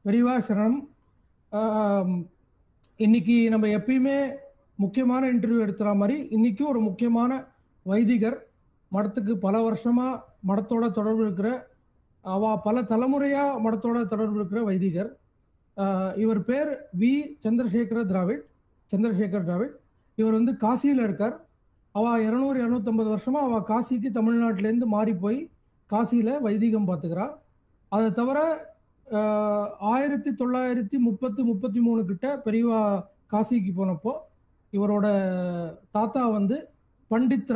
பெரியவா சரணம். இன்னைக்கு நம்ம எப்பயுமே முக்கியமான இன்டர்வியூ எடுத்துற மாதிரி இன்னைக்கும் ஒரு முக்கியமான வைதிகர், மடத்துக்கு பல வருஷமா மடத்தோட தொடர்பு இருக்கிற, பல தலைமுறையா மடத்தோட தொடர்பு இருக்கிற வைதிகர். இவர் பேர் வி சந்திரசேகர டிராவிட். இவர் வந்து காசியில் இருக்கார். அவ 200-250 வருஷமா அவ காசிக்கு தமிழ்நாட்டிலேருந்து மாறி போய் காசியில் வைதிகம் பார்த்துக்கிறா. அதை தவிர 1933 கிட்ட பெரியவா காசிக்கு போனப்போ இவரோட தாத்தா வந்து பண்டித்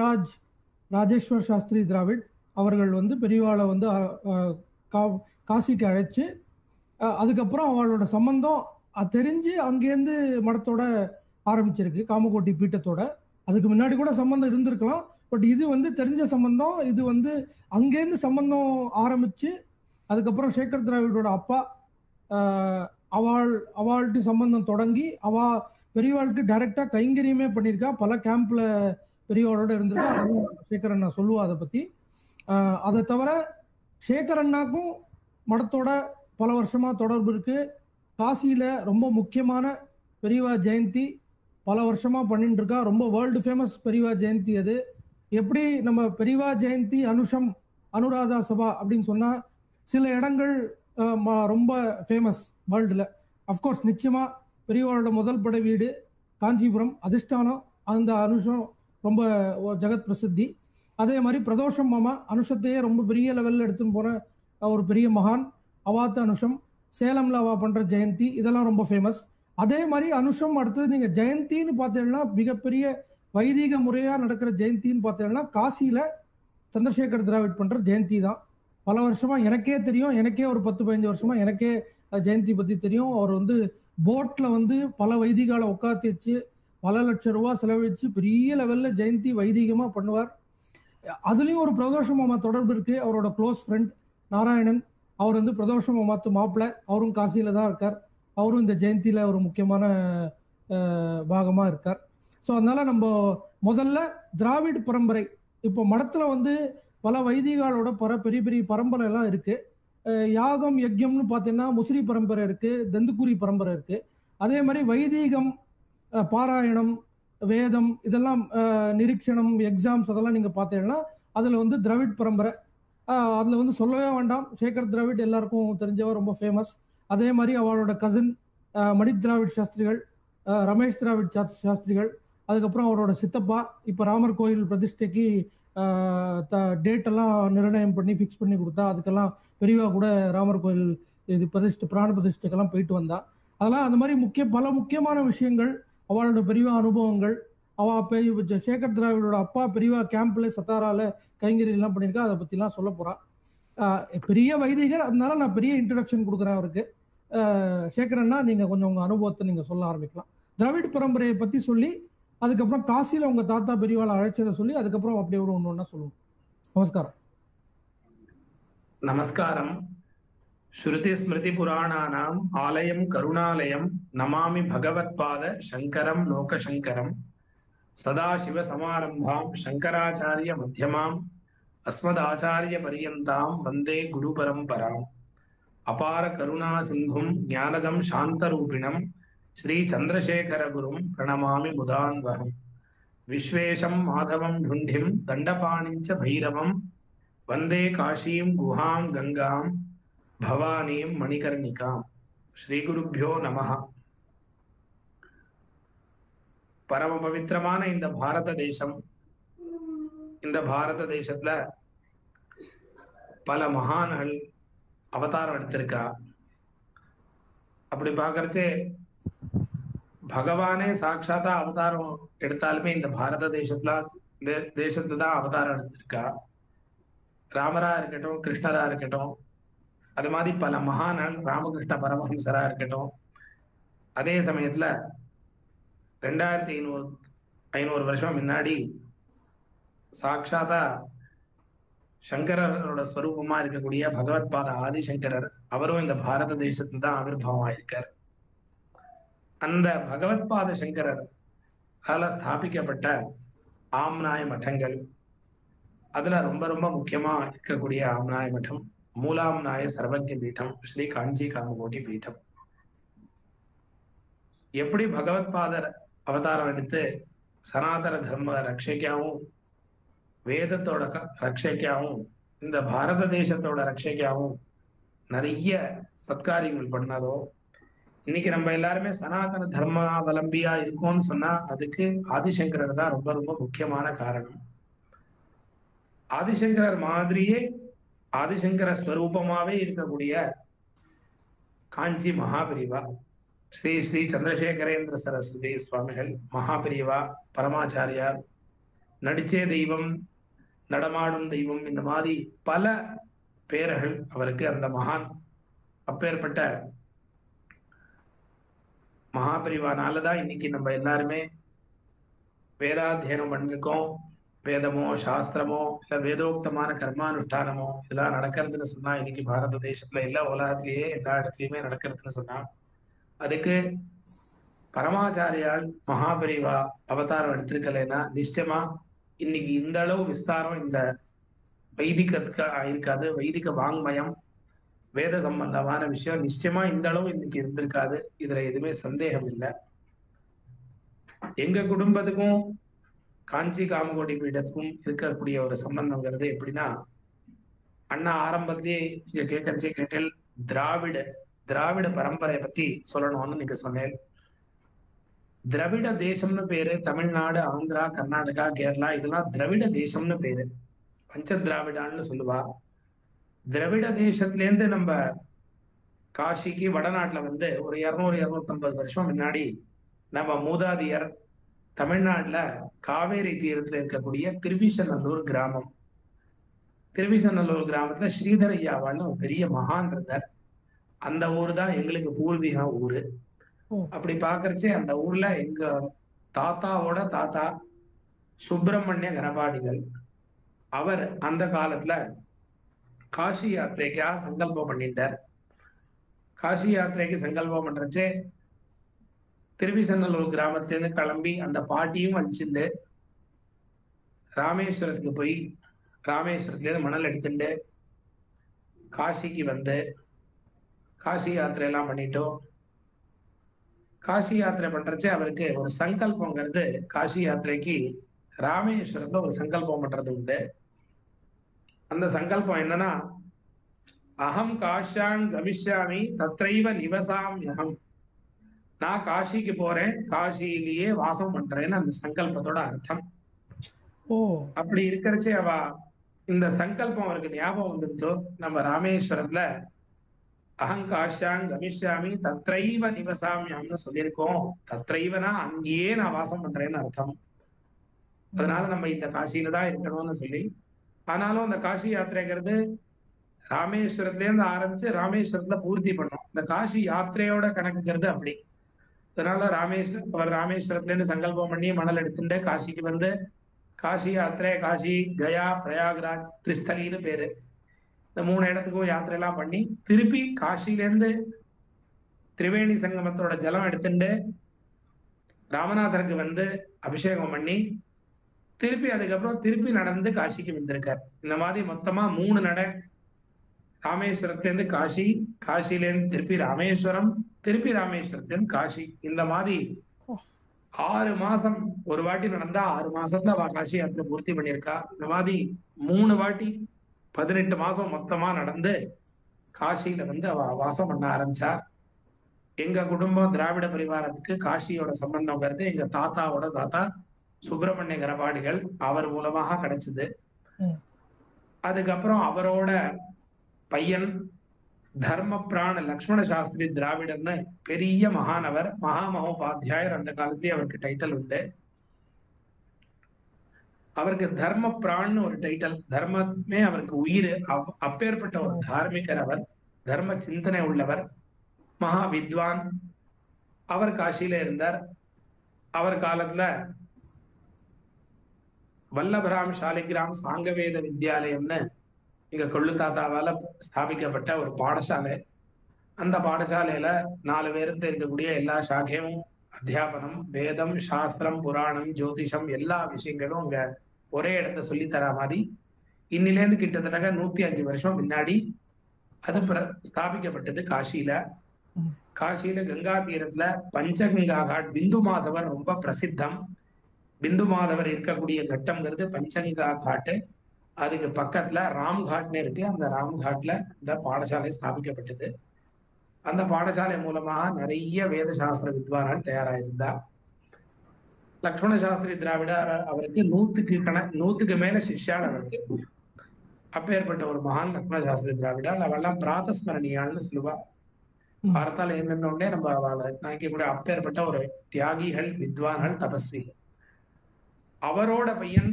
ராஜேஸ்வர் சாஸ்திரி திராவிட் அவர்கள் வந்து பெரியவாளை வந்து காசிக்கு அழைச்சு, அதுக்கப்புறம் அவளோட சம்பந்தம் தெரிஞ்சு அங்கேருந்து மடத்தோட ஆரம்பிச்சிருக்கு, காமகோட்டி பீட்டத்தோட. அதுக்கு முன்னாடி கூட சம்பந்தம் இருந்திருக்கலாம், பட் இது வந்து தெரிஞ்ச சம்பந்தம். இது வந்து அங்கேருந்து சம்பந்தம் ஆரம்பிச்சு அதுக்கப்புறம் சேகர் திராவிடோட அப்பா அவள்கிட்ட சம்பந்தம் தொடங்கி பெரியவாளுக்கு டைரக்டா கைங்கரியமே பண்ணியிருக்கா. பல கேம்ப்ல பெரியவாளோட இருந்திருக்கா. அதுவும் சேகர் அண்ணா சொல்லுவா அதை பத்தி. அதை தவிர சேகர் அண்ணாக்கும் மடத்தோட பல வருஷமா தொடர்பு இருக்கு. காசியில ரொம்ப முக்கியமான பெரியவா ஜெயந்தி பல வருஷமா பண்ணிட்டு இருக்கா. ரொம்ப வேர்ல்டு ஃபேமஸ் பெரியவா ஜெயந்தி அது. எப்படி நம்ம பெரியவா ஜெயந்தி அனுராதா சபா அப்படின்னு சொன்னா சில இடங்கள் ரொம்ப ஃபேமஸ் வேர்ல்டுல. அஃப்கோர்ஸ் நிச்சயமா பெரியவாளோட முதல் படை வீடு காஞ்சிபுரம் அதிஷ்டானம், அந்த அனுஷம் ரொம்ப ஜெகத் பிரசித்தி. அதே மாதிரி பிரதோஷம் மாமா அனுஷத்தையே ரொம்ப பெரிய லெவலில் எடுத்துன்னு போன ஒரு பெரிய மகான். அவாத்த அனுஷம், சேலம்ல அவா பண்ற ஜெயந்தி, இதெல்லாம் ரொம்ப ஃபேமஸ். அதே மாதிரி அனுஷம் அடுத்தது நீங்க ஜெயந்தின்னு பார்த்தீங்கன்னா மிகப்பெரிய வைதிக முறையா நடக்கிற ஜெயந்தின்னு பார்த்தீங்கன்னா காசியில சந்திரசேகர் திராவிட் பண்ற ஜெயந்தி தான். பல வருஷமா எனக்கே தெரியும், எனக்கே ஒரு 10-15 வருஷமா எனக்கே ஜெயந்தி பத்தி தெரியும். அவர் வந்து போட்ல வந்து பல வைதிகால உட்காந்து வச்சு பல லட்சம் ரூபாய் செலவழிச்சு பெரிய லெவல்ல ஜெயந்தி வைதிகமா பண்ணுவார். அதுலயும் ஒரு பிரதோஷ மாமா தொடர்பு இருக்கு. அவரோட க்ளோஸ் ஃப்ரெண்ட் நாராயணன், அவர் வந்து பிரதோஷ மாமாத்து மாப்பிள்ளை, அவரும் காசியில தான் இருக்கார். அவரும் இந்த ஜெயந்தியில ஒரு முக்கியமான பாகமா இருக்கார். ஸோ அதனால நம்ம முதல்ல திராவிட பரம்பரை, இப்போ மடத்துல வந்து பல வைதிகாலோட பெரிய பெரிய பரம்பரை எல்லாம் இருக்கு. யாகம் யஜ்யம்னு பார்த்தீங்கன்னா முசிறி பரம்பரை இருக்கு, தந்துக்குரி பரம்பரை இருக்கு. அதே மாதிரி வைதீகம், பாராயணம், வேதம், இதெல்லாம் நிரீட்சணம், எக்ஸாம்ஸ் அதெல்லாம் நீங்க பார்த்தீங்கன்னா அதுல வந்து திராவிட் பரம்பரை. அதுல வந்து சொல்லவே வேண்டாம், சேகர் திராவிட் எல்லாருக்கும் தெரிஞ்சவர், ரொம்ப ஃபேமஸ். அதே மாதிரி அவளோட கசின் மணி திராவிட் சாஸ்திரிகள், ரமேஷ் திராவிட் சாஸ்திரிகள், அதுக்கப்புறம் அவரோட சித்தப்பா இப்போ ராமர் கோயில் பிரதிஷ்டைக்கு டேட் எல்லாம் நிர்ணயம் பண்ணி ஃபிக்ஸ் பண்ணி கொடுத்தா, அதுக்கெல்லாம் பெரியவா கூட ராமர் கோயில் இது பிராண பிரதிஷ்டைக்கெல்லாம் போயிட்டு வந்தா. அதெல்லாம் அந்த மாதிரி பல முக்கியமான விஷயங்கள், அவளோட பெரியவா அனுபவங்கள். சேகர் திராவிடோட அப்பா பெரியவா கேம்ப்ல சத்தாரால கைங்கரி எல்லாம் பண்ணியிருக்கா. அதை பத்திலாம் சொல்ல போறா. பெரிய வைதிகர், அதனால நான் பெரிய இன்ட்ரடக்ஷன் கொடுக்குறேன் அவருக்கு. சேகரன்னா நீங்க கொஞ்சம் உங்க அனுபவத்தை நீங்க சொல்ல ஆரம்பிக்கலாம். திராவிட பரம்பரையை பத்தி சொல்லி, அதுக்கப்புறம் காசியில உங்க தாத்தா பெரியவாளை அழைச்சதை சொல்லி, அதுக்கப்புறம் அப்படியே ஒரு ஒண்ணு சொல்லுவோம். நமஸ்காரம். நமஸ்காரம். ஸ்ருதி ஸ்மிருதி புராணானாம் ஆலயம் கருணாலயம் நமாமி பகவத்பாத சங்கரம் லோகசங்கரம். சதாசிவ சமாரம்பாம் சங்கராச்சாரிய மத்தியமாம் அஸ்மதாச்சாரிய பரியந்தாம் வந்தே குரு பரம்பராம். அபார கருணா சிந்தும் ஞானதம் சாந்தரூபிணம் ஸ்ரீ சந்திரசேகர குரும் பிரணமாமி முதான்வகம். விஸ்வேஷம் மாதவம் டுண்டிம் தண்டபாணிஞ்ச பைரவம் வந்தே காஷீம் குஹாம் கங்காம் பவானீம் மணிகர்ணிகாம். ஸ்ரீ குருப்யோ நமஹ. பரம பவித்திரமான இந்த பாரத தேசம், இந்த பாரத தேசத்துல பல மகான்கள் அவதாரம் எடுத்திருக்கா. அப்படி பாக்குறச்சே பகவானே சாட்சாத்தா அவதாரம் எடுத்தாலுமே இந்த பாரத தேசத்துல தான் அவதாரம் எடுத்திருக்கா. ராமரா இருக்கட்டும், கிருஷ்ணரா இருக்கட்டும், அது மாதிரி பல மகான்கள், ராமகிருஷ்ண பரமஹம்சரா இருக்கட்டும். அதே சமயத்துல 2500 வருஷம் முன்னாடி சாட்சாத்தா சங்கரரோட ஸ்வரூபமா இருக்கக்கூடிய பகவத்பாத ஆதிசங்கரர், அவரும் இந்த பாரத தேசத்துல தான் ஆவிர்வாவம் ஆயிருக்கார். அந்த பகவத்பாத சங்கரர் ஸ்தாபிக்கப்பட்ட ஆம்நாய மட்டங்கள், அதுல ரொம்ப ரொம்ப முக்கியமா இருக்கக்கூடிய ஆம்நாய மடம் மூலாம்நாய சர்வஜ்ஞ பீடம் ஸ்ரீ காஞ்சி காமகோட்டி பீடம். எப்படி பகவத்பாதர் அவதாரம் எடுத்து சனாதன தர்ம ரட்சைக்காவும் வேதத்தோட ரட்சைக்காவும் இந்த பாரத தேசத்தோட ரட்சைக்காவும் நிறைய சத்காரியங்கள் பண்ணதோ, இன்னைக்கு நம்ம எல்லாருமே சனாதன தர்மாவலம்பியா இருக்கோம்னு சொன்னா அதுக்கு ஆதிசங்கரர் தான் ரொம்ப ரொம்ப முக்கியமான காரணம். ஆதிசங்கரர் மாதிரியே ஆதிசங்கர ஸ்வரூபமாவே இருக்கக்கூடிய காஞ்சி மகாபிரிவா ஸ்ரீ ஸ்ரீ சந்திரசேகரேந்திர சரஸ்வதி சுவாமிகள் மகாபிரிவா பரமாச்சாரியார், நடிச்சே தெய்வம், நடமாடும் தெய்வம், இந்த மாதிரி பல பேர்கள் அவருக்கு. அந்த மகான் அப்பேற்பட்ட மகாபிரிவானாலதான் இன்னைக்கு நம்ம எல்லாருமே வேதாத்தியனம் பண்ணிருக்கோம். வேதமோ சாஸ்திரமோ இல்ல வேதோக்தமான கர்மானுஷ்டானமோ இதெல்லாம் நடக்கிறதுன்னு சொன்னா இன்னைக்கு பாரத தேசத்துல எல்லா உலகத்திலேயே எல்லா இடத்துலயுமே நடக்கிறதுன்னு சொன்னா அதுக்கு பரமாச்சாரியால் மகாபிரிவா அவதாரம் எடுத்திருக்கலைன்னா நிச்சயமா இன்னைக்கு இந்த அளவு விஸ்தாரம் இந்த வைதிகத்துக்கு இருக்காது. வைதிக வாங்மயம் வேத சம்பந்தமான விஷயம் நிச்சயமா இந்த அளவு இன்னைக்கு இருந்திருக்காது. இதுல எதுவுமே சந்தேகம் இல்லை. எங்க குடும்பத்துக்கும் காஞ்சி காமகோட்டி பீடத்துக்கும் இருக்கக்கூடிய ஒரு சம்பந்தம்ங்கிறது எப்படின்னா, அண்ணா ஆரம்பத்திலேயே நீங்க கேட்கறச்சே கேட்டேன், திராவிட பரம்பரையை பத்தி சொல்லணும்னு நீங்க சொன்னேன். திராவிட தேசம்னு பேரு தமிழ்நாடு, ஆந்திரா, கர்நாடகா, கேரளா இதெல்லாம் திராவிட தேசம்னு பேரு. பஞ்ச திராவிடான்னு சொல்லுவா. திராவிட தேசத்துல இருந்து நம்ம காசிக்கு வடநாட்டுல வந்து ஒரு 200-250 வருஷம் முன்னாடி நம்ம மூதாதியர் தமிழ்நாட்டுல காவேரி தீரத்துல இருக்கக்கூடிய திருவிசநல்லூர் கிராமம். திருவிசநல்லூர் கிராமத்துல ஸ்ரீதர் ஐயாவான்னு ஒரு பெரிய மகான் இருந்தார். அந்த ஊர் தான் எங்களுக்கு பூர்வீக ஊரு. அப்படி பாக்குறச்சே அந்த ஊர்ல எங்க தாத்தாவோட தாத்தா சுப்பிரமணிய கணபாடிகள் அவர் அந்த காலத்துல காசி யாத்திரைக்காக சங்கல்பம் பண்ணிட்டார். காசி யாத்திரைக்கு சங்கல்பம் பண்றச்சே திருவிசநல்லூர் கிராமத்துல இருந்து கிளம்பி அந்த பாட்டியும் அழிச்சுட்டு ராமேஸ்வரத்துக்கு போய் ராமேஸ்வரத்துல இருந்து மணல் எடுத்துட்டு காசிக்கு வந்து காசி யாத்திரை எல்லாம் பண்ணிட்டோம். காசி யாத்திரை பண்றச்சே அவருக்கு ஒரு சங்கல்பங்கிறது, காசி யாத்திரைக்கு ராமேஸ்வரத்துல ஒரு சங்கல்பம் பண்றது உண்டு. அந்த சங்கல்பம் என்னன்னா, அகம் காஷ்யாங் கமிஷ்யாமி தத்ரைவ நிவசாம்யகம், நான் காசிக்கு போறேன், காசியிலேயே வாசம் பண்றேன்னு அந்த சங்கல்பத்தோட அர்த்தம். அப்படி இருக்கிறச்சே அவ இந்த சங்கல்பம் அவருக்கு ஞாபகம் வந்துருச்சோ, நம்ம ராமேஸ்வரத்துல அகங்காஷ்யாங் கமிஷ்யாமி தத்ரைவ நிவசாமியம்னு சொல்லியிருக்கோம். தத்ரைவனா அங்கேயே நான் வாசம் பண்றேன்னு அர்த்தம். அதனால நம்ம இந்த காசியில தான் இருக்கணும்னு சொல்லி, ஆனாலும் அந்த காசி யாத்திரைங்கிறது ராமேஸ்வரத்துல இருந்து ஆரம்பிச்சு ராமேஸ்வரத்துல பூர்த்தி பண்ணோம். இந்த காசி யாத்திரையோட கணக்குங்கிறது அப்படி. அதனால ராமேஸ்வரத்துல இருந்து சங்கல்பம் பண்ணி மணல் எடுத்துட்டு காசிக்கு வந்து காசி யாத்திரை, காசி, கயா, பிரயாக்ராஜ், திரிஸ்தலின்னு பேரு. இந்த 3 இடத்துக்கும் யாத்திரை எல்லாம் பண்ணி திருப்பி காசில இருந்து திரிவேணி சங்கமத்தோட ஜலம் எடுத்துட்டு ராமநாதருக்கு வந்து அபிஷேகம் பண்ணி திருப்பி அதுக்கப்புறம் திருப்பி நடந்து காசிக்கு வந்திருக்கார். இந்த மாதிரி மொத்தமா 3 நடை. ராமேஸ்வரத்துல இருந்து காசி, காசில இருந்து திருப்பி ராமேஸ்வரம், திருப்பி ராமேஸ்வரத்துல இருந்து காசி. இந்த மாதிரி 6 மாசம் ஒரு வாட்டி நடந்தா 6 மாசத்துல அவ காசி யாத்திரை பூர்த்தி பண்ணியிருக்கா. இந்த மாதிரி 3 வாட்டி 18 மாசம் மொத்தமா நடந்து காசியில வந்து அவ வாசம் பண்ண ஆரம்பிச்சா. எங்க குடும்பம் திராவிட பரிவாரத்துக்கு காசியோட சம்பந்தம்ங்கிறது எங்க தாத்தாவோட தாத்தா சுப்பிரமணிய கணபாடிகள் அவர் மூலமாக கிடைச்சது. அதுக்கப்புறம் அவரோட பையன் தர்ம பிராண லக்ஷ்மண சாஸ்திரி திராவிடர்னு பெரிய மகானவர், மகாமகோபாத்தியாயர். அந்த காலத்திலேயே அவருக்கு டைட்டில் உண்டு. அவருக்கு தர்ம பிரான்னு ஒரு டைட்டில். தர்மமே அவருக்கு உயிர். அப்பேற்பட்ட ஒரு தார்மிகர் அவர். தர்ம சிந்தனை உள்ளவர், மகா வித்வான். அவர் காசியில இருந்தார். அவர் காலத்துல வல்லபராம் சாலிகிராம் சாங்கவேத வித்யாலயம்னு இங்க கொள்ளு தாத்தாவால ஸ்தாபிக்கப்பட்ட ஒரு பாடசாலை. அந்த பாடசாலையில 4 பேருக்கு இருக்கக்கூடிய எல்லா சாக்கையும் அத்தியாபனம், வேதம், சாஸ்திரம், புராணம், ஜோதிஷம் எல்லா விஷயங்களும் அங்க ஒரே இடத்துல சொல்லி தர மாதிரி இன்னிலேருந்து கிட்டத்தட்ட 105 வருஷம் முன்னாடி அது ஸ்தாபிக்கப்பட்டது காசியில. காசியில கங்கா தீரத்துல பஞ்சகங்கா காட், பிந்து மாதவர் ரொம்ப பிரசித்தம். பிந்து மாதவர் இருக்கக்கூடிய கட்டம்ங்கிறது பஞ்சகங்கா காட்டு. அதுக்கு பக்கத்துல ராம்காட்னு இருக்கு. அந்த ராம்காட்ல இந்த பாடசாலை ஸ்தாபிக்கப்பட்டது. அந்த பாடசாலை மூலமாக நிறைய வேத சாஸ்திர வித்வான்கள் தயாராயிருந்தா. லக்ஷ்மண சாஸ்திரி திராவிடர் அவருக்கு 100க்கு மேல சிஷ்யால் அவருக்கு. அப்பேற்பட்ட ஒரு மகான் லக்ஷ்மண சாஸ்திரி திராவிடர். அவெல்லாம் பிராதஸ்மரணியாள்னு சொல்லுவா. பார்த்தால் என்னென்ன உடனே நம்ம அவளை நினைக்கக்கூடிய அப்பேற்பட்ட ஒரு தியாகிகள், வித்வான்கள், தபஸ்விகள். அவரோட பையன்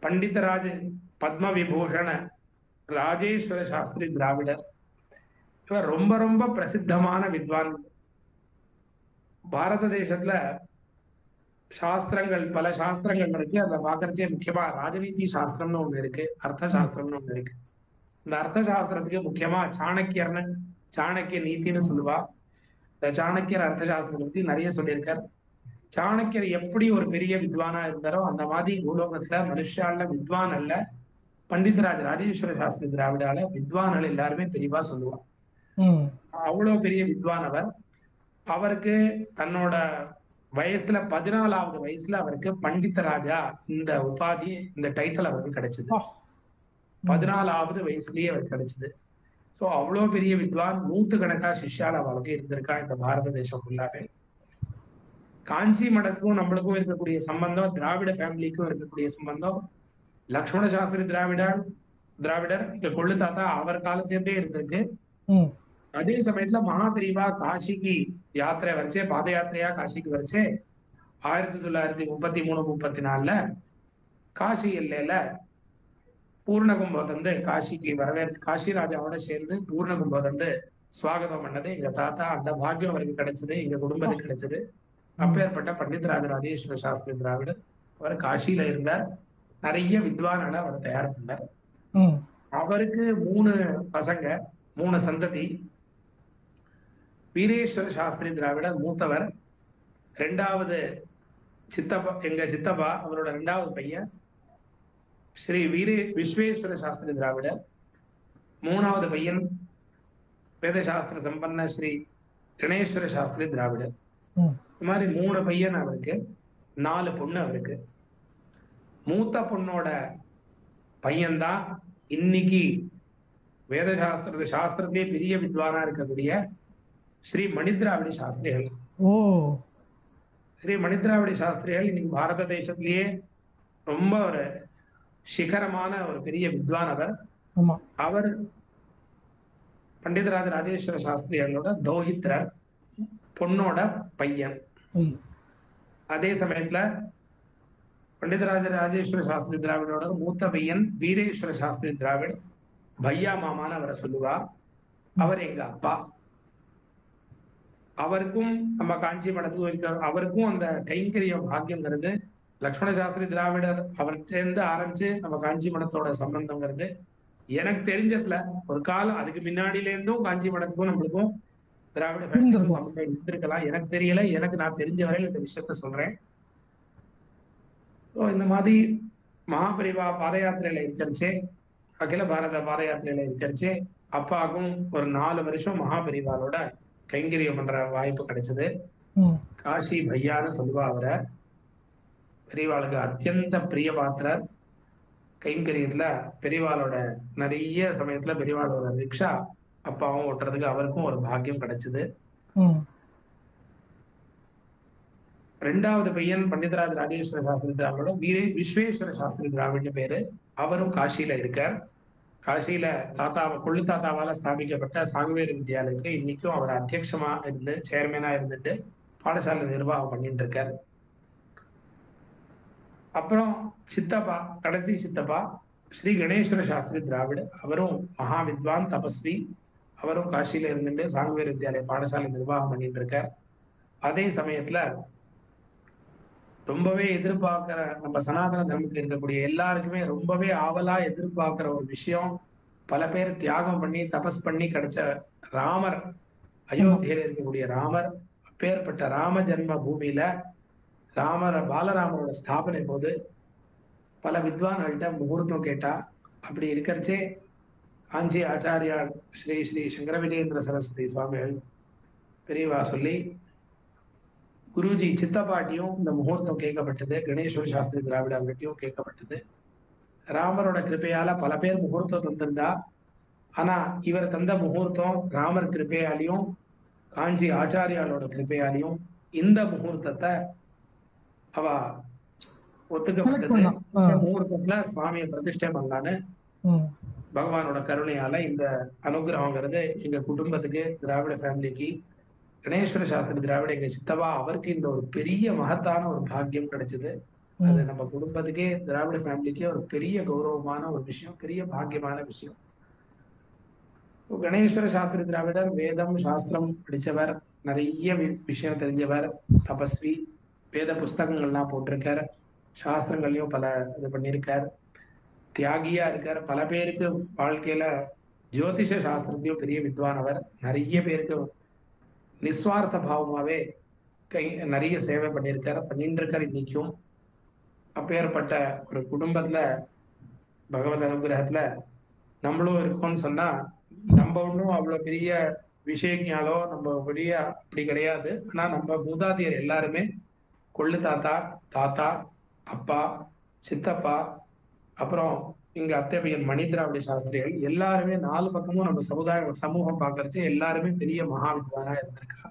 பண்டிதராஜ பத்ம விபூஷண ராஜேஸ்வர சாஸ்திரி திராவிடர். இவர் ரொம்ப ரொம்ப பிரசித்தமான வித்வான். பாரத தேசத்துல சாஸ்திரங்கள், பல சாஸ்திரங்கள் இருக்கு. அதை பார்க்கறச்சே முக்கியமா ராஜநீதி சாஸ்திரம்னு ஒண்ணு இருக்கு, அர்த்த சாஸ்திரம்னு ஒண்ணு இருக்கு. இந்த அர்த்த சாஸ்திரத்துக்கு முக்கியமா சாணக்கியர்னு, சாணக்கிய நீதினு சொல்லுவா. இந்த சாணக்கியர் அர்த்த சாஸ்திரத்தை பத்தி நிறைய சொல்லியிருக்கார். சாணக்கியர் எப்படி ஒரு பெரிய வித்வானா இருந்தாரோ அந்த மாதிரி பூலோகத்துல மனுஷால வித்வான் அல்ல, பண்டிதராஜ் ராஜேஸ்வர சாஸ்திரி திராவிடால வித்வான்கள் எல்லாருமே பெரியவா சொல்லுவா. அவ்வளவு பெரிய வித்வான் அவர். அவருக்கு தன்னோட வயசுல 14வது வயசுல அவருக்கு பண்டிதராஜா இந்த உபாதி, இந்த டைட்டில் அவருக்கு கிடைச்சது. 14வது வயசுலயே அவருக்கு கிடைச்சது. சோ அவ்வளவு பெரிய வித்வான். 100கணக்கா சிஷ்யால அவளுக்கு இருந்திருக்கா இந்த பாரத தேசம் ஃபுல்லாவே. காஞ்சி மடத்துக்கும் நம்மளுக்கும் இருக்கக்கூடிய சம்பந்தம், திராவிட ஃபேமிலிக்கும் இருக்கக்கூடிய சம்பந்தம். லக்ஷ்மண சாஸ்திரி திராவிடர் இங்க கொள்ளு தாத்தா அவர் காலத்திலே இருந்திருக்கு. அதே சமயத்துல மகாபிரிவா காசிக்கு யாத்திரை வரைச்சே, பாத யாத்திரையா காசிக்கு வரைச்சே 1933-34 காசி எல்லையில பூர்ணகும்பம் வந்து காசிக்கு காசி ராஜாவோட சேர்ந்து பூர்ணகும்பம் வந்து ஸ்வாகதம் பண்ணது எங்க தாத்தா. அந்த பாக்கியம் அவருக்கு கிடைச்சது, எங்க குடும்பத்துக்கு கிடைச்சது. அப்பேற்பட்ட பண்டிதராஜ ராஜேஸ்வர சாஸ்திரி திராவிடர் அவர் காசியில இருந்தார். நிறைய வித்வான்களை அவர் தயார் பண்ணார். அவருக்கு 3 பசங்க, 3 சந்ததி. வீரேஸ்வர சாஸ்திரி திராவிடர் மூத்தவர். 2வது சித்தப்பா, எங்க சித்தப்பா, அவரோட 2வது பையன் ஸ்ரீ விஸ்வேஸ்வர சாஸ்திரி திராவிடர். 3வது பையன் வேதசாஸ்திர சம்பன்ன ஸ்ரீ கணேஸ்வர சாஸ்திரி திராவிடர். இந்த மாதிரி 3 பையன் அவருக்கு, 4 பொண்ணு அவருக்கு. மூத்த பொண்ணோட பையன்தான் இன்னைக்கு வேத சாஸ்திரத்திலே பெரிய வித்வானா இருக்கக்கூடிய ஸ்ரீ மணித்ராவிடி சாஸ்திரிகள். ஸ்ரீ மணித்ராவிடி சாஸ்திரிகள் இன்னைக்கு பாரத தேசத்திலேயே ரொம்ப ஒரு சிகரமான ஒரு பெரிய வித்வான் அவர். அவர் பண்டிதராஜ ராஜேஸ்வர சாஸ்திரிகளோட தௌஹித்ரர், பொண்ணோட பையன். அதே சமயத்துல பண்டிதராஜ ராஜேஸ்வர சாஸ்திரி திராவிடோட மூத்த பையன் வீரேஸ்வர சாஸ்திரி திராவிட், பையா மாமான்னு அவரை சொல்லுவா. அவர் எங்க அப்பா. அவருக்கும் நம்ம காஞ்சி மடத்துக்கும் இருக்க அவருக்கும் அந்த கைங்கரிய பாக்கியங்கிறது லக்ஷ்மண சாஸ்திரி திராவிடர் அவர்கிட்ட ஆரம்பிச்சு நம்ம காஞ்சி மடத்தோட சம்பந்தம்ங்கிறது எனக்கு தெரிஞ்சதுல ஒரு காலம். அதுக்கு முன்னாடியில இருந்தும் காஞ்சி மடத்துக்கும் நம்மளுக்கும் திராவிட சம்பந்தம் இருந்திருக்கலாம், எனக்கு தெரியல. நான் தெரிஞ்ச வரையில் இந்த விஷயத்த சொல்றேன். இந்த மாதிரி மகாபரிவா பாத யாத்திரையில இருக்கிறச்சே, அகில பாரத பாத யாத்திரையில இருக்கிறச்சே அப்பாவுக்கும் ஒரு 4 வருஷம் மகாபரிவாரோட கைங்கரியம் பண்ற வாய்ப்பு கிடைச்சது. காஷி பையான்னு சொல்லுவா அவரை. பெரியவாளுக்கு அத்தியந்த பிரிய பாத்திரர். கைங்கரியத்துல பெரியவாளோட நிறைய சமயத்துல பெரியவாளோட ரிக்ஷா அப்பாவும் ஓட்டுறதுக்கு அவருக்கும் ஒரு பாக்கியம் கிடைச்சது. 2வது பையன் பண்டிதராஜ ராஜேஸ்வர சாஸ்திரி திராவிடோட விஸ்வேஸ்வர சாஸ்திரி திராவிட்னு பேரு. அவரும் காசியில இருக்கார். காசியில கொள்ளு தாத்தாவால ஸ்தாபிக்கப்பட்ட சாங்குவேர வித்யாலயத்துக்கு இன்னைக்கும் அவர் அத்தியட்சமா இருந்து, சேர்மேனா இருந்துட்டு பாடசாலை நிர்வாகம் பண்ணிட்டு இருக்கார். அப்புறம் சித்தப்பா, கடைசி சித்தப்பா ஸ்ரீ கணேஸ்வர சாஸ்திரி திராவிட். அவரும் மகா வித்வான், தபஸ்வி. அவரும் காசியில இருந்துட்டு சாங்குவேர வித்யாலய பாடசாலை நிர்வாகம் பண்ணிட்டு இருக்கார். அதே சமயத்துல ரொம்பவே எதிர்பார்க்கிற, நம்ம சனாதன தர்மத்தில் இருக்கக்கூடிய எல்லாருக்குமே ரொம்பவே ஆவலா எதிர்பார்க்கிற ஒரு விஷயம், பல பேர் தியாகம் பண்ணி தபஸ் பண்ணி கிடைச்ச ராமர், அயோத்தியில இருக்கக்கூடிய ராமர். அப்பேற்பட்ட ராம ஜென்ம பூமியில பாலராமரோட ஸ்தாபனை போது பல வித்வான்கள்ட்ட முகூர்த்தம் கேட்டா. அப்படி இருக்கிறச்சே காஞ்சி ஆச்சாரியா ஸ்ரீ ஸ்ரீ சங்கரவிஜயேந்திர சரஸ்வதி சுவாமிகள் பெரியவா சொல்லி குருஜி சித்தப்பாட்டியும் இந்த முகூர்த்தம் கேட்கப்பட்டது, கணேஸ்வர சாஸ்திரி திராவிடர்கிட்டையும் கேட்கப்பட்டது. ராமரோட கிருப்பையால பல பேர் முகூர்த்தம் தந்திருந்தா, ஆனா இவர் தந்த முகூர்த்தம் ராமர் கிருப்பையாலையும் காஞ்சி ஆச்சாரியாலோட கிருப்பையாலையும் இந்த முகூர்த்தத்தை அவ ஒத்துக்கப்பட்டது. இந்த முகூர்த்தத்துல சுவாமியை பிரதிஷ்டை பண்ணலான்னு பகவானோட கருணையால இந்த அனுகிரகங்கிறது எங்க குடும்பத்துக்கு, திராவிட ஃபேமிலிக்கு, கணேஸ்வர சாஸ்திரி திராவிட எங்க சித்தவா அவருக்கு இந்த ஒரு பெரிய மகத்தான ஒரு பாக்கியம் கிடைச்சது. அது நம்ம குடும்பத்துக்கே, திராவிட ஃபேமிலிக்கே ஒரு பெரிய கௌரவமான ஒரு விஷயம், பெரிய பாக்கியமான விஷயம். கணேஸ்வர சாஸ்திரி திராவிடர் வேதம் சாஸ்திரம் படிச்சவர், நிறைய விஷயம் தெரிஞ்சவர், தபஸ்வி, வேத புஸ்தகங்கள்லாம் போட்டிருக்கார், சாஸ்திரங்கள்லயும் பல இது பண்ணியிருக்கார், தியாகியா இருக்கார். பல பேருக்கு வாழ்க்கையில ஜோதிஷ சாஸ்திரத்தையும் பெரிய வித்வானவர். நிறைய பேருக்கு நிஸ்வார்த்த பாவமாவே நிறைய சேவை பண்ணியிருக்காரு, பண்ணிட்டு இருக்காரு இன்னைக்கும். அப்பேற்பட்ட ஒரு குடும்பத்துல பகவத் அனுகிரகத்துல நம்மளும் இருக்கோம்னு சொன்னா, நம்ம ஒன்றும் அவ்வளவு பெரிய விஷயஞாலோ நம்ம பெரிய அப்படி கிடையாது. ஆனா நம்ம மூதாதையர் எல்லாருமே கொள்ளு தாத்தா, தாத்தா, அப்பா, சித்தப்பா, அப்புறம் இங்க அத்தையப்பையன் மணி திராவிட சாஸ்திரிகள் எல்லாருமே 4 பக்கமும் நம்ம சமூகம் பாக்குறச்சு எல்லாருமே பெரிய மகாவித்வானா இருந்திருக்கா.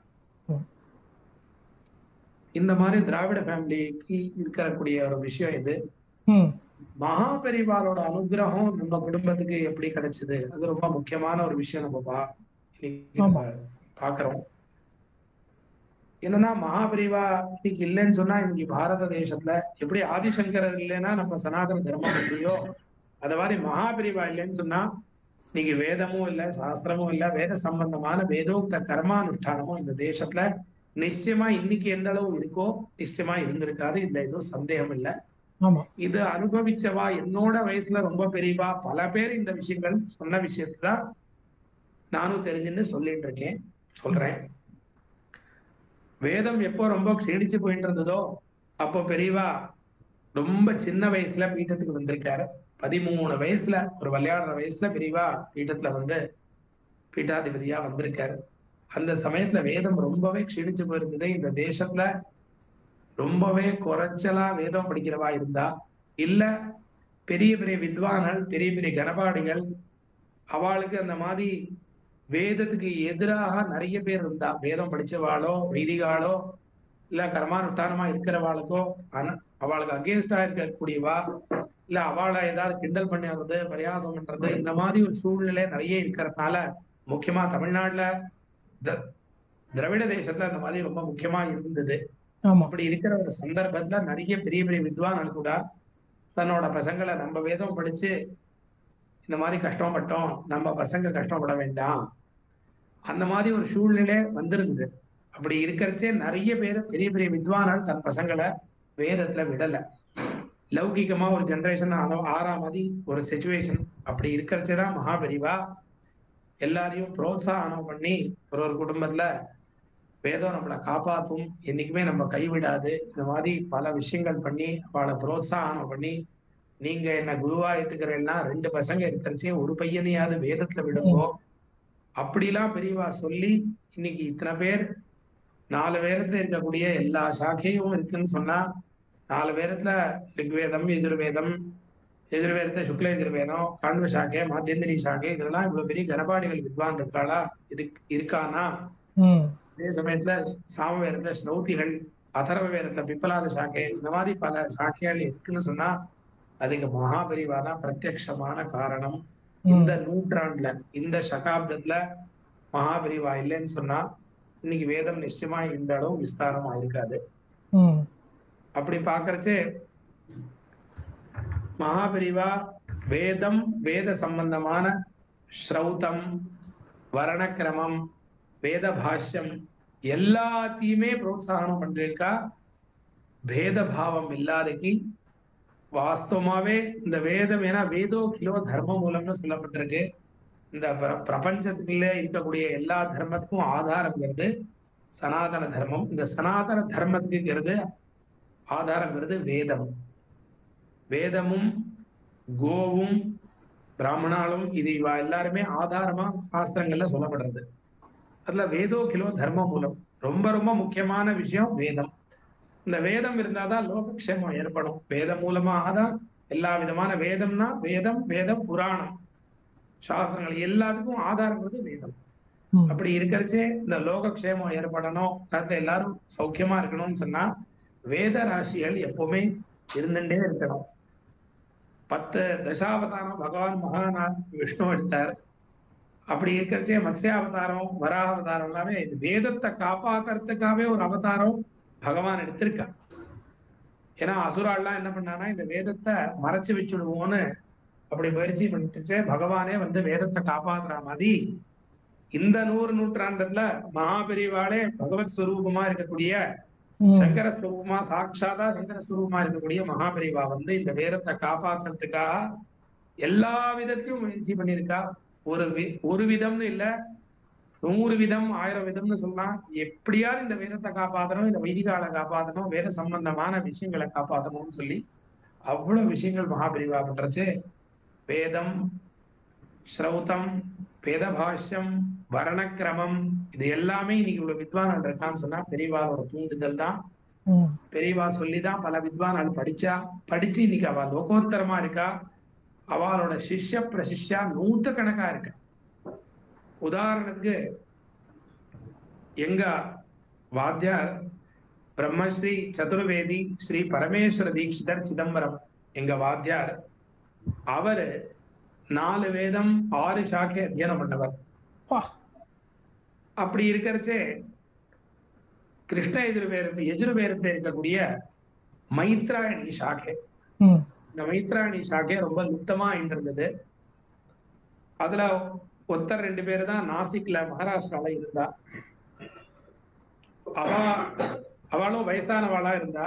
இந்த மாதிரி திராவிட ஃபேமிலிக்கு இருக்கக்கூடிய ஒரு விஷயம் இது. மகா பெரிவாளோட அனுகிரகம் நம்ம குடும்பத்துக்கு எப்படி கிடைச்சது, அது ரொம்ப முக்கியமான ஒரு விஷயம். நம்ம பாக்குறோம் என்னன்னா, மகாபெரிவா இன்னைக்கு இல்லைன்னு சொன்னா, இன்னைக்கு பாரத தேசத்துல எப்படி ஆதிசங்கரர் இல்லைன்னா நம்ம சனாதன தர்மம் இல்லையோ, அத மாதிரி மகாபெரிவா இல்லைன்னு சொன்னா இன்னைக்கு வேதமும் இல்லை, சாஸ்திரமும் இல்லை, வேத சம்பந்தமான வேதோக்த கர்மானுஷ்டானமும் இந்த தேசத்துல நிச்சயமா இன்னைக்கு எந்த அளவு இருக்கோ நிச்சயமா இருந்திருக்காது. இதுல எதுவும் சந்தேகம் இல்லை. இது அனுபவிச்சவா என்னோட வயசுல ரொம்ப பெரியவா பல பேர் இந்த விஷயங்கள் சொன்ன விஷயத்தான் நானும் தெரிஞ்சுன்னு சொல்லிட்டு இருக்கேன், சொல்றேன். வேதம் எப்போ ரொம்ப க்ஷீணிச்சு போயிட்டு இருந்ததோ அப்போ பெரியவா ரொம்ப சின்ன வயசுல பீட்டத்துக்கு வந்திருக்காரு. 13 வயசுல, ஒரு விளையாடுற வயசுல பெரியவா பீட்டத்துல வந்து பீட்டாதிபதியா வந்திருக்காரு. அந்த சமயத்துல வேதம் ரொம்பவே க்ஷீணிச்சு போயிருந்தது. இந்த தேசத்துல ரொம்பவே குறைச்சலா வேதம் படிக்கிறவா இருந்தா, இல்ல பெரிய பெரிய வித்வான்கள், பெரிய பெரிய கனபாடிகள், அவளுக்கு அந்த மாதிரி வேதத்துக்கு எதிராக நிறைய பேர் இருந்தா. வேதம் படிச்சவாளோ, வைதிகாலோ, இல்ல கர்மானுஷ்டானமா இருக்கிறவாளுக்கோ, அவளுக்கு அகேன்ஸ்டா இருக்கக்கூடியவா, இல்ல அவளை ஏதாவது கிண்டல் பண்ணுறது, பரியாசம் பண்றது, இந்த மாதிரி ஒரு சூழ்நிலை நிறைய இருக்கிறதுனால, முக்கியமா தமிழ்நாட்டுல திராவிட தேசத்துல அந்த மாதிரி ரொம்ப முக்கியமா இருந்தது. அப்படி இருக்கிற ஒரு சந்தர்ப்பத்துல நிறைய பெரிய பெரிய வித்வான்கள் கூட தன்னோட பசங்களை, நம்ம வேதம் படிச்சு இந்த மாதிரி கஷ்டப்பட்டோம், நம்ம பசங்க கஷ்டப்பட வேண்டாம், அந்த மாதிரி ஒரு சூழ்நிலை வந்திருந்தது. அப்படி இருக்கிறச்சே நிறைய பேர் பெரிய பெரிய வித்வான்கள் தன் பசங்களை வேதத்துல விடல. லௌகிகமா ஒரு ஜெனரேஷன் ஆறா மாதிரி ஒரு சிச்சுவேஷன். அப்படி இருக்கிறச்சேதான் மகாபெரிவா எல்லாரையும் புரோத்சாகனம் பண்ணி ஒரு குடும்பத்துல வேதம் நம்மளை காப்பாத்தும், என்னைக்குமே நம்ம கைவிடாது, இந்த மாதிரி பல விஷயங்கள் பண்ணி அவளை புரோத்சாகனம் பண்ணி, நீங்க என்ன குருவா ஏத்துக்கிறேன்னா 2 பசங்க இருக்கிறச்சே ஒரு பையனையாவது வேதத்துல விடுங்கோ அப்படிலாம் பெரியவா சொல்லி, இன்னைக்கு இத்தனை பேர் 4 வேதத்துல இருக்கக்கூடிய எல்லா சாக்கையும் இருக்குன்னு சொன்னா, 4 வேதத்துல ரிக்வேதம், எதிர்வேதம், எதிர்வேதத்தை சுக்ல எதிர்வேதம், காண்வ சாக்கை, மாத்தியந்திரி சாக்கை, இதெல்லாம் இவ்வளவு பெரிய கனபாடிகள் வித்வான் இருக்காளா, இருக்கானா? அதே சமயத்துல சாம வேதத்துல ஸ்ரௌதிகள், அதர்வ வேதத்துல பிப்பலாத சாக்கை, இந்த மாதிரி பல சாக்கைகள் இருக்குன்னு சொன்னா அதுக்கு மகாபெரிவா தான் பிரத்யக்ஷமான காரணம். இந்த நூற்றாண்டுல, இந்த சகாப்தத்துல மகாபெரிவா இல்லைன்னு சொன்னா இன்னைக்கு வேதம் நிச்சயமா இந்த அளவு விஸ்தாரம் ஆயிருக்காது. அப்படி பாக்குறச்சே மகாபெரிவா வேதம், வேத சம்பந்தமான ஸ்ரௌதம், வர்ணக்கிரமம், வேத பாஷ்யம் எல்லாத்தையுமே புரோத்சாகனம் பண்றேக்கா. பேத பாவம் இல்லாதக்கு வாஸ்தவமாவே இந்த வேதம், ஏன்னா வேதோ கிலோ தர்ம மூலம்னு சொல்லப்பட்டிருக்கு. இந்த பிரபஞ்சத்துக்குள்ள இருக்கக்கூடிய எல்லா தர்மத்துக்கும் ஆதாரம்ங்கிறது சனாதன தர்மம். இந்த சனாதன தர்மத்துக்குங்கிறது ஆதாரங்கிறது வேதம். வேதமும் கோவும் பிராமணாலும் இது இவா எல்லாருமே ஆதாரமா சாஸ்திரங்கள்ல சொல்லப்படுறது. அதுல வேதோ கிலோ தர்ம மூலம், ரொம்ப ரொம்ப முக்கியமான விஷயம் வேதம். இந்த வேதம் இருந்தாதான் லோகக்ஷேமம் ஏற்படும். வேதம் மூலமாக தான் எல்லா விதமான வேதம்னா வேதம், வேதம் புராணம், சாஸ்திரங்கள் எல்லாத்துக்கும் ஆதாரங்கிறது வேதம். அப்படி இருக்கிறச்சே இந்த லோகக்ஷேமம் ஏற்படணும், அதுல எல்லாரும் சௌக்கியமா இருக்கணும்னு சொன்னா வேத ராசிகள் எப்பவுமே இருந்துட்டே இருக்கணும். 10 தசாவதாரம் பகவான் மகானா விஷ்ணு எடுத்தார். அப்படி இருக்கிறச்சே மத்ஸ்யாவதாரம், வராகாவதாரம் எல்லாமே இந்த வேதத்தை காப்பாத்துறதுக்காகவே ஒரு அவதாரம் பகவான் எடுத்திருக்கா. ஏன்னா அசுரால்லாம் என்ன பண்ணானா இந்த வேதத்தை மறைச்சு வச்சுடுவோன்னு அப்படி முயற்சி பண்ணிட்டு பகவானே வந்து வேதத்தை காப்பாத்துற மாதிரி இந்த 100 நூற்றாண்டுல மகாபெரிவாளே பகவத் ஸ்வரூபமா இருக்கக்கூடிய சங்கர ஸ்வரூபமா, சாட்சாதா சங்கர ஸ்வரூபமா இருக்கக்கூடிய மகாபெரிவா வந்து இந்த வேதத்தை காப்பாத்துறதுக்காக எல்லா விதத்திலும் முயற்சி பண்ணியிருக்கா. ஒரு விதம்னு இல்ல, 100 விதம் 1000 விதம்னு சொல்லலாம். எப்படியாவது இந்த வேதத்தை காப்பாற்றணும், இந்த வைதிகால காப்பாற்றணும், வேத சம்பந்தமான விஷயங்களை காப்பாற்றணும்னு சொல்லி அவ்வளவு விஷயங்கள் மகாபெரிவா பண்றச்சு. வேதம், ஸ்ரௌதம், வேத பாஷ்யம், வர்ணக்கிரமம், இது எல்லாமே இன்னைக்கு இவ்வளவு வித்வான்கள் இருக்கான்னு சொன்னா பெரியவாளோட தூண்டுதல் தான். பெரியவா சொல்லிதான் பல வித்வான்கள் படிச்சு இன்னைக்கு அவ லோகோத்தரமா இருக்கா. அவளோட சிஷ்ய பிரசிஷ்யா 100 கணக்கா இருக்கு. உதாரணத்துக்கு எங்க வாத்தியார் பிரம்மஸ்ரீ சதுர்வேதி ஸ்ரீ பரமேஸ்வர தீட்சிதர் சிதம்பரம் எங்க வாத்தியார், அவரு 4 வேதம் 6 சாக்கை அத்தியனம் பண்ணவர். அப்படி இருக்கிறச்சே கிருஷ்ண எஜுர்வேதத்துல இருக்கக்கூடிய மைத்ராயணி சாக்கை, இந்த மைத்ராயணி சாக்கை ரொம்ப லுப்தமா இருந்தது. அதுல ஒருத்தர் 2 பேரு தான் நாசிக்ல மகாராஷ்டிரால இருந்தா. அவளும் வயசானவாளா இருந்தா.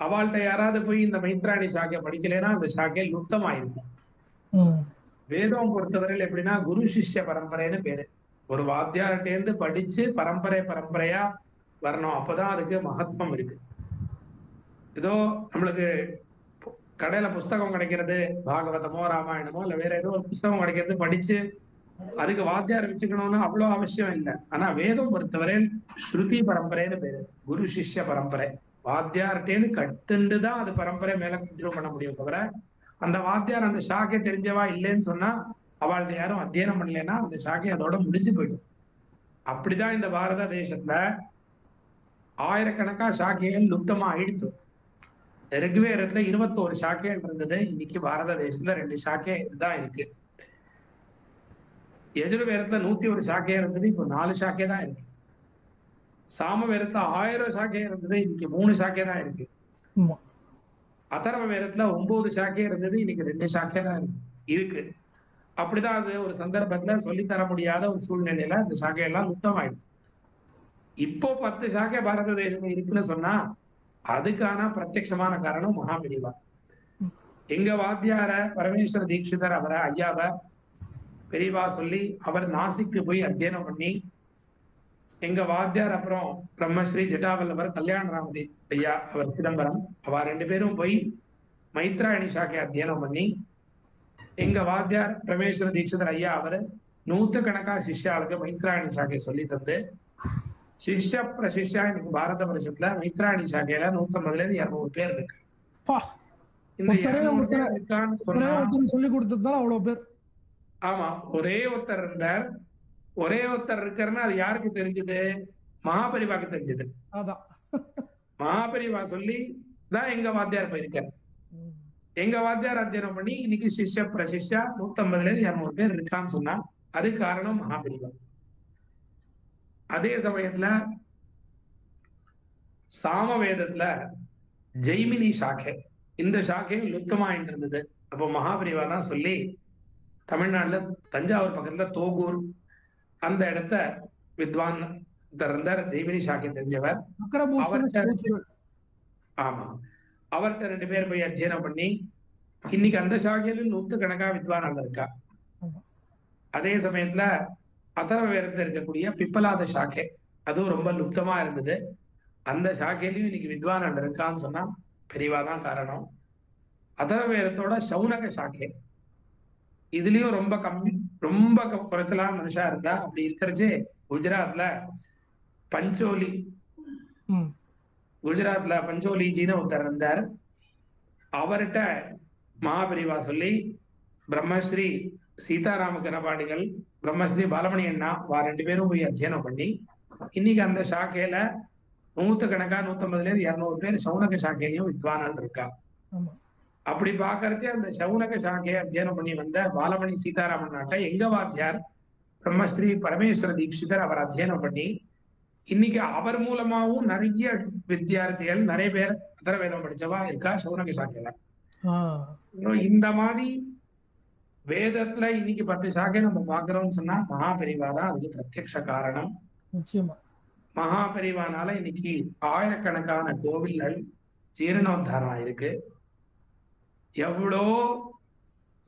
அவள்கிட்ட யாராவது போய் இந்த மைத்ராயணி சாக்கை படிக்கலைன்னா அந்த சாக்கை லுப்தமாயிருக்கும். வேதம் பொறுத்தவரையில் எப்படின்னா குரு சிஷ்ய பரம்பரைன்னு பேரு. ஒரு வாத்தியார்கிட்டேருந்து படிச்சு பரம்பரையா வரணும், அப்பதான் அதுக்கு மகத்துவம் இருக்கு. ஏதோ நம்மளுக்கு கடையில புஸ்தகம் கிடைக்கிறது, பாகவதமோ ராமாயணமோ இல்ல வேற ஏதோ ஒரு புஸ்தகம் கிடைக்கிறது படிச்சு அதுக்கு வாத்தியார் வச்சுக்கணும்னு அவ்வளவு அவசியம் இல்லை. ஆனா வேதம் பொறுத்தவரை ஸ்ருதி பரம்பரைன்னு பேரு, குரு சிஷ்ய பரம்பரை. வாத்தியார்கிட்டேன்னு கத்துண்டுதான் அது பரம்பரை மேல கண்டினியூ பண்ண முடியும். தவிர அந்த வாத்தியார் அந்த சாக்கை தெரிஞ்சவா இல்லைன்னு சொன்னா அவள்கிட்ட யாரும் அத்தியனம் பண்ணலைன்னா அந்த சாக்கை அதோட முடிஞ்சு போயிடும். அப்படிதான் இந்த பாரத தேசத்துல ஆயிரக்கணக்கா சாக்கைகள் லுப்தமா ஆயிடுத்து. ரிக்வேதத்துல 21 சாக்கைகள் இருந்தது, இன்னைக்கு பாரத தேசத்துல 2 சாக்கை தான் இருக்கு. யஜுர்வேதத்துல 101 சாக்கை இருந்தது, இப்போ 4 சாக்கை தான் இருக்கு. சாம வேதத்துல 1000 சாக்கை இருந்தது, இன்னைக்கு 3 சாக்கை தான் இருக்கு. அதர்வ வேதத்துல 9 சாக்கை இருந்தது, இன்னைக்கு 2 சாக்கை தான் இருக்கு. அப்படிதான் அது ஒரு சந்தர்ப்பத்துல சொல்லித்தர முடியாத ஒரு சூழ்நிலையில அந்த சாக்கையெல்லாம் லுப்தமாயிடுச்சு. இப்போ 10 சாக்கை பாரத தேசத்துல இருக்குன்னு சொன்னா அதுக்கான பிரத்யட்சமான காரணம் மகாபெரிவா. எங்க வாத்தியார பரமேஸ்வர தீட்சிதர் அவரை ஐயாவை பெரியவா சொல்லி அவர் நாசிக்கு போய் அத்தியனம் பண்ணி, எங்க வாத்தியார் அப்புறம் பிரம்மஸ்ரீ ஜட்டாவல்லவர் கல்யாணராமதி ஐயா அவர் சிதம்பரம், அவ 2 பேரும் போய் மைத்ராயணி சாக்கை அத்தியனம் பண்ணி, எங்க வாத்தியார் பரமேஸ்வர தீட்சிதர் ஐயா அவர் 100 கணக்கா சிஷ்யாளுக்கு மைத்ராயணி சாக்கை சொல்லி தந்து, சிஷ்ய பிரசிஷ்யா இன்னைக்கு பாரத வருஷத்துல மைத்ராயணி சாக்கையில 150 இருந்து 200 பேர் இருக்கு. இந்த 200 பேர் இருக்கான்னு சொன்னா சொல்லி கொடுத்ததுதான் அவ்வளவு பேர். ஆமா, ஒரே ஒருத்தர் இருந்தார். ஒரே ஒருத்தர் இருக்காருன்னா அது யாருக்கு தெரிஞ்சது? மகாபெரிவாக்கு தெரிஞ்சது. மகாபெரிவா சொல்லி தான் எங்க வாத்தியார் போயிருக்காரு. எங்க வாத்தியார் அத்தியனம் பண்ணி இன்னைக்கு சிஷ்ய பிரசிஷ்யா 150 இருந்து 200 பேர் இருக்கான்னு சொன்னா அது காரணம் மகாபெரிவா. அதே சமயத்துல சாமவேதத்துல ஜெய்மினி சாக்கை, இந்த சாக்கையும் லுப்தமாயிட்டு இருந்தது. அப்போ மகாபெரிவா தான் சொல்லி தமிழ்நாட்டுல தஞ்சாவூர் பக்கத்துல தோகூர் அந்த இடத்த வித்வான் இருந்தார், ஜெய்மினி சாக்கை தெரிஞ்சவர். ஆமா, அவர்கிட்ட 2 பேர் போய் அத்தியனம் பண்ணி இன்னைக்கு அந்த சாக்கையில 100 கணக்கா வித்வான் இருக்கா. அதே சமயத்துல அதர்வ வேதத்துல இருக்கக்கூடிய பிப்பலாத சாக்கை அதுவும் ரொம்ப லுப்தமா இருந்தது. அந்த சாக்கையிலையும் இன்னைக்கு வித்வான் இருக்கான்னு சொன்னா பெரியவா தான் காரணம். அதர்வேதத்தோட சௌனக சாக்கை, இதுலயும் ரொம்ப கம்மி, ரொம்ப குறைச்சலா மனுஷா இருந்தா. அப்படி இருக்கிறச்சு குஜராத்ல பஞ்சோலி, குஜராத்ல பஞ்சோலிஜின்னு ஒருத்தர் இருந்தார். அவர்கிட்ட மகாபெரிவா சொல்லி பிரம்மஸ்ரீ சீதாராம கனபாடிகள், பிரம்மஸ்ரீ பாலமணி அண்ணா ரெண்டு பேரும் போய் அத்தியனம் பண்ணி இன்னைக்கு அந்த சாக்கையில 100 150 200 பேர் சௌனக சாக்கையிலையும் வித்வானால் இருக்கா. அப்படி பாக்கறச்சு அந்த சௌனக சாக்கையை அத்தியனம் பண்ணி வந்த பாலமணி சீதாராமன் நாட்டை எங்க வாத்தியார் பிரம்மஸ்ரீ பரமேஸ்வர தீட்சிதர் அவர் அத்தியனம் பண்ணி இன்னைக்கு அவர் மூலமாவும் நிறைய வித்தியார்த்திகள், நிறைய பேர் அதர்வேதம் படிச்சவா இருக்கா சௌனக சாக்கையில. இந்த மாதிரி வேதத்துல இன்னைக்கு 10 சாக்கை நம்ம பாக்குறோம்னு சொன்னா மகாபெரிவா தான் அதுக்கு பிரத்யக்ஷ காரணம். நிச்சயமா மகாபெரிவானால இன்னைக்கு ஆயிரக்கணக்கான கோவில்கள் ஜீரணோத்தாரம் ஆயிருக்கு. எவ்வளோ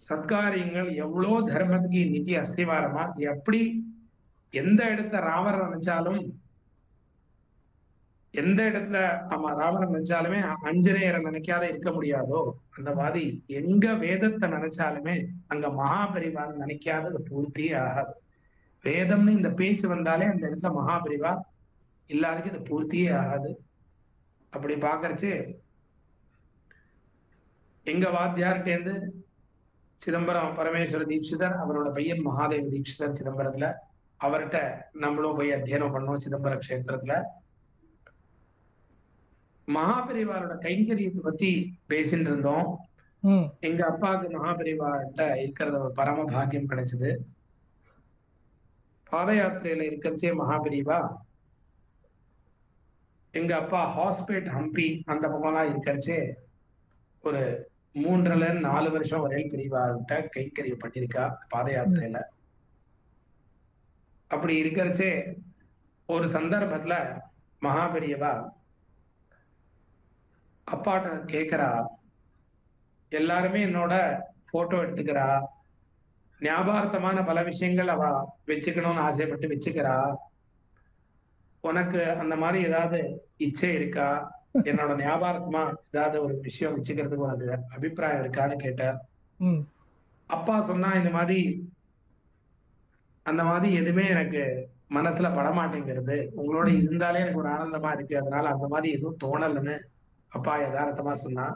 சத்காரியங்கள், எவ்வளோ தர்மத்துக்கு இன்னைக்கு அஸ்திவாரமா, எப்படி எந்த இடத்துல ராமர் நினைச்சாலும், எந்த இடத்துல ராமரை நினைச்சாலுமே ஆஞ்சநேயரை நினைக்காத இருக்க முடியாதோ, அந்த மாதிரி எங்க வேதத்தை நினைச்சாலுமே அங்க மகாபெரிவான்னு நினைக்காத பூர்த்தி ஆகாது. வேதம்னு இந்த பேச்சு வந்தாலே அந்த இடத்துல மகாபெரிவா எல்லாருக்கும் இது பூர்த்தியே ஆகாது. அப்படி பாக்கறச்சு எங்க வாத்தியார்கிட்டேருந்து சிதம்பரம் பரமேஸ்வர தீட்சிதர், அவரோட பையன் மகாதேவ தீட்சிதர் சிதம்பரத்துல, அவர்கிட்ட நம்மளும் போய் அத்தியனம் பண்ணோம் சிதம்பர கஷேத்திரத்துல. மகாபெரிவாரோட கைங்கரியத்தை பத்தி பேசிட்டு இருந்தோம். எங்க அப்பாவுக்கு மகாபெரிவார்கிட்ட இருக்கிறத ஒரு பரம பாக்கியம் கிடைச்சது. பாத யாத்திரையில இருக்கிறச்சே மகாபெரிவா எங்க அப்பா ஹாஸ்பேட் ஹம்பி அந்த பக்கம்லாம் இருக்கிறச்சே ஒரு 3-4 வருஷம் வரையில் பெரியவார்கிட்ட கைங்கரியம் பண்ணியிருக்கா பாத யாத்திரையில. அப்படி இருக்கிறச்சே ஒரு சந்தர்ப்பத்துல மகாபெரியவா அப்பாட்ட கேக்குறா, எல்லாருமே என்னோட போட்டோ எடுத்துக்கிறா, ஞாபகார்த்தமான பல விஷயங்கள் அவ வச்சுக்கணும்னு ஆசைப்பட்டு வச்சுக்கிறா, உனக்கு அந்த மாதிரி ஏதாவது இச்சை இருக்கா, என்னோட ஞாபகார்த்தமா ஏதாவது ஒரு விஷயம் வச்சுக்கிறதுக்கு உனக்கு அபிப்பிராயம் இருக்கான்னு கேட்ட. அப்பா சொன்னா, இந்த மாதிரி அந்த மாதிரி எதுவுமே எனக்கு மனசுல படமாட்டேங்கிறது, உங்களோட இருந்தாலே எனக்கு ஒரு ஆனந்தமா இருக்கு, அதனால அந்த மாதிரி எதுவும் தோணலன்னு அப்பா யதார்த்தமா சொன்னா.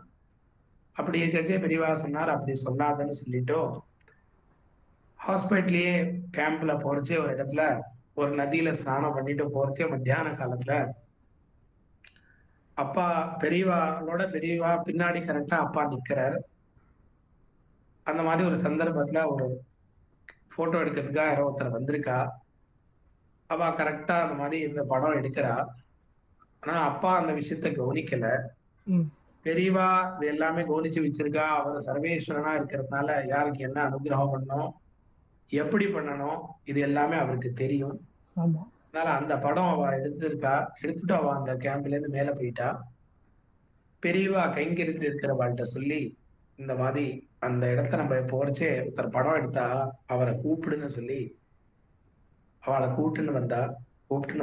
அப்படி இருக்கச்சே பெரியவா சொன்னார், அப்படி சொல்லாதன்னு சொல்லிட்டோ ஹாஸ்பிட்டல்லயே கேம்ப்ல போறச்சே ஒரு இடத்துல ஒரு நதியில ஸ்நானம் பண்ணிட்டு போறச்சே மத்தியான காலத்துல அப்பா பெரியவா பின்னாடி கரெக்டா அப்பா நிக்கிறார். அந்த மாதிரி ஒரு சந்தர்ப்பத்துல ஒரு போட்டோ எடுக்கிறதுக்காக யாரோ ஒருத்தர் வந்திருக்கா. அவ கரெக்டா அந்த மாதிரி இந்த படம் எடுக்கிறா. ஆனா அப்பா அந்த விஷயத்த கவனிக்கல. பெரியவா இது எல்லாமே கவனிச்சு வச்சிருக்கா. அவர் சர்வேஸ்வரனா இருக்கிறதுனால யாருக்கு என்ன அனுகிரகம் பண்ணணும், எப்படி பண்ணணும், இது எல்லாமே அவருக்கு தெரியும். அதனால அந்த படம் அவ எடுத்துட்டு அவ அந்த கேம்ப்ல இருந்து மேல போயிட்டா. பெரியவா கைங்கரித்து இருக்கிறவாள்கிட்ட சொல்லி, இந்த மாதிரி அந்த இடத்துல நம்ம போறச்சே ஒருத்தர் படம் எடுத்தா அவரை கூப்பிடுன்னு சொல்லி அவளை கூப்பிட்டுன்னு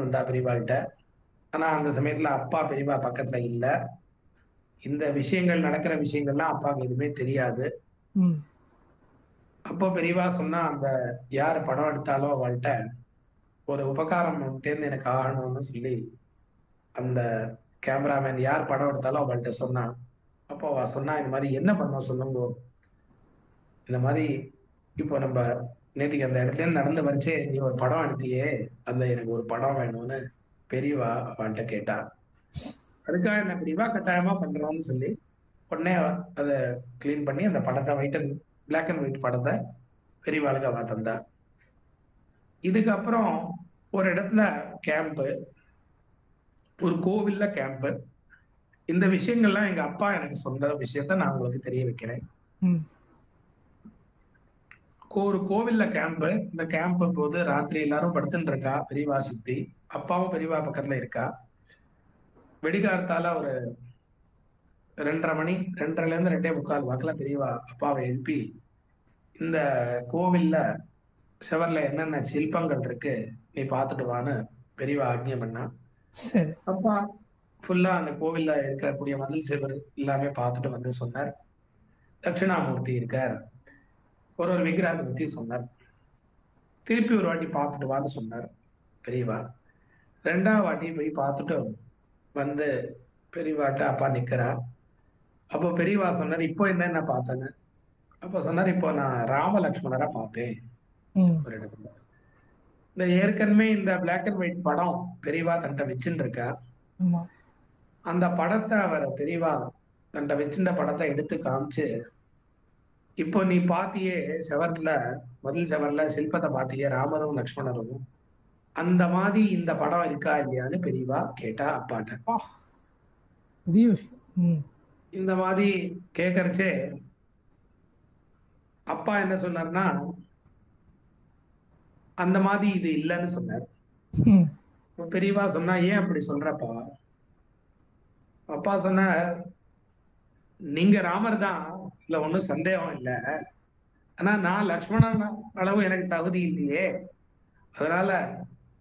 வந்தா பெரியவாள்கிட்ட. ஆனா அந்த சமயத்துல அப்பா பெரியவா பக்கத்துல இல்ல. இந்த விஷயங்கள் நடக்கிற விஷயங்கள்லாம் அப்பாவுக்கு எதுவுமே தெரியாது. அப்போ பெரியவா சொன்னா, அந்த யாரு படம் எடுத்தாலோ அவள்கிட்ட ஒரு உபகாரம் தேர்ந்து எனக்கு ஆகணும்னு சொல்லி அந்த கேமராமேன் யார் படம் எடுத்தாலும் அவள்கிட்ட சொன்னான். அப்போ அவ சொன்னா, இந்த மாதிரி என்ன பண்ணோம் சொல்லுங்க, இந்த மாதிரி இப்போ நம்ம நேற்றுக்கு அந்த இடத்துல இருந்து நடந்து வரைச்சே நீ ஒரு படம் எடுத்தியே, அதுல எனக்கு ஒரு படம் வேணும்னு பெரியவா அவன்கிட்ட கேட்டா. அதுக்காக என்ன பெரியவா கட்டாயமா பண்றோம்னு சொல்லி உடனே அதை கிளீன் பண்ணி அந்த படத்தை பிளாக் அண்ட் ஒயிட் படத்தை பெரியவாளுக்கு அவ தந்தா. இதுக்கப்புறம் ஒரு இடத்துல கேம்ப்பு, ஒரு கோவில்ல கேம்ப்பு. இந்த விஷயங்கள்லாம் எங்க அப்பா எனக்கு சொன்ன விஷயத்த நான் உங்களுக்கு தெரிய வைக்கிறேன். ஒரு கோவில்ல கேம்ப்பு. இந்த கேம்ப் போது ராத்திரி எல்லாரும் படுத்துட்டு இருக்கா, பெரியவா சுத்தி. அப்பாவும் பெரியவா பக்கத்துல இருக்கா. வெடிகாலத்தால ஒரு 2:30 மணி, 2:30ல இருந்து 2:45 வாக்குல பெரியவா அப்பாவை எழுப்பி, இந்த கோவில்ல செவர்ல என்னென்ன சிற்பங்கள் இருக்கு நீ பாத்துட்டு வான்னு பெரியவா ஆக்ஞை பண்ணா. அப்பா ஃபுல்லா அந்த கோவில்ல இருக்கக்கூடிய மதில் செவர் எல்லாமே பார்த்துட்டு வந்து சொன்னார். தட்சிணாமூர்த்தி இருக்கார், ஒரு விக்கிரகத்தை பத்தி சொன்னார். திருப்பி ஒரு வாட்டி பார்த்துட்டு வான்னு சொன்னார் பெரியவா. 2வது வாட்டி போய் பார்த்துட்டு வந்து பெரியவாட்ட அப்பா நிக்கிறா. அப்போ பெரியவா சொன்னார், இப்போ என்ன பார்த்தேன்னு. அப்போ சொன்னார், இப்போ நான் ராம லக்ஷ்மணரை பார்த்தேன் ஒரு இடத்துல. இந்த ஏற்கனவே இந்த பிளாக் அண்ட் ஒயிட் படம் பெரியவா தன்ட்ட வச்சுட்டு இருக்கா. அந்த படத்தை அவர் பெரியவா தன்ட்ட வச்சுட்ட படத்தை எடுத்து காமிச்சு, இப்போ நீ பாத்தியே செவர்ல, முதல் செவர்ல சிற்பத்தை பாத்தியே ராமரும் லக்ஷ்மணரும், அந்த மாதிரி இந்த படம் இருக்கா இல்லையான்னு பெரியவா கேட்டா அப்பாட்ட. இந்த மாதிரி கேட்கறச்சே அப்பா என்ன சொன்னார்னா, அந்த மாதிரி இது இல்லைன்னு சொன்னார். பெரியவா சொன்னா, ஏன் அப்படி சொல்றப்பா? அப்பா சொன்ன, நீங்க ராமர் தான், இதுல ஒன்றும் சந்தேகம் இல்லை. ஆனா நான் லக்ஷ்மணன் அளவு எனக்கு தகுதி இல்லையே, அதனால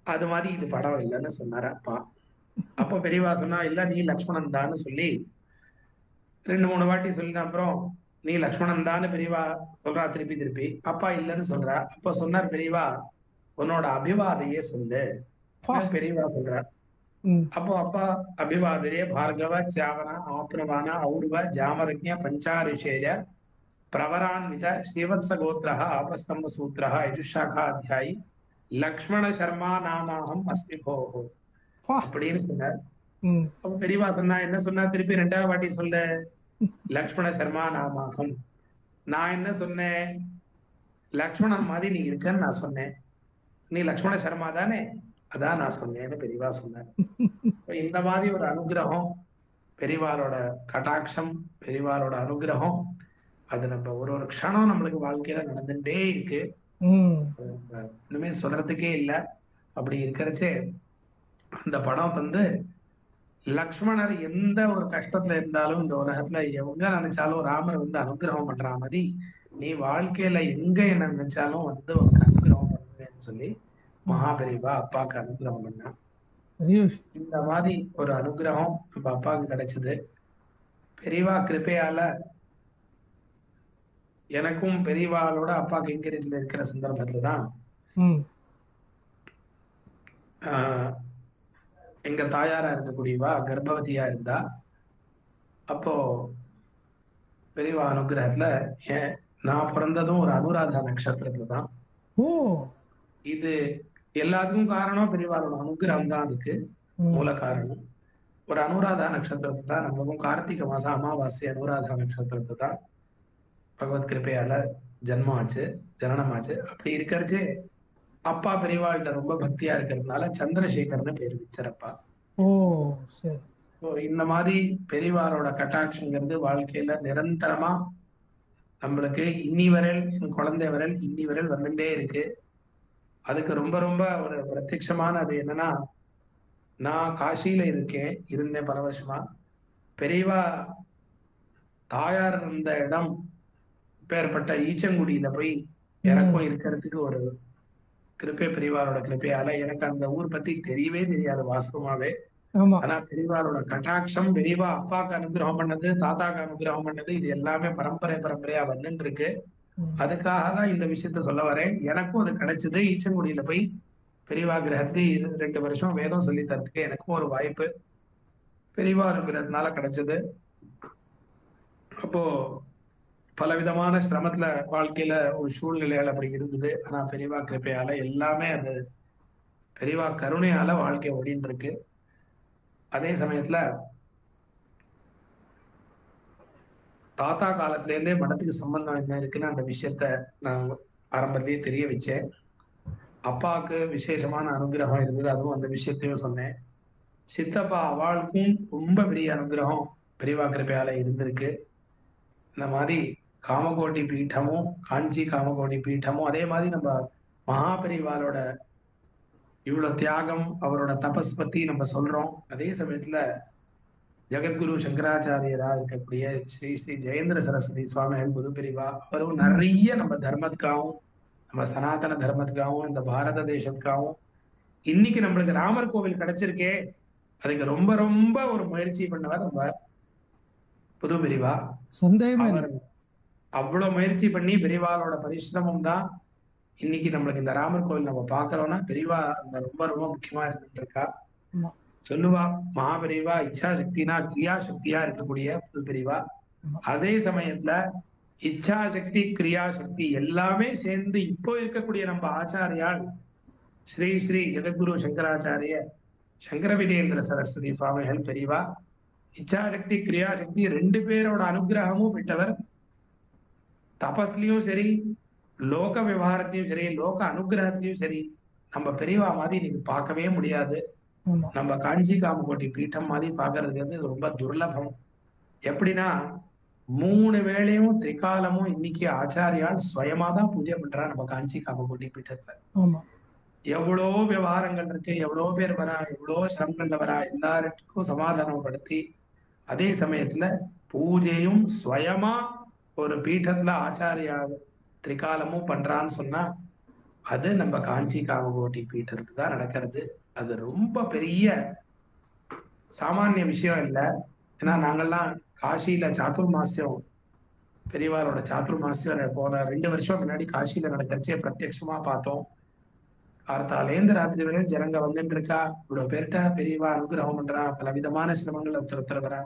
அது மாதிரி இது படம் இல்லைன்னு சொன்னார் அப்பா. அப்போ பெரியவா சொன்னா, இல்ல நீ லக்ஷ்மணன் தான்னு சொல்லி 2-3 வாட்டி சொல்லின அப்புறம், நீ லக்ஷ்மணன் தான்னு பெரியவா சொல்றா திருப்பி திருப்பி. அப்பா இல்லைன்னு சொல்றா. அப்ப சொன்னார் பெரியவா, உன்னோட அபிவாதையே சொல்லு. பெரியவா சொல்றார். அப்போ அப்பா அபிவாதரே பார்கவ சாவன ஆப்ரவான ஔர்வ ஜாமரஜ்ஞ பஞ்சாரிஷேய பிரவரான்வித ஸ்ரீவத்ச கோத்ரஹ ஆபஸ்தம்ப சூத்ரஹ யஜுஷாகாத்யாயி லக்ஷ்மண சர்மா நாமாஹம் அஸ்மி போஹோ அப்படின்னு சொன்னார். அப்ப பெரியவா சொன்னா, என்ன சொன்னா? திருப்பி 2வது வாட்டி சொல்ல, லக்ஷ்மண சர்மா நாமாகம். நான் என்ன சொன்னேன்? லக்ஷ்மணன் மாதிரி நீ இருக்கன்னு நான் சொன்னேன். நீ லக்ஷ்மண சர்மா தானே, அதான் நான் சொன்னேன்னு பெரியவா சொன்னார். இந்த மாதிரி ஒரு அனுகிரகம், பெரியவாரோட கட்டாட்சம், பெரியவாரோட அனுகிரகம், அது நம்ம ஒரு க்ஷணம் நம்மளுக்கு வாழ்க்கையில நடந்துட்டே இருக்கு. இனிமே சொல்றதுக்கே இல்லை. அப்படி இருக்கிறச்சே அந்த படம் வந்து லக்ஷ்மணர் எந்த ஒரு கஷ்டத்துல இருந்தாலும் இந்த உலகத்துல எவங்க நினைச்சாலும் ராமர் வந்து அனுகிரகம் பண்ற மாதிரி, நீ வாழ்க்கையில எங்க என்ன நினைச்சாலும் வந்து ஒரு அனுகிரகம் பண்ணுவேன்னு சொல்லி மகாபெரிவா அப்பாவுக்கு அனுகிரகம் பண்ணா. இந்த மாதிரி ஒரு அனுகிரகம் நம்ம அப்பாவுக்கு கிடைச்சது. பெரியவா கிருப்பையால எனக்கும் பெரியவாளோட அப்பா கைங்கரியத்துல இருக்கிற சந்தர்ப்பத்துலதான் எங்க தாயாரா இருக்கக்கூடியவா கர்ப்பவதியா இருந்தா. அப்போ பெரியவா அனுகிரகத்துல நான் பிறந்ததும் ஒரு அனுராதா நட்சத்திரத்துல தான். இது எல்லாத்துக்கும் காரணம் பெரியவாளோட அனுகிரகம் தான், அதுக்கு மூல காரணம். ஒரு அனுராதா நட்சத்திரத்தை தான் நம்மளுக்கும் கார்த்திகை மாசம் அமாவாசை அனுராதா நட்சத்திரத்தை தான் பகவத் கிருப்பையால ஜன்மம் ஆச்சு, ஜனனம் ஆச்சு. அப்படி இருக்கிறச்சு அப்பா பெரியவாள்கிட்ட ரொம்ப பக்தியா இருக்கிறதுனால சந்திரசேகர்னு பேர் வச்சாரப்பா. இந்த மாதிரி பெரியவாரோட கட்டாட்சங்கிறது வாழ்க்கையில நிரந்தரமா நம்மளுக்கு இன்னி வரல், என் குழந்தை வரல் இன்னி வரல் வந்துட்டே இருக்கு. அதுக்கு ரொம்ப ரொம்ப ஒரு பிரத்யட்சமான அது என்னன்னா, நான் காசியில இருந்தேன் பல வருஷமா. பெரியவா தாயார் இருந்த இடம் பேர்பட்ட ஈச்சங்குடியில போய் எனக்கும் இருக்கிறதுக்கு ஒரு கிருப்பை, பெரியவாரோட கிருப்பையால எனக்கு அந்த ஊர் பத்தி தெரியவே தெரியாது வாஸ்தவமாவே. ஆனா பெரியவாரோட கட்டாட்சம், பெரியவா அப்பாவுக்கு அனுகிரகம் பண்ணது, தாத்தாக்கு அனுகிரகம் பண்ணது, இது எல்லாமே பரம்பரையா வந்துட்டு இருக்கு. அதுக்காக தான் இந்த விஷயத்த சொல்ல வரேன். எனக்கும் அது கிடைச்சது. ஈச்சங்குடியில போய் பெரியவா கிரகத்துல 2 வருஷம் வேதம் சொல்லி தரத்துக்கு எனக்கும் ஒரு வாய்ப்பு பெரியவா அனுகிரகத்தினால கிடைச்சது. அப்போ பலவிதமான சிரமத்துல வாழ்க்கையில ஒரு சூழ்நிலையால அப்படி இருந்தது. ஆனா பெரியவா கிருப்பையால எல்லாமே, அது பெரியவா கருணையால வாழ்க்கை ஓடின்னு இருக்கு. அதே சமயத்துல தாத்தா காலத்துல இருந்தே மடத்துக்கு சம்பந்தம் என்ன இருக்குன்னு அந்த விஷயத்த நான் ஆரம்பத்திலேயே தெரிய வச்சேன். அப்பாவுக்கு விசேஷமான அனுகிரகம் இருந்தது, அதுவும் அந்த விஷயத்தையும் சொன்னேன். சித்தப்பா அவளுக்கும் ரொம்ப பெரிய அனுகிரகம் பெரியவா கிருப்பையால இருந்திருக்கு. இந்த மாதிரி காமகோட்டி பீட்டமும், காஞ்சி காமகோட்டி பீட்டமும், அதே மாதிரி நம்ம மகாபெரிவாளோட இவ்வளவு தியாகம், அவரோட தபஸ் பத்தி நம்ம சொல்றோம். அதே சமயத்துல ஜெகத்குரு சங்கராச்சாரியரா இருக்கக்கூடிய ஸ்ரீ ஸ்ரீ ஜெயேந்திர சரஸ்வதி சுவாமிகள் குரு பெரியவா, அவரும் நிறைய நம்ம தர்மத்துக்காகவும், நம்ம சனாதன தர்மத்துக்காகவும், இந்த பாரத தேசத்துக்காகவும் இன்னைக்கு நம்மளுக்கு ராமர் கோவில் கிடைச்சிருக்கே, அதுக்கு ரொம்ப ரொம்ப ஒரு முயற்சி பண்ணவர் நம்ம புது பெரியவா. அவ்வளவு முயற்சி பண்ணி பெரியவாளோட பரிசிரமம் தான் இன்னைக்கு நம்மளுக்கு இந்த ராமர் கோவில் நம்ம பாக்குறோம்னா பெரியவா அந்த ரொம்ப ரொம்ப முக்கியமா இருந்துட்டு இருக்கா. ஆமா சொல்லுவா மகாபெரிவா இச்சா சக்தினா கிரியா சக்தியா இருக்கக்கூடிய புது பெரியவா. ஆமா அதே சமயத்துல இச்சா சக்தி கிரியா சக்தி எல்லாமே சேர்ந்து இப்போ இருக்கக்கூடிய நம்ம ஆச்சாரியால் ஸ்ரீ ஸ்ரீ ஜெகத்குரு சங்கராச்சாரிய சங்கர விஜயேந்திர சரஸ்வதி சுவாமிகள் பெரியவா இச்சா சக்தி கிரியா சக்தி ரெண்டு பேரோட அனுகிரகமும் பெற்றவர். தபஸ்லயும் சரி, லோக விவகாரத்திலயும் சரி, லோக அனுகிரகத்திலயும் சரி, நம்ம பெரியவா மாதிரி இன்னைக்கு பார்க்கவே முடியாது. ஆமா நம்ம காஞ்சி காமகோட்டி பீட்டம் மாதிரி பாக்குறதுக்கு வந்து ரொம்ப துர்லபம். எப்படின்னா 3 வேளையும் திரிகாலமும் இன்னைக்கு ஆச்சாரியால் சுயமா தான் பூஜை பண்றா நம்ம காஞ்சி காமகோட்டி பீட்டத்துல. ஆமா எவ்வளோ விவகாரங்கள் இருக்கு, எவ்வளோ பேர் வரா, எவ்வளோ சிரமங்கள்ல வரா, எல்லாருக்கும் சமாதானப்படுத்தி அதே சமயத்துல பூஜையும் சுயமா ஒரு பீட்டத்துல ஆச்சாரியா திரிகாலமும் பண்றான்னு சொன்னா அது நம்ம காஞ்சி காமகோட்டி பீட்டத்துக்கு தான் நடக்கிறது. அது ரொம்ப பெரிய சாமானிய விஷயம் இல்லை. ஏன்னா நாங்கெல்லாம் காசியில சாதுர்மாசியம் பெரியவாரோட சாதுர்மாசியம் போன 2 வருஷம் முன்னாடி காசியில நடக்கிறச்சே பிரத்யட்சமா பார்த்தோம். கார்த்தாலேந்து ராத்திரி வரையும் ஜனங்க வந்துட்டு இருக்கா, இவ்வளவு பேர்கிட்ட பெரியவா அனுகிரகம் பண்றா, பல விதமான சிரமங்கள் ஒருத்தர் வரா.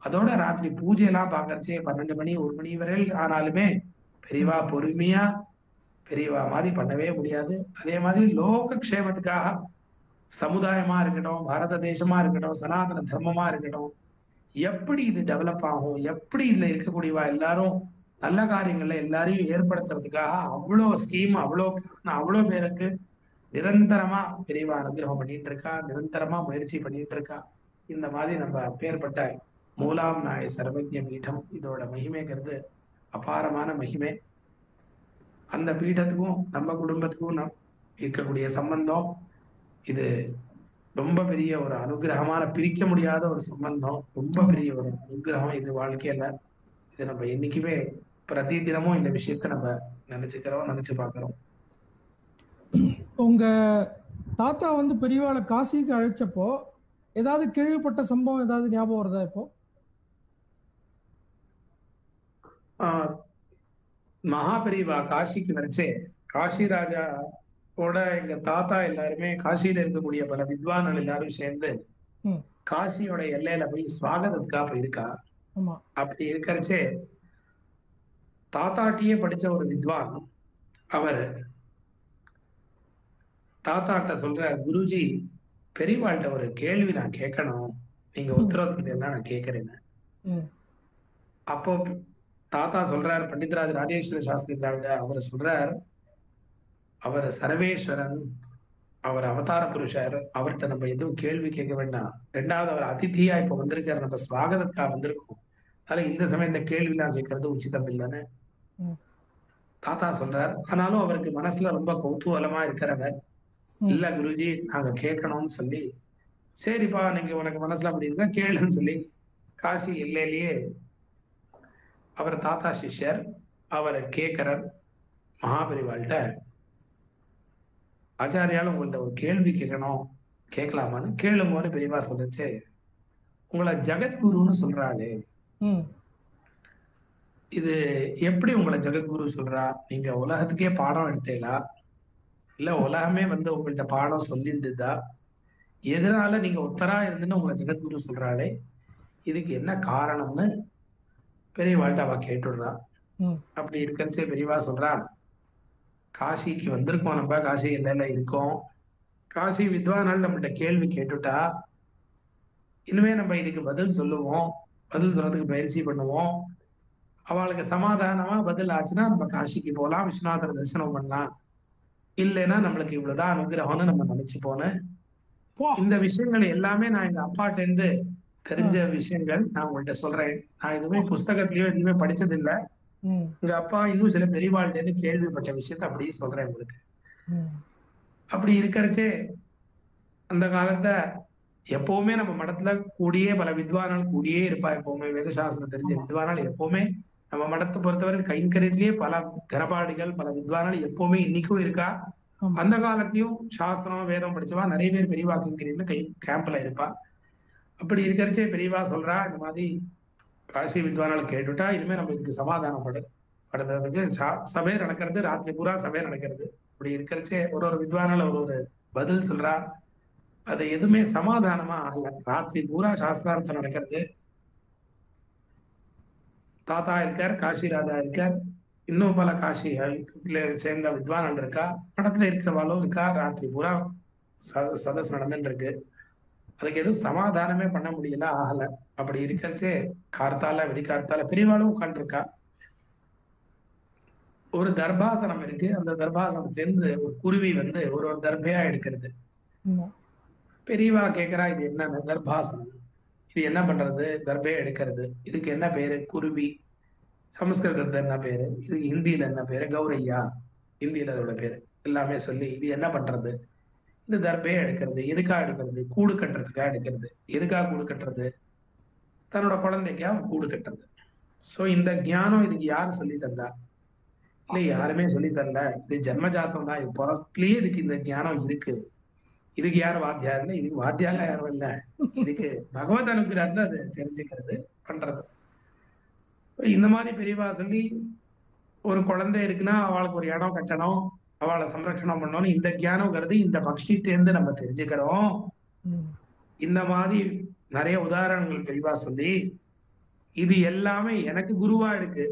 அதோட ராத்திரி பூஜை எல்லாம் பாக்கறச்சே 12 மணி 1 மணி வரையில் ஆனாலுமே பெரியவா பொறுமையா பெரியவா மாதிரி பண்ணவே முடியாது. அதே மாதிரி லோக க்ஷேமத்துக்காக சமுதாயமா இருக்கட்டும், பாரத தேசமா இருக்கட்டும், சனாதன தர்மமா இருக்கட்டும், எப்படி இது டெவலப் ஆகும், எப்படி இதுல இருக்கக்கூடியவா எல்லாரும் நல்ல காரியங்கள்ல எல்லாரையும் ஏற்படுத்துறதுக்காக அவ்வளோ ஸ்கீம், அவ்வளோ பேருக்கு நிரந்தரமா பெரியவா அனுகிரகம் பண்ணிட்டு இருக்கா, நிரந்தரமா முயற்சி பண்ணிட்டு இருக்கா. இந்த மாதிரி நம்ம அப்பேற்பட்ட மூலாம் நாய சர்வஜ்ய பீடம் இதோட மகிமைங்கிறது அபாரமான மகிமை. அந்த பீடத்துக்கும் நம்ம குடும்பத்துக்கும் இருக்கக்கூடிய சம்பந்தம் இது ரொம்ப பெரிய ஒரு அனுகிரகமான பிரிக்க முடியாத ஒரு சம்பந்தம், ரொம்ப பெரிய ஒரு அனுகிரகம் இது வாழ்க்கையில. இது நம்ம என்னைக்குமே பிரதி தினமும் இந்த விஷயத்த நம்ம நினைச்சு பார்க்கிறோம். உங்க தாத்தா வந்து பெரியவாளை காசிக்கு அழைச்சப்போ ஏதாவது கேள்விப்பட்ட சம்பவம் ஏதாவது ஞாபகம் வருதா இப்போ? மகாபெரிவா காசிக்கு வரைச்சே காசி ராஜா ஓட எங்க தாத்தா எல்லாருமே காசியில இருக்கக்கூடிய பல வித்வான்கள் எல்லாரும் சேர்ந்து காசியோட எல்லையில போய் ஸ்வாகதத்துக்காக போயிருக்கா. அப்படி இருக்கிறச்சே தாத்தாட்டியே படிச்ச ஒரு வித்வான் அவர் தாத்தாட்ட சொல்ற, குருஜி பெரியவாள்கிட்ட ஒரு கேள்வி நான் கேட்கணும், நீங்க உத்தரவுல நான் கேட்கிறேன்னு. அப்போ தாத்தா சொல்றார், பண்டிதராஜ ராஜேஸ்வர சாஸ்திரி திராவிட அவர் சொல்றார், அவர் சர்வேஸ்வரன், அவர் அவதார புருஷர், அவர்கிட்ட நம்ம எதுவும் கேள்வி கேட்க வேண்டாம். 2வது அவர் அதிதியா இப்ப வந்திருக்காரு, நம்ம ஸ்வாகதத்துக்காக வந்திருக்கோம், அதனால இந்த சமயம் இந்த கேள்வி எல்லாம் கேட்கறது உச்சிதம் இல்லைன்னு தாத்தா சொல்றார். ஆனாலும் அவருக்கு மனசுல ரொம்ப கௌதூகலமா இருக்கிறவர், இல்ல குருஜி நாங்க கேட்கணும்னு சொல்லி, சரிப்பா நீங்க உனக்கு மனசுல அப்படி இருக்கா கேளுன்னு சொல்லி காசி எல்லையிலேயே அவர் தாத்தா சிஷ்யர் அவரை கேட்கிறார். மகாபெரிவாள்கிட்ட, ஆச்சாரியால் உங்கள்ட்ட ஒரு கேள்வி கேட்கணும், கேட்கலாமான்னு. கேளுங்கன்னு பெரியவா சொல்லிச்சு, உங்களை ஜெகத்குருன்னு சொல்றாளே, இது எப்படி உங்களை ஜெகத்குரு சொல்றா? நீங்க உலகத்துக்கே பாடம் எடுத்தீங்களா, இல்ல உலகமே வந்து உங்கள்ட்ட பாடம் சொல்லிட்டுதா? எதனால நீங்க உத்தரா இருந்துன்னு உங்களை ஜெகத்குரு சொல்றாளே, இதுக்கு என்ன காரணம்னு பெரியவாள்கிட்ட அவ கேட்டுடுறா. அப்படி இருக்கச்சே பெரியவா சொல்றா, காசிக்கு வந்திருக்கோம், நம்ம காசி எல்லையில இருக்கோம், காசி வித்வானால் நம்மகிட்ட கேள்வி கேட்டுட்டா, இனிமே நம்ம இதுக்கு பதில் சொல்லுவோம், பதில் சொல்றதுக்கு பயிற்சி பண்ணுவோம். அவளுக்கு சமாதானமா பதில் ஆச்சுன்னா நம்ம காசிக்கு போகலாம், விஸ்வநாதர் தரிசனம் பண்ணலாம். இல்லைன்னா நம்மளுக்கு இவ்வளவுதான் அனுகிரகம்னு நம்ம நினைச்சு போனேன். இந்த விஷயங்கள் எல்லாமே நான் எங்க அப்பாட்ட இருந்து தெரிஞ்ச விஷயங்கள் நான் உங்கள்கிட்ட சொல்றேன். நான் எதுவுமே புஸ்தகத்திலயோ எதுவுமே படிச்சது இல்லை. எங்க அப்பா இன்னும் சில பெரியவாள்கிட்ட இருந்து கேள்விப்பட்ட விஷயத்த அப்படியே சொல்றேன் உங்களுக்கு. அப்படி இருக்கிறச்சே அந்த காலத்துல எப்பவுமே நம்ம மடத்துல கூடியே பல வித்வானால் கூடியே இருப்பா. எப்பவுமே வேதசாஸ்திரம் தெரிஞ்ச வித்வானால் எப்பவுமே நம்ம மடத்தை பொறுத்தவரை கைங்கரியத்திலேயே பல கரபாடிகள் பல வித்வானால் எப்பவுமே இன்னைக்கும் இருக்கா. அந்த காலத்தையும் சாஸ்திரம் வேதம் படிச்சவா நிறைய பேர் பெரியவா கைங்கரியத்துல கேம்ப்ல இருப்பா. அப்படி இருக்கிறச்சே பெரியவா சொல்றா, இந்த மாதிரி காசி வித்வானால் கேட்டுட்டா, இனிமே நம்ம இதுக்கு சமாதானப்படு, அடுத்ததுக்கு சபை நடக்கிறது, ராத்திரி பூரா சபை நடக்கிறது. இப்படி இருக்கிறச்சே ஒரு வித்வானால ஒரு பதில் சொல்றா. அது எதுவுமே சமாதானமா ஆகல. ராத்திரி பூரா சாஸ்திரார்த்தம் நடக்கிறது. தாத்தா இருக்கார், காஷி ராஜா இருக்கார், இன்னும் பல காஷிகள் சேர்ந்த வித்வான்கள் இருக்கா, படத்துல இருக்கிறவாளும் இருக்கா. ராத்திரி பூரா சதஸ் நடந்துட்டு இருக்கு. அதுக்கு எதுவும் சமாதானமே பண்ண முடியல, ஆகல. அப்படி இருக்கிறச்சே கார்த்தால விடிகார்த்தால பெரியவாளும் உட்காந்துருக்கா. ஒரு தர்பாசனம் இருக்கு. அந்த தர்பாசனத்திலிருந்து ஒரு குருவி ஒரு தர்பையா எடுக்கிறது. பெரியவா கேக்குறா, இது என்ன தர்பாசனம், இது என்ன பண்றது? தர்பையா எடுக்கிறது, இதுக்கு என்ன பேரு? குருவி. சமஸ்கிருதத்துல என்ன பேரு? இது ஹிந்தியில என்ன பேரு? கௌரையா. ஹிந்தியில அதோட பேரு எல்லாமே சொல்லி, இது என்ன பண்றது? இந்த தர்பையா எடுக்கிறது. எதுக்காக எடுக்கிறது? கூடு கட்டுறதுக்காக எடுக்கிறது. எதுக்காக கூடு கட்டுறது? தன்னோட குழந்தைக்காக கூடு கட்டுறது. சோ இந்த ஞானம் இதுக்கு யாரு சொல்லி தந்தா? இல்ல, யாருமே சொல்லி தரல. இது ஜென்மஜாத்தம் தான். இது பிறப்புலயே இதுக்கு இந்த ஞானம் இருக்கு. இதுக்கு யாரும் வாத்தியார் இல்லை, இதுக்கு வாத்தியால யாரும் இல்லை. இதுக்கு பகவத் அனுகிரகத்துல அது தெரிஞ்சுக்கிறது பண்றது. இந்த மாதிரி பெரியவா சொல்லி, ஒரு குழந்தை இருக்குன்னா அவளுக்கு ஒரு இடம் கட்டணும், அவளை சம்ரட்சணம் பண்ணணும். இந்த ஞானம்ங்கிறது இந்த பக்ஷிட்டேருந்து நம்ம தெரிஞ்சுக்கிறோம். இந்த மாதிரி நிறைய உதாரணங்கள் பெரியவா சொல்லி, இது எல்லாமே எனக்கு குருவா இருக்கு,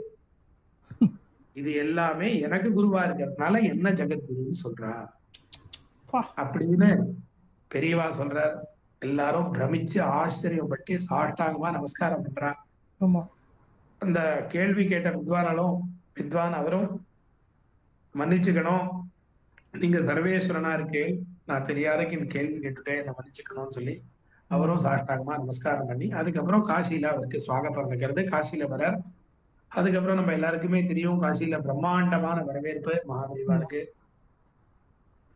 இது எல்லாமே எனக்கு குருவா இருக்கிறதுனால என்ன ஜெகத்குருன்னு சொல்றா அப்படின்னு பெரியவா சொல்ற. எல்லாரும் பிரமிச்சு ஆச்சரியப்பட்டு சாஷ்டாங்கமா நமஸ்காரம் பண்றா. அந்த கேள்வி கேட்ட வித்வான் அவரும் மன்னிச்சுக்கணும், நீங்க சர்வேஸ்வரனா இருக்கு, நான் தெரியாதக்கு இந்த கேள்வி கேட்டுட்டேன், என்ன மன்னிச்சுக்கணும்னு சொல்லி அவரும் சாஷ்டாங்கமா நமஸ்காரம் பண்ணி, அதுக்கப்புறம் காசியில அவருக்கு ஸ்வாகத்தம் நடக்கிறது. காசியில வரார். அதுக்கப்புறம் நம்ம எல்லாருக்குமே தெரியும், காசியில பிரம்மாண்டமான வரவேற்பு மகாபெரிவாளுக்கு.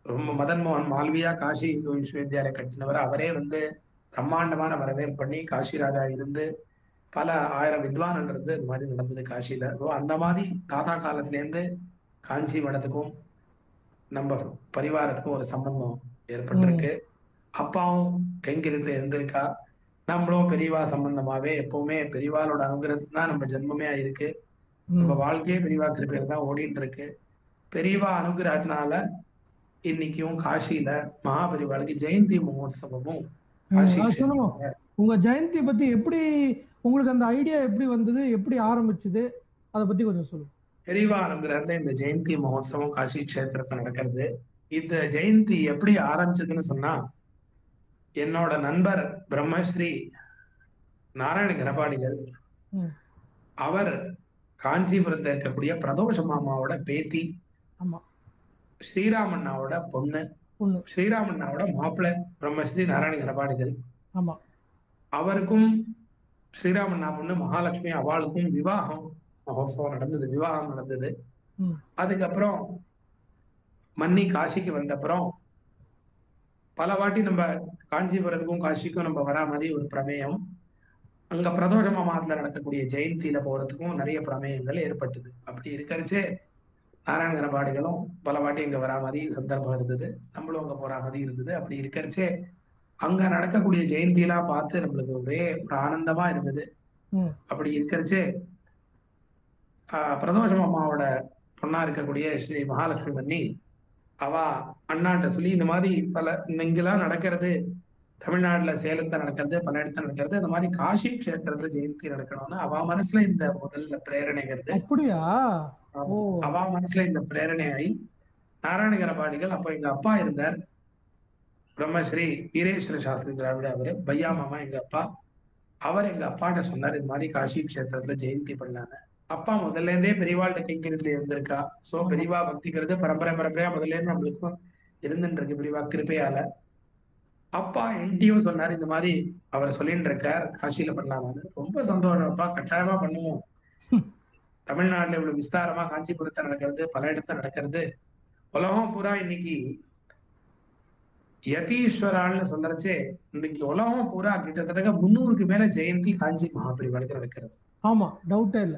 ரொம்ப மதன் மோகன் மால்வியா காசி விஸ்வவித்யாலய கட்டினவர். அவரே பிரம்மாண்டமான வரவேற்பு பண்ணி, காஷி ராஜா இருந்து பல ஆயிரம் வித்வான்கள் இருந்து இது மாதிரி நடந்தது காசியில. அந்த மாதிரி தாத்தா காலத்துல இருந்து காஞ்சி மடத்துக்கும் நம்ம பரிவாரத்துக்கும் ஒரு சம்பந்தம் ஏற்பட்டிருக்கு. அப்பாவும் கைங்கரியத்துல இருந்திருக்கா. நம்மளும் பெரியவா சம்பந்தமாவே எப்பவுமே பெரியவாளோட அனுகிரகத்துக்கு தான் நம்ம ஜென்மமே ஆயிருக்கு. நம்ம வாழ்க்கையே பெரியவா திருப்பேர் தான் ஓடிட்டு இருக்கு. பெரியவா அனுகிரகத்தினால இன்னைக்கும் காசியில மகாபெரிவாளுக்கு ஜெயந்தி மகோத்சவமும். உங்க ஜெயந்தி பத்தி எப்படி, உங்களுக்கு அந்த ஐடியா எப்படி வந்தது, எப்படி ஆரம்பிச்சது, அதை பத்தி கொஞ்சம் சொல்லுங்க. பெரியவா அனுகிரகத்துல இந்த ஜெயந்தி மகோத்சவம் காசி கஷேத்திரத்துல நடக்கிறது. இந்த ஜெயந்தி எப்படி ஆரம்பிச்சதுன்னு சொன்னா, என்னோட நண்பர் பிரம்மஸ்ரீ நாராயண கரபாடிகள், அவர் காஞ்சிபுரத்துல இருக்கக்கூடிய பிரதோஷ மாமாவோட பேத்தி, ஸ்ரீராமண்ணாவோட பொண்ணு, ஸ்ரீராமண்ணாவோட மாப்பிள்ளை பிரம்மஸ்ரீ நாராயண கரபாடிகள். அவருக்கும் ஸ்ரீராமண்ணா பொண்ணு மகாலட்சுமி அவளுக்கும் விவாகம் மகோத்சவம் நடந்தது, விவாகம் நடந்தது. அதுக்கப்புறம் மன்னி காசிக்கு வந்தப்புறம் பல வாட்டி நம்ம காஞ்சிபுரத்துக்கும் காசிக்கும் நம்ம வரா மாதிரி ஒரு பிரமேயம், அங்க பிரதோஷ மாமாத்துல நடக்கக்கூடிய ஜெயந்தியில போறதுக்கும் நிறைய பிரமேயங்கள் ஏற்பட்டது. அப்படி இருக்கிறச்சே நாராயண கரபாடிகளும் பல வாட்டி இங்க வரா மாதிரி சந்தர்ப்பம் இருந்தது, நம்மளும் அங்க போற மாதிரி இருந்தது. அப்படி இருக்கிறச்சே அங்க நடக்கக்கூடிய ஜெயந்தியெல்லாம் பார்த்து நம்மளுக்கு ஒரே ஒரு ஆனந்தமா இருந்தது. அப்படி இருக்கிறச்சே பிரதோஷ மாமாவோட பொண்ணா இருக்கக்கூடிய ஸ்ரீ மகாலட்சுமி மன்னி அவ அண்ணாட்ட சொல்லி, இந்த மாதிரி பல இங்கெல்லாம் நடக்கிறது, தமிழ்நாட்டுல சேலத்துல நடக்கிறது, பல இடத்துல நடக்கிறது, இந்த மாதிரி காசி கஷேத்திரத்துல ஜெயந்தி நடக்கணும்னு அவ மனசுல இந்த முதல்ல பிரேரணைங்கிறது. அப்படியா? அவ மனசுல இந்த பிரேரணையாயி நாராயண கரபாடிகள், அப்போ எங்க அப்பா இருந்தார் பிரம்மஸ்ரீ வீரேஸ்வர சாஸ்திரி திராவிட, அவரு பையா மாமா எங்க அப்பா. அவர் எங்க அப்பாட்ட சொன்னார், இந்த மாதிரி காசி கஷேத்திரத்துல ஜெயந்தி பண்ணலான்னு. அப்பா முதல்ல இருந்தே பெரியவாள்கிட்ட கைங்கரியத்துல இருந்திருக்கா. சோ பெரியவா பக்திங்கிறது பரம்பரையா முதல்ல இருந்து நம்மளுக்கும் இருந்துட்டு இருக்கு பெரியவா கிருப்பையால. அப்பா என்கிட்டயும் சொன்னாரு, இந்த மாதிரி அவர் சொல்லிட்டு இருக்கார் காசியில பண்ணலாமான்னு. ரொம்ப சந்தோஷம் அப்பா, கட்டாயமா பண்ணுவோம். தமிழ்நாட்டுல இவ்வளவு விஸ்தாரமா காஞ்சிபுரத்தை நடக்கிறது, பல இடத்துல நடக்கிறது, உலகம் பூரா இன்னைக்கு யதீஸ்வரான்னு சொல்றச்சே இன்னைக்கு உலகம் பூரா கிட்டத்தட்ட 300க்கு மேல ஜெயந்தி காஞ்சி மகாபெரிவாளுக்கு நடக்கிறது. ஆமா, டவுட்டே இல்ல.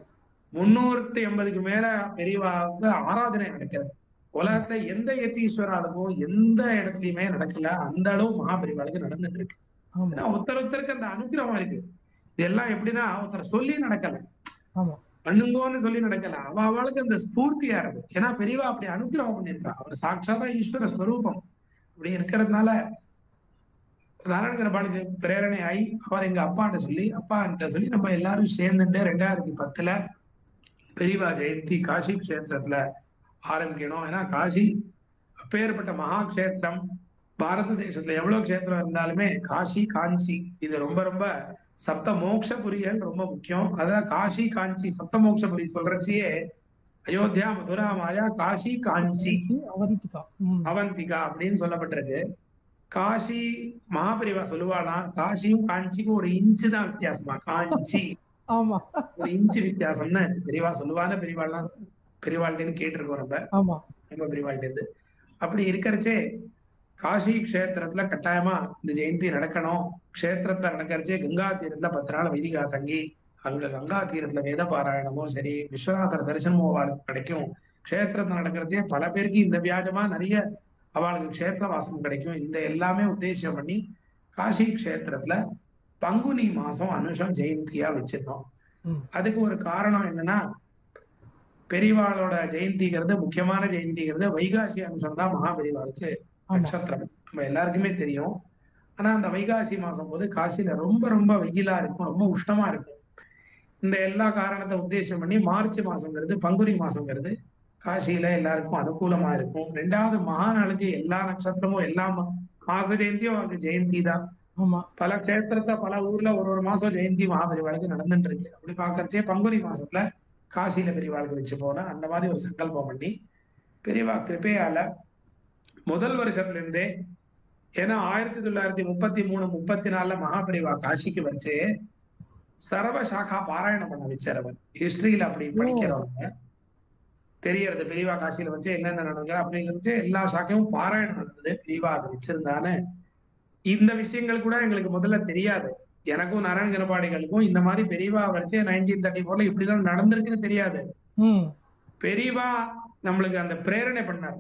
380க்கு மேல பெரியவாவுக்கு ஆராதனை நடக்கிறது. உலகத்துல எந்த யதீஸ்வராளுக்கும் எந்த இடத்துலயுமே நடக்கல, அந்த அளவு மகாபெரிவாளுக்கு நடந்துட்டு இருக்கு. ஒருத்தருக்கு அந்த அனுகிரகம் இருக்கு. இதெல்லாம் எப்படின்னா ஒருத்தர் சொல்லி நடக்கல, பண்ணுங்கன்னு சொல்லி நடக்கல, அவளுக்கு அந்த ஸ்பூர்த்தியா இருக்கு. ஏன்னா பெரியவா அப்படி அனுகிரகம் பண்ணியிருக்கா. அவர் சாட்சாதா ஈஸ்வர ஸ்வரூபம். அப்படி இருக்கிறதுனால நாராயணகரபாளுக்கு பிரேரணை ஆகி அவர் எங்க அப்பாட்ட சொல்லி நம்ம எல்லாரும் சேர்ந்துட்டு 2010 பெரியவா ஜெயந்தி காசி கஷேத்திரத்துல ஆரம்பிக்கணும். ஏன்னா காசி அப்பேற்பட்ட மகா கஷேத்திரம். பாரத தேசத்துல எவ்வளவு கஷேத்திரம் இருந்தாலுமே காசி காஞ்சி இது ரொம்ப ரொம்ப சப்த மோட்சபுரிகள் ரொம்ப முக்கியம். அதான் காசி காஞ்சி சப்த மோட்சபுரி சொல்றச்சியே அயோத்தியா, மதுரா, மாயா, காசி காஞ்சி அவந்திகா. அவந்திகா அப்படின்னு சொல்லப்பட்டிருக்கு. காசி மகாபெரிவா சொல்லுவாளாம், காசியும் காஞ்சிக்கும் 1 இன்ச்சு தான் வித்தியாசமா. காஞ்சி ஆமா 1 இன்ச்சு வித்தியாசம்னு பெரியவா சொல்லுவான்னு பெரியவாள்கிட்ட கேட்டிருக்கோம் ஆமா. நம்ம பெரியவாள்கிட்ட இருந்து. அப்படி இருக்கிறச்சே காசி கஷேத்திரத்துல கட்டாயமா இந்த ஜெயந்தி நடக்கணும். கஷேத்திரத்துல நடக்கிறச்சே கங்கா தீரத்துல 10 நாள் வைதிகா தங்கி அங்க கங்கா தீரத்துல வேத பாராயணமும் சரி, விஸ்வநாதர் தரிசனமும் அவளுக்கு கிடைக்கும். கஷேத்திரத்துல நடக்கிறச்சே பல பேருக்கு இந்த வியாஜமா நிறைய அவளுக்கு கஷேத்திர வாசம் கிடைக்கும். இந்த எல்லாமே உத்தேசம் பண்ணி காசி கஷேத்திரத்துல பங்குனி மாசம் அனுஷம் ஜெயந்தியா வச்சிருக்கோம். அதுக்கு ஒரு காரணம் என்னன்னா, பெரியவாளோட ஜெயந்திங்கிறது முக்கியமான ஜெயந்திங்கிறது வைகாசி அனுஷம் தான் மகாபெரிவாளுக்கு நட்சத்திரம். நம்ம எல்லாருக்குமே தெரியும். ஆனா அந்த வைகாசி மாசம் போது காசியில ரொம்ப ரொம்ப வெயிலா இருக்கும், ரொம்ப உஷ்ணமா இருக்கும். இந்த எல்லா காரணத்தை உத்தேசம் பண்ணி மார்ச் மாசங்கிறது பங்குனி மாசங்கிறது காசியில எல்லாருக்கும் அனுகூலமா இருக்கும். 2வது மகா நாளுக்கு எல்லா நட்சத்திரமும் எல்லா மாச ஜெயந்தியும் அவருக்கு ஜெயந்தி தான். பல கஷேத்திரத்தை பல ஊர்ல ஒரு மாசம் ஜெயந்தி மகாபெரிவாளுக்கு நடந்துட்டு இருக்கு. அப்படி பாக்குறச்சே பங்குனி மாசத்துல காசியில பெரியவாளுக்கு வச்சு போனா அந்த மாதிரி ஒரு சங்கல்பம் பண்ணி பெரியவா கிருப்பையால முதல் வருஷத்துல இருந்தே, ஏன்னா 1933 34 மகாபெரிவா காசிக்கு வச்சு சரவ சாக்கா பாராயணம் பண்ண வச்சவர். ஹிஸ்டரியில அப்படி படிக்கிறவங்க தெரியறது. பெரியவா காசியில வச்சு என்னென்ன நடந்தது அப்படிங்கிறது எல்லா சாக்கையும் பாராயணம் நடந்தது. பெரியவா அதை வச்சிருந்தானே இந்த விஷயங்கள் கூட எங்களுக்கு முதல்ல தெரியாது. எனக்கும் நாராயணகரபாடிகளுக்கும் இந்த மாதிரி பெரியவா வச்சு 1934 இப்படிதான் நடந்திருக்குன்னு தெரியாது. பெரியவா நம்மளுக்கு அந்த பிரேரணை பண்ணாரு.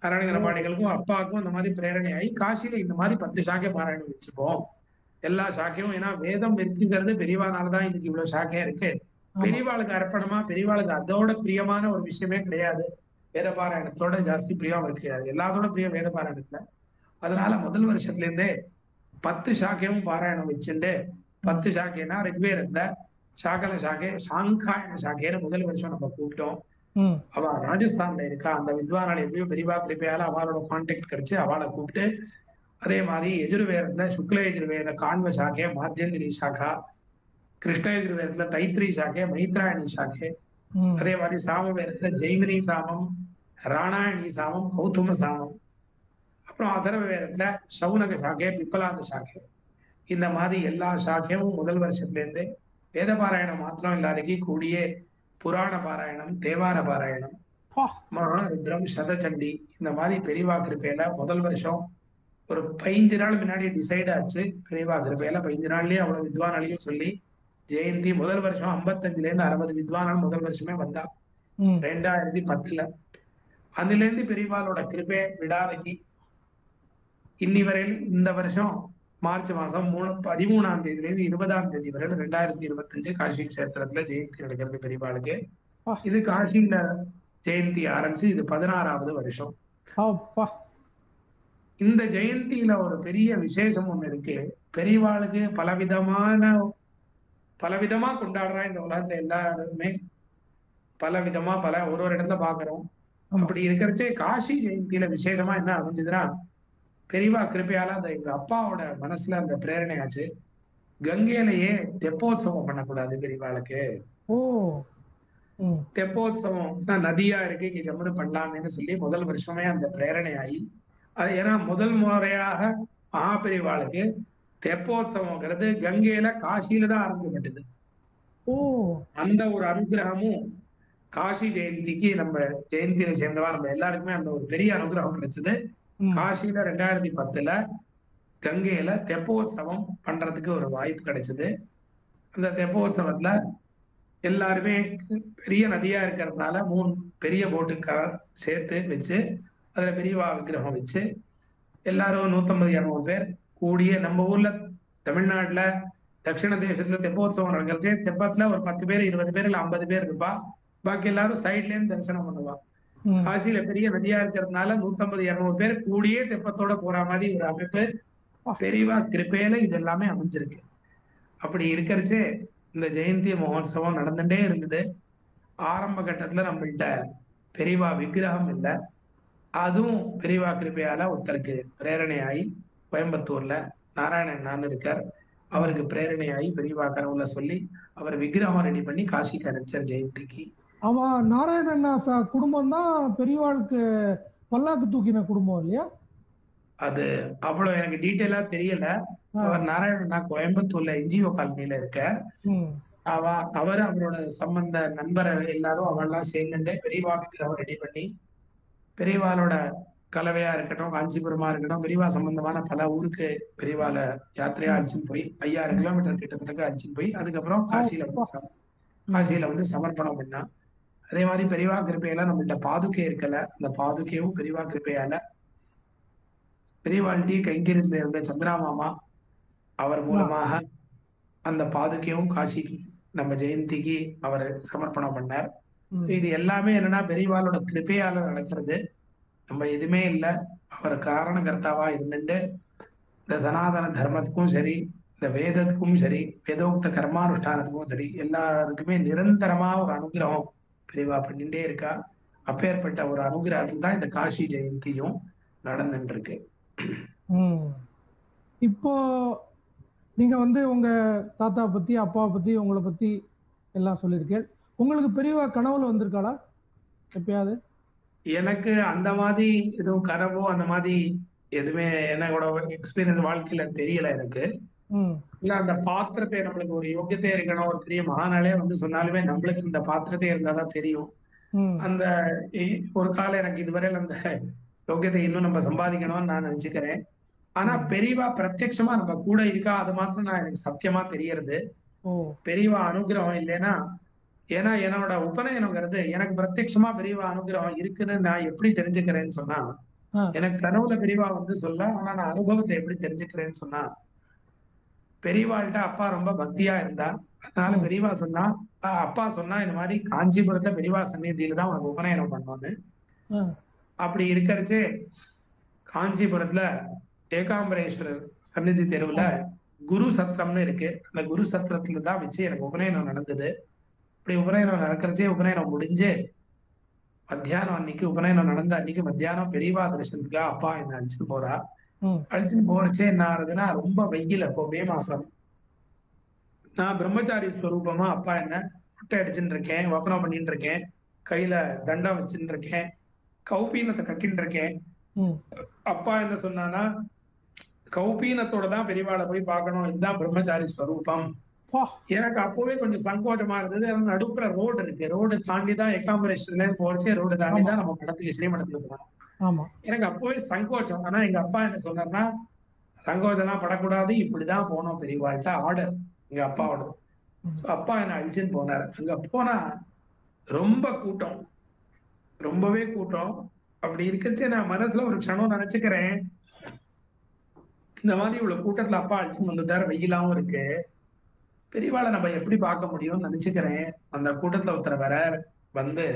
நாராயணகரபாடிகளுக்கும் அப்பாவுக்கும் இந்த மாதிரி பிரேரணை ஆகி காசியில இந்த மாதிரி 10 சாக்கை பாராயணம் வச்சுப்போம். எல்லா சாக்கையும், ஏன்னா வேதம் இருக்குங்கிறது பெரியவானாலதான் இன்னைக்கு இவ்வளவு சாக்கையா இருக்கு. பெரியவாளுக்கு அர்ப்பணமா, பெரியவாளுக்கு அதோட பிரியமான ஒரு விஷயமே கிடையாது. வேத பாராயணத்தோட ஜாஸ்தி பிரியம் இருக்கு. எல்லாத்தோட பிரியம் வேத பாராயணத்துல. அதனால முதல் வருஷத்துல இருந்தே 10 சாக்கையும் பாராயணம் வச்சுட்டு 10 சாக்கைனா ரிக்வேதத்துல சாக்கல சாக்கை சாங்காயன சாக்கைன்னு முதல் வருஷம் நம்ம கூப்பிட்டோம். அவ ராஜஸ்தான்ல இருக்கா. அந்த வித்வானால எப்படியோ பெரியவா கிருப்பையால அவளோட கான்டாக்ட் கிடைச்சு அவளை கூப்பிட்டு, அதே மாதிரி எஜுர்வேதத்துல சுக்ல எஜுர்வேத காண்வ சாக்கை மாத்தியந்திரி சாக்கா, கிருஷ்ண எஜுர்வேதத்துல தைத்திரி சாக்கை மைத்ராயணி சாக்கை, அதே மாதிரி சாம வேதத்துல ஜெய்மினி சாமம், ராணாயணி சாமம், கௌதம சாமம், அப்புறம் அதர்வ வேதத்துல சவுனக சாக்கை, பிப்பலாத சாக்கை. இந்த மாதிரி எல்லா சாக்கையும் முதல் வருஷத்துல இருந்து வேத பாராயணம் மாத்திரம் இல்லாதக்கு கூடிய புராண பாராயணம், தேவார பாராயணம், மகாருத்ரம், சதச்சண்டி இந்த மாதிரி பெரியவா கிருப்பையில முதல் வருஷம் ஒரு 15 நாள் முன்னாடி டிசைட் ஆச்சு. பெரியவா கிருப்பையில 15 நாள்லயே அவ்வளவு வித்வானாலையும் சொல்லி ஜெயந்தி முதல் வருஷம் 55ல இருந்து 60 வித்வானால் முதல் வருஷமே வந்தா 2010. அதுல இருந்து பெரியவாளோட கிருப்பை விடாதக்கு இன்னி வரையில் இந்த வருஷம் மார்ச் மாசம் 13ஆம் தேதியிலிருந்து 20ஆம் தேதி வரை 2025 காசி கஷேத்திரத்துல ஜெயந்தி நடக்கிறது பெரியவாளுக்கு. இது காசியில ஜெயந்தி ஆரம்பிச்சு இது 16வது வருஷம். இந்த ஜெயந்தியில ஒரு பெரிய விசேஷம் ஒண்ணு இருக்கு. பெரியவாளுக்கு பலவிதமா கொண்டாடுறா இந்த உலகத்துல. எல்லாருமே பலவிதமா ஒரு இடத்துல பாக்குறோம். அப்படி இருக்கிறது காசி ஜெயந்தியில விசேஷமா என்ன அமைஞ்சதுன்னா, பெரியவா கிருப்பையால அந்த எங்க அப்பாவோட மனசுல அந்த பிரேரணை ஆச்சு. கங்கையிலேயே தெப்போத்சவம் பண்ணக்கூடாது பெரியவாளுக்கு. தெப்போத்சவம் நதியா இருக்கு, இங்க ஜம்முன்னு பண்ணலாமேன்னு சொல்லி முதல் வருஷமே அந்த பிரேரணை ஆகி, அது ஏன்னா முதல் முறையாக மகாபெரிவாளுக்கு தெப்போத்சவங்கிறது கங்கையில காசியில தான் ஆரம்பிக்கப்பட்டது. அந்த ஒரு அனுகிரகமும் காசி ஜெயந்திக்கு நம்ம ஜெயந்தியில சேர்ந்தவா நம்ம எல்லாருக்குமே அந்த ஒரு பெரிய அனுகிரகம் கிடைச்சது. காசியில 2010 கங்கையில தெப்போத்சவம் பண்றதுக்கு ஒரு வாய்ப்பு கிடைச்சது. அந்த தெப்போத்சவத்துல எல்லாருமே பெரிய நதியா இருக்கிறதுனால 3 பெரிய போட்டு சேர்த்து வச்சு அதுல பெரியவா விக்கிரகம் வச்சு எல்லாரும் 150-200 பேர் கூடிய, நம்ம ஊர்ல தமிழ்நாட்டுல தட்சிண தேசத்துல தெப்போத்சவம் நடக்கிறச்சே தெப்பத்துல ஒரு 10 பேர் 20 பேர் இல்ல 50 பேர் இருப்பா. பாக்கி எல்லாரும் சைட்ல இருந்து தரிசனம் பண்ணுவா. காசியில பெரிய நதியா இருக்கிறதுனால 150 200 பேர் கூடியே தெப்பத்தோட போற மாதிரி ஒரு அமைப்பு பெரியவா கிருப்பையில இது எல்லாமே அமைஞ்சிருக்கு. அப்படி இருக்கிறச்சே இந்த ஜெயந்தி மகோத்சவம் நடந்துட்டே இருந்தது. ஆரம்ப கட்டத்துல நம்மள்கிட்ட பெரியவா விக்கிரகம் இல்லை. அதுவும் பெரியவா கிருப்பையால ஒருத்தருக்கு பிரேரணையாகி கோயம்புத்தூர்ல நாராயணன் இருக்கார், அவருக்கு பிரேரணையாகி பெரியவா கனவுல சொல்லி அவர் விக்கிரகம் ரெடி பண்ணி காசிக்கு அனுப்பிச்சார் ஜெயந்திக்கு. அவ நாராயணன் குடும்பம் தான் பெரியவாளுக்கு பல்லாக்கு தூக்கின குடும்பம் இல்லையா? அது அவ்வளவு எனக்கு டீட்டெயிலா தெரியல. அவர் நாராயணனா கோயம்புத்தூர்ல என்ஜிஓ காலனியில இருக்கார். அவர் அவரோட சம்பந்த நண்பர் எல்லாரும் அவெல்லாம் சேர்ந்துட்டு பெரியவா விக்கிரகம் ரெடி பண்ணி பெரியவாளோட கலவையா இருக்கட்டும், காஞ்சிபுரமா இருக்கட்டும், பெரியவா சம்பந்தமான பல ஊருக்கு பெரியவால யாத்திரையா அழிச்சுன்னு போய் 5000 கிலோமீட்டர் கிட்டத்தட்ட அழிச்சுன்னு போய் அதுக்கப்புறம் காசியில வந்து சமர்ப்பணம் பண்ணா. அதே மாதிரி பெரியவா கிருப்பையால நம்மள்ட்ட பாதுகை இருக்கல, அந்த பாதுகையும் பெரியவா கிருப்பையால பெரியவாழ்டி கைங்கரியத்துல இருந்த சந்திராமாமா அவர் மூலமாக அந்த பாதுகையும் காசிக்கு நம்ம ஜெயந்திக்கு அவர் சமர்ப்பணம் பண்ணார். இது எல்லாமே என்னன்னா பெரியவாளோட கிருப்பையால நடக்கிறது. நம்ம எதுவுமே இல்லை, அவர் காரணகர்த்தாவா இருந்துட்டு இந்த சனாதன தர்மத்துக்கும் சரி, இந்த வேதத்துக்கும் சரி, வேதோக்த கர்மானுஷ்டானத்துக்கும் சரி, எல்லாருக்குமே நிரந்தரமா ஒரு அனுகிரகம் பெரியவா பண்ணிட்டே இருக்கா. அப்பேற்பட்ட ஒரு அனுகிரகத்துல தான் இந்த காசி ஜெயந்தியும் நடந்துட்டு இருக்கு. இப்போ நீங்க வந்து உங்க தாத்தா பத்தி, அப்பாவை பத்தி, உங்களை பத்தி எல்லாம் சொல்லியிருக்கேன். உங்களுக்கு பெரியவா கனவுல வந்திருக்காளா எப்பயாவது? எனக்கு அந்த மாதிரி எதுவும் கனவோ அந்த மாதிரி எதுவுமே என்னோட எக்ஸ்பீரியன்ஸ் வாழ்க்கையில தெரியல எனக்கு. இல்ல அந்த பாத்திரத்தை நம்மளுக்கு ஒரு யோக்கியத்தை இருக்கணும், ஒரு பெரிய மகானாலே வந்து சொன்னாலுமே நம்மளுக்கு இந்த பாத்திரத்தை இருந்தாதான் தெரியும். அந்த ஒரு காலம் எனக்கு இதுவரையில அந்த யோக்கியத்தை இன்னும் நம்ம சம்பாதிக்கணும்னு நான் நினைச்சுக்கிறேன். ஆனா பெரியவா பிரத்யட்சமா நம்ம கூட இருக்கா, அது மாத்திரம் நான் எனக்கு சத்தியமா தெரியறது. பெரியவா அனுகிரகம் இல்லைன்னா, ஏன்னா என்னோட உபநயனங்கிறது எனக்கு பிரத்யட்சமா பெரியவா அனுகிரகம் இருக்குன்னு நான் எப்படி தெரிஞ்சுக்கிறேன்னு சொன்னா, எனக்கு கனவுல பெரியவா வந்து சொல்ல, ஆனா நான் அனுபவத்தை எப்படி தெரிஞ்சுக்கிறேன்னு சொன்னா, பெரியவாள்கிட்ட அப்பா ரொம்ப பக்தியா இருந்தா, அதனால பெரியவா சொன்னா, அப்பா சொன்னா இந்த மாதிரி காஞ்சிபுரத்துல பெரியவா சந்நிதியில தான் உனக்கு உபநயனம் பண்ணோன்னு. அப்படி இருக்கிறச்சே காஞ்சிபுரத்துல ஏகாம்பரேஸ்வரர் சந்நிதி தெருவுல குரு சத்திரம்னு இருக்கு. அந்த குரு சத்திரத்துல தான் வச்சு எனக்கு உபநயனம் நடந்தது. இப்படி உபநயனம் நடக்கிறச்சே உபநயனம் முடிஞ்சு மத்தியானம் அன்னைக்கு உபநயனம் நடந்த அன்னைக்கு மத்தியானம் பெரியவா தரிசனத்துக்காக அப்பா என்ன அழைச்சிட்டு போறா. அழைச்சிட்டு போறச்சே என்ன ஆகுதுன்னா ரொம்ப வெயில், அப்போ மே மாசம். நான் பிரம்மச்சாரி ஸ்வரூபமா அப்பா என்ன முட்டை அடிச்சுட்டு இருக்கேன், வப்பனம் பண்ணிட்டு இருக்கேன், கையில தண்டம் வச்சுட்டு இருக்கேன், கௌபீனத்தை கட்டின்னு இருக்கேன். அப்பா என்ன சொன்னானா, கௌபீனத்தோட தான் பெரியவாளை போய் பார்க்கணும், இதுதான் பிரம்மச்சாரி ஸ்வரூபம். எனக்கு அப்பவே கொஞ்சம் சங்கோட்டமா இருந்தது. நடுப்புற ரோடு இருக்கு, ரோடு தாண்டி தான் ஏகாம்பரேஸ்வரர்ல போறச்சே ரோடு தாண்டி தான் நம்ம மடத்துக்கு ஸ்ரீமடத்துக்கு போகணும். எனக்கு அப்பவே சங்கோச்சம். ஆனா எங்க அப்பா என்ன சொன்னார்னா, சங்கோச்சம்லாம் படக்கூடாது, இப்படிதான் போனோம் பெரியவாள்கிட்ட ஆர்டர் எங்க அப்பாவோட. அப்பா என்ன அழிச்சுன்னு போனாரு. அங்க போனா ரொம்ப கூட்டம், ரொம்பவே கூட்டம். அப்படி இருக்கிறச்சே நான் மனசுல ஒரு க்ஷணம் நினைச்சுக்கிறேன், இந்த மாதிரி இவ்வளவு கூட்டத்துல அப்பா அழிச்சுன்னு வந்துட்டாரு, வெயிலாவும் இருக்கு, பெரியவாளை நம்ம எப்படி பார்க்க முடியும்னு நினைச்சுக்கிறேன். அந்த கூட்டத்துல ஒருத்தர் வர வந்து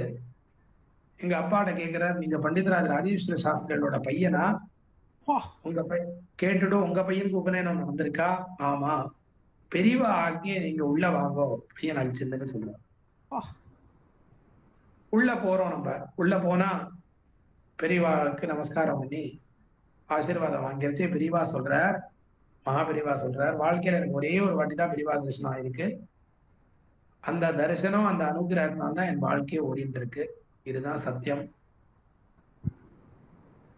எங்க அப்பாட்ட கேட்கிறார், நீங்க பண்டிதராஜ் ராஜேஸ்வர சாஸ்திரிகளோட பையனா? உங்க பையன் கேட்டுடும், உங்க பையனுக்கு உபநயனம் நடந்திருக்கா? ஆமா. பெரியவா ஆகிய நீங்க உள்ள வாங்கோ, பையன் அழிச்சிருந்துன்னு சொல்லுவார். உள்ள போறோம். நம்ம உள்ள போனா பெரியவாளுக்கு நமஸ்காரம் பண்ணி ஆசீர்வாதம் வாங்கிருச்சு. பெரியவா சொல்றார், மகாபெரிவா சொல்றார், வாழ்க்கையில எனக்கு ஒரே ஒரு வாட்டி தான் பெரியவா தரிசனம் ஆயிருக்கு. அந்த தரிசனம், அந்த அனுகிரகத்தினால தான் என் வாழ்க்கையை ஓடிட்டு இருக்கு. இதுதான் சத்தியம்.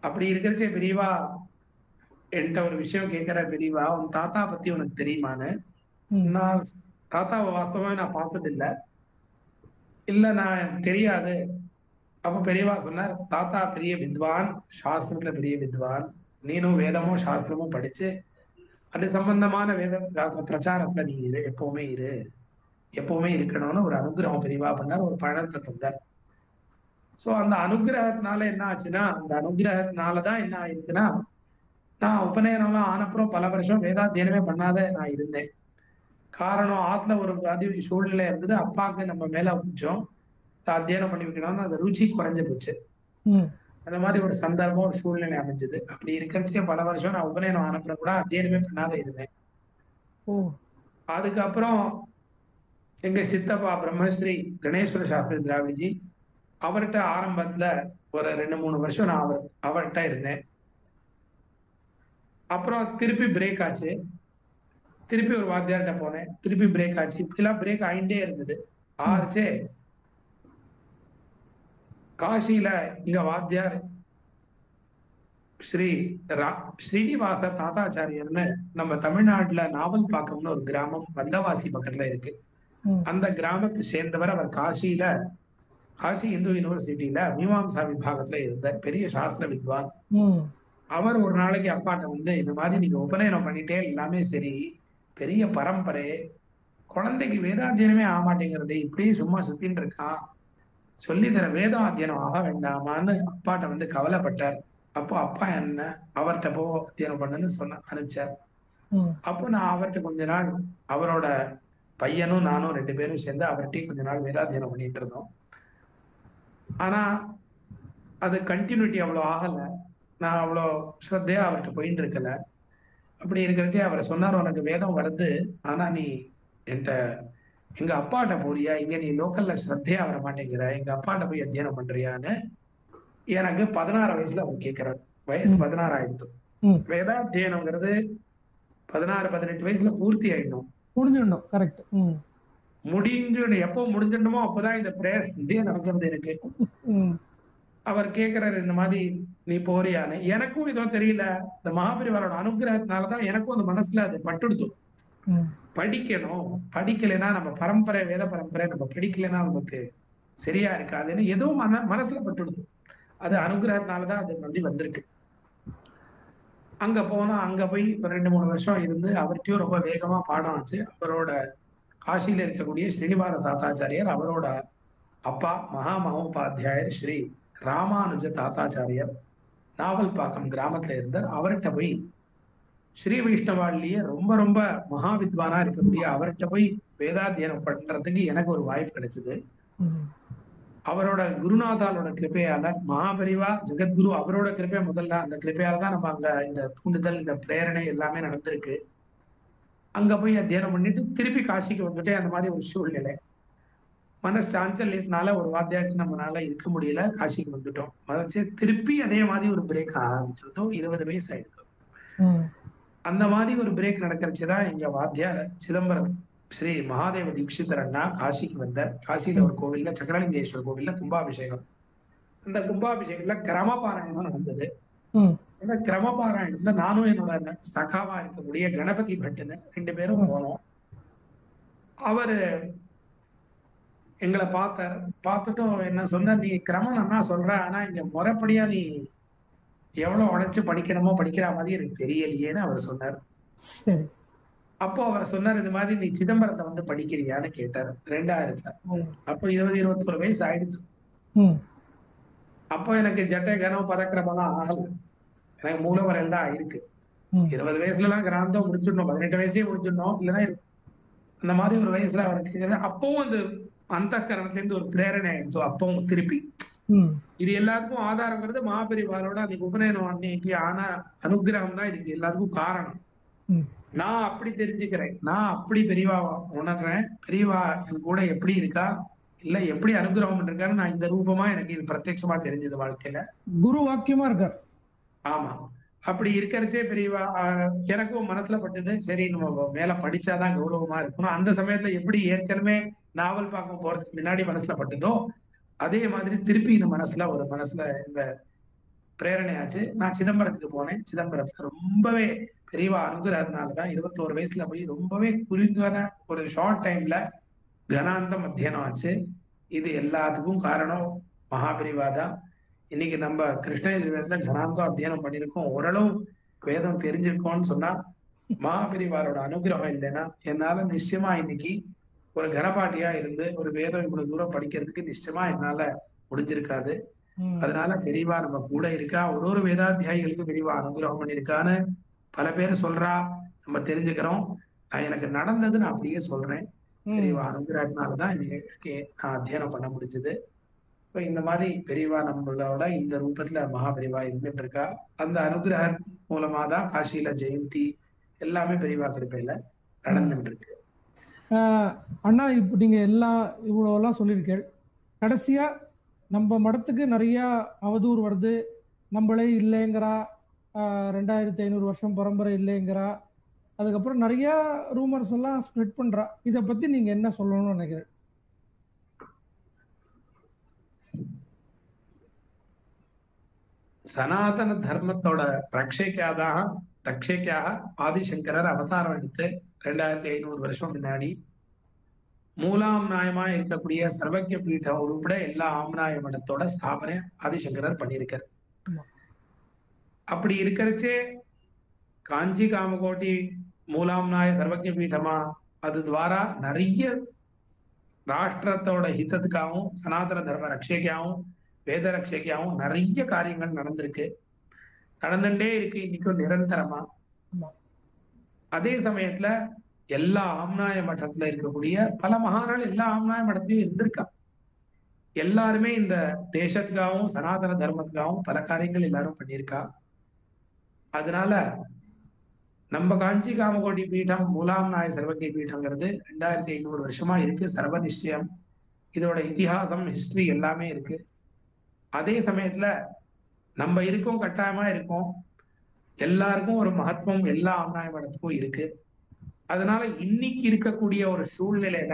அப்படி இருக்கிறச்சே பெரியவா என்கிட்ட ஒரு விஷயம் கேட்கிற, பெரியவா உன் தாத்தா பத்தி உனக்கு தெரியுமான்னு. நான் தாத்தாவை வாஸ்தவமா நான் பார்த்தது இல்ல நான் தெரியாது. அப்ப பெரியவா சொன்னார், தாத்தா பெரிய வித்வான், சாஸ்திரத்துல பெரிய வித்வான், நீனும் வேதமும் சாஸ்திரமும் படிச்சு அது சம்பந்தமான வேத பிரச்சாரத்துல நீ இரு, எப்பவுமே இரு, எப்பவுமே இருக்கணும்னு ஒரு அனுகிரகம் பெரியவா பண்ணார், ஒரு பழத்தை தந்தார். சோ அந்த அனுகிரகத்தினால என்ன ஆச்சுன்னா, அந்த அனுகிரகத்தினாலதான் என்ன ஆயிருக்குன்னா, நான் உபநயனம்லாம் ஆனப்புறம் பல வருஷம் வேதாத்தியனமே பண்ணாத நான் இருந்தேன். காரணம் ஆத்துல ஒரு சூழ்நிலை இருந்தது. அப்பாவுக்கு நம்ம மேல கொஞ்சம் அத்தியனம் பண்ணி வைக்கணும்னு அந்த ருச்சி குறைஞ்சு போச்சு. அந்த மாதிரி ஒரு சந்தர்ப்பம், ஒரு சூழ்நிலை அமைஞ்சது. அப்படி இருக்கிறச்சே பல வருஷம் நான் உபநயனம் ஆனப்புற கூட அத்தியனமே பண்ணாத இருந்தேன். அதுக்கப்புறம் எங்க சித்தப்பா பிரம்மஸ்ரீ கணேஸ்வர சாஸ்திரி திராவிடஜி, அவர்கிட்ட ஆரம்பத்துல ஒரு 2-3 வருஷம் நான் அவர்கிட்ட இருந்தேன். அப்புறம் திருப்பி பிரேக் ஆச்சு. திருப்பி ஒரு வாத்தியார்கிட்ட போனேன். திருப்பி பிரேக் ஆச்சு. இப்படிலாம் பிரேக் ஆயிட்டே இருந்தது. ஆச்சே காசியில இங்க வாத்தியார் ஸ்ரீனிவாச தாத்தாச்சாரியர்னு நம்ம தமிழ்நாட்டுல நாவல்பாக்கம்னு ஒரு கிராமம் வந்தவாசி பக்கத்துல இருக்கு. அந்த கிராமத்தை சேர்ந்தவர். அவர் காசி இந்து யூனிவர்சிட்டியில மீமாம்சா விபாகத்துல இருந்தார். பெரிய சாஸ்திர வித்வான். அவர் ஒரு நாளைக்கு அப்பாட்ட வந்து, இந்த மாதிரி நீங்க உபநயனம் பண்ணிட்டே எல்லாமே சரி, பெரிய பரம்பரை, குழந்தைக்கு வேதாத்தியனமே ஆக மாட்டேங்கிறது, இப்படியே சும்மா சுத்தின்னு இருக்கான், சொல்லித்தர வேதாத்தியனம் ஆக வேண்டாமான்னு அப்பாட்ட வந்து கவலைப்பட்டார். அப்போ அப்பா என்ன அவர்கிட்ட போ அத்தியனம் பண்ணுன்னு அனுப்பிச்சார். அப்போ நான் அவர்கிட்ட கொஞ்ச நாள், அவரோட பையனும் நானும் 2 பேரும் சேர்ந்து அவர்கிட்டயும் கொஞ்ச நாள் வேதாத்தியனம் பண்ணிட்டு இருந்தோம். ஆனா அது கண்டினியூட்டி அவ்வளோ ஆகல. நான் அவ்வளோ ஸ்ரத்தையா அவர்கிட்ட போயிட்டு இருக்கல. அப்படி இருக்கிறச்சே அவர் சொன்னார், உனக்கு வேதம் வருது, ஆனா நீ எங்க அப்பாட்ட போறியா, இங்க நீ லோக்கல்ல ஸ்ரத்தையா வர மாட்டேங்கிற, எங்க அப்பாட்ட போய் அத்தியனம் பண்றியான்னு எனக்கு 16 வயசுல அவர் கேட்கிறார். வயசு 16 ஆயிடுத்து. வேதாத்தியனம்ங்கிறது 16-18 வயசுல பூர்த்தி ஆயிடணும், முடிஞ்சிடணும். கரெக்ட். எப்போ முடிஞ்சிடணுமோ அப்போதான் இந்த பிரேயர் இதே நடக்கிறது இருக்கு. அவர் கேட்கிறாரு, இந்த மாதிரி நீ போறியான்னு. எனக்கும் இதுவும் தெரியல. இந்த மகாபரிவாரோட அனுகிரகத்தினாலதான் எனக்கும் அந்த மனசுல அது பட்டுடுத்தும். படிக்கணும், படிக்கலைன்னா நம்ம பரம்பரை, வேத பரம்பரை நம்ம படிக்கலைன்னா நமக்கு சரியா இருக்காதுன்னு ஏதோ மனசுல பட்டுடுத்தும். அது அனுகிரகத்தினாலதான் அது வந்து வந்திருக்கு. அங்க போனா, அங்க போய் 2-3 வருஷம் இருந்து அவர்கிட்டயும் ரொம்ப வேகமா பாடம் ஆச்சு. அவரோட காசியில இருக்கக்கூடிய ஸ்ரீனிவாச தாத்தாச்சாரியர், அவரோட அப்பா மகா மகோபாத்தியாயர் ஸ்ரீ ராமானுஜ தாத்தாச்சாரியர் நாவல்பாக்கம் கிராமத்துல இருந்தார். அவர்கிட்ட போய் ஸ்ரீ வைஷ்ணவாலிலேயே ரொம்ப ரொம்ப மகா வித்வானா இருக்கக்கூடிய அவர்கிட்ட போய் வேதாத்தியனம் பண்றதுக்கு எனக்கு ஒரு வாய்ப்பு கிடைச்சது. அவரோட குருநாதாலோட கிருப்பையால, மகாபரிவா ஜெகத்குரு அவரோட கிருப்பை முதல்ல, அந்த கிருப்பையாலதான் நம்ம அங்க இந்த தூண்டுதல், இந்த பிரேரணை எல்லாமே நடந்திருக்கு. அங்க போய் அத்தியானம் பண்ணிட்டு திருப்பி காசிக்கு வந்துட்டே அந்த மாதிரி ஒரு சூழ்நிலை. மனசு சாஞ்சல்யத்தினால ஒரு வாத்தியாருக்கு நம்மளால இருக்க முடியல, காசிக்கு வந்துட்டோம். மதச்சு திருப்பி அதே மாதிரி ஒரு பிரேக் ஆரம்பிச்சிருந்தோம். 20 வயசு ஆயிடுச்சு. அந்த மாதிரி ஒரு பிரேக் நடக்கிறச்சுதான் எங்க வாத்தியார் சிதம்பரம் ஸ்ரீ மகாதேவ தீட்சிதர் அண்ணா காசிக்கு வந்தார். காசியில ஒரு கோவில்ல, சக்கரலிங்கேஸ்வரர் கோவில்ல கும்பாபிஷேகம். அந்த கும்பாபிஷேகத்துல கிரமபாராயணம் நடந்தது. இந்த கிரமபாராயணத்துல நானும் என்னோட சகாவா இருக்கக்கூடிய கணபதி பட்டுன்னு 2 பேரும் போனோம். அவரு எங்களை பார்த்துட்டும் என்ன சொன்ன, நீ கிரமம் அண்ணா சொல்ற, ஆனா இங்க முறைப்படியா நீ எவ்வளவு உழைச்சு படிக்கணுமோ படிக்கிற மாதிரி எனக்கு தெரியலையேன்னு அவர் சொன்னார். அப்போ அவர் சொன்னார், இந்த மாதிரி நீ சிதம்பரத்தை வந்து படிக்கிறியான்னு கேட்டார் 2000ல. அப்போ 20-21 வயசு ஆயிடுச்சு. அப்போ எனக்கு ஜட்டை கனம் பதக்கிரமெல்லாம் ஆகல. எனக்கு மூலவரையில் தான் ஆயிருக்கு. 20 வயசுல எல்லாம் கிராந்தம் முடிச்சிடணும், 18 வயசுலயே முடிச்சிடணும், இல்லைன்னா அந்த மாதிரி ஒரு வயசுல அவருக்கு அப்பவும் அந்த கரணத்துல இருந்து ஒரு பிரேரணை ஆயிடுச்சு. அப்பவும் திருப்பி இது எல்லாத்துக்கும் ஆதாரங்கிறது மகாபரிவாரோட அன்னைக்கு உபநயனம் அன்னைக்கு ஆன அனுகிரகம் தான் இதுக்கு எல்லாத்துக்கும் காரணம். நான் அப்படி தெரிஞ்சுக்கிறேன், நான் அப்படி பெரியவா உணர்றேன். பெரியவா என் கூட எப்படி இருக்கா, இல்ல எப்படி அனுகிரகம் இருக்கான்னு நான் இந்த ரூபமா எனக்கு இது பிரத்யட்சமா தெரிஞ்சது வாழ்க்கையில. குரு வாக்கியமா இருக்கார். ஆமா, அப்படி இருக்கிறச்சே பெரியவா எனக்கும் மனசுல பட்டது, சரி நம்ம மேல படிச்சாதான் கௌரவமா இருக்கணும். அந்த சமயத்துல எப்படி ஏற்கனவே நாவல் பார்க்க போறதுக்கு முன்னாடி மனசுல பட்டதோ அதே மாதிரி திருப்பி இந்த மனசுல இந்த பிரேரணையாச்சு. நான் சிதம்பரத்துக்கு போனேன். சிதம்பரத்துல ரொம்பவே பெரியவா அனுகிரகத்தினாலதான் 21 வயசுல போய் ரொம்பவே குறுங்கான ஒரு ஷார்ட் டைம்ல கனாந்தம் அத்தியனம் ஆச்சு. இது எல்லாத்துக்கும் காரணம் மகாபரிவா தான். இன்னைக்கு நம்ம கிருஷ்ணகிரித்துல கனாந்தம் அத்தியனம் பண்ணியிருக்கோம், ஓரளவு வேதம் தெரிஞ்சிருக்கோம்னு சொன்னா மகாபரிவாரோட அனுகிரகம் இல்லைன்னா என்னால நிச்சயமா இன்னைக்கு ஒரு கனபாட்டியா இருந்து ஒரு வேதம் இவ்வளவு தூரம் படிக்கிறதுக்கு நிச்சயமா என்னால முடிஞ்சிருக்காது. அதனால பெரியவா நம்ம கூட இருக்கா. ஒரு வேதாத்தியாயிகளுக்கு பெரியவா அனுகிரகம் பண்ணியிருக்கான்னு பல பேர் சொல்றா, நம்ம தெரிஞ்சுக்கிறோம். எனக்கு நடந்தது நான் அப்படியே சொல்றேன். பெரியவா அனுகிரகத்தினாலதான் இன்னைக்கு நான் அத்தியனம் பண்ண முடிஞ்சது. இப்ப இந்த மாதிரி பெரியவா நம்மளோட இந்த ரூபத்துல மகா பெரியவா இருந்துட்டு இருக்கா. அந்த அனுகிரக மூலமா தான் காசியில ஜெயந்தி எல்லாமே பெரியவா கிருப்பையில நடந்துட்டு இருக்கு. அண்ணா இப்போ நீங்கள் இவ்வளோலாம் சொல்லியிருக்கேள். கடைசியாக நம்ம மடத்துக்கு நிறையா அவதூறு வருது. நம்மளே இல்லைங்கிறா, 2500 வருஷம் பரம்பரை இல்லைங்கிறா, அதுக்கப்புறம் நிறையா ரூமர்ஸ் எல்லாம் ஸ்ப்ரெட் பண்ணுறா. இதை பற்றி நீங்கள் என்ன சொல்லணும்னு நினைக்கிறேன்? சனாதன தர்மத்தோட ரட்சைக்காக ஆதிசங்கரர் அவதாரம் எடுத்து 2500 வருஷம் முன்னாடி மூலாம்நாயமா இருக்கக்கூடிய சர்வஜ்ய பீடம் உட்பட எல்லா ஆம்நாய மடத்தோட ஸ்தாபனை ஆதிசங்கரர் பண்ணியிருக்கார். அப்படி இருக்கிறச்சே காஞ்சி காமகோட்டி மூலாம்நாய சர்வஜ்ய பீடமா அது துவாரா நிறைய ராஷ்டிரத்தோட ஹிதத்துக்காகவும் சனாதன தர்ம ரட்சைக்காகவும் வேத ரட்சைக்காகவும் நிறைய காரியங்கள் நடந்துட்டே இருக்கு இன்னைக்கும் நிரந்தரமா. அதே சமயத்துல எல்லா ஆம்நாய மட்டத்துல இருக்கக்கூடிய பல மகான்கள் எல்லா ஆம்நாய மடத்திலையும் இருந்திருக்கா. எல்லாருமே இந்த தேசத்துக்காகவும் சனாதன தர்மத்துக்காகவும் பல காரியங்கள் எல்லாரும் பண்ணியிருக்கா. அதனால நம்ம காஞ்சி காமகோட்டி பீடம் மூலாம்நாய சர்வஜ்ய பீடம்ங்கிறது 2500 வருஷமா இருக்கு. சர்வ நிச்சயம் இதோட இத்திஹாசம் ஹிஸ்டரி எல்லாமே இருக்கு. அதே சமயத்துல நம்ம இருக்கோம், கட்டாயமா இருக்கோம். எல்லாருக்கும் ஒரு மகத்துவம் எல்லா ஆம்நாய மடத்துக்கும் இருக்கு. அதனால இன்னைக்கு இருக்கக்கூடிய ஒரு சூழ்நிலையில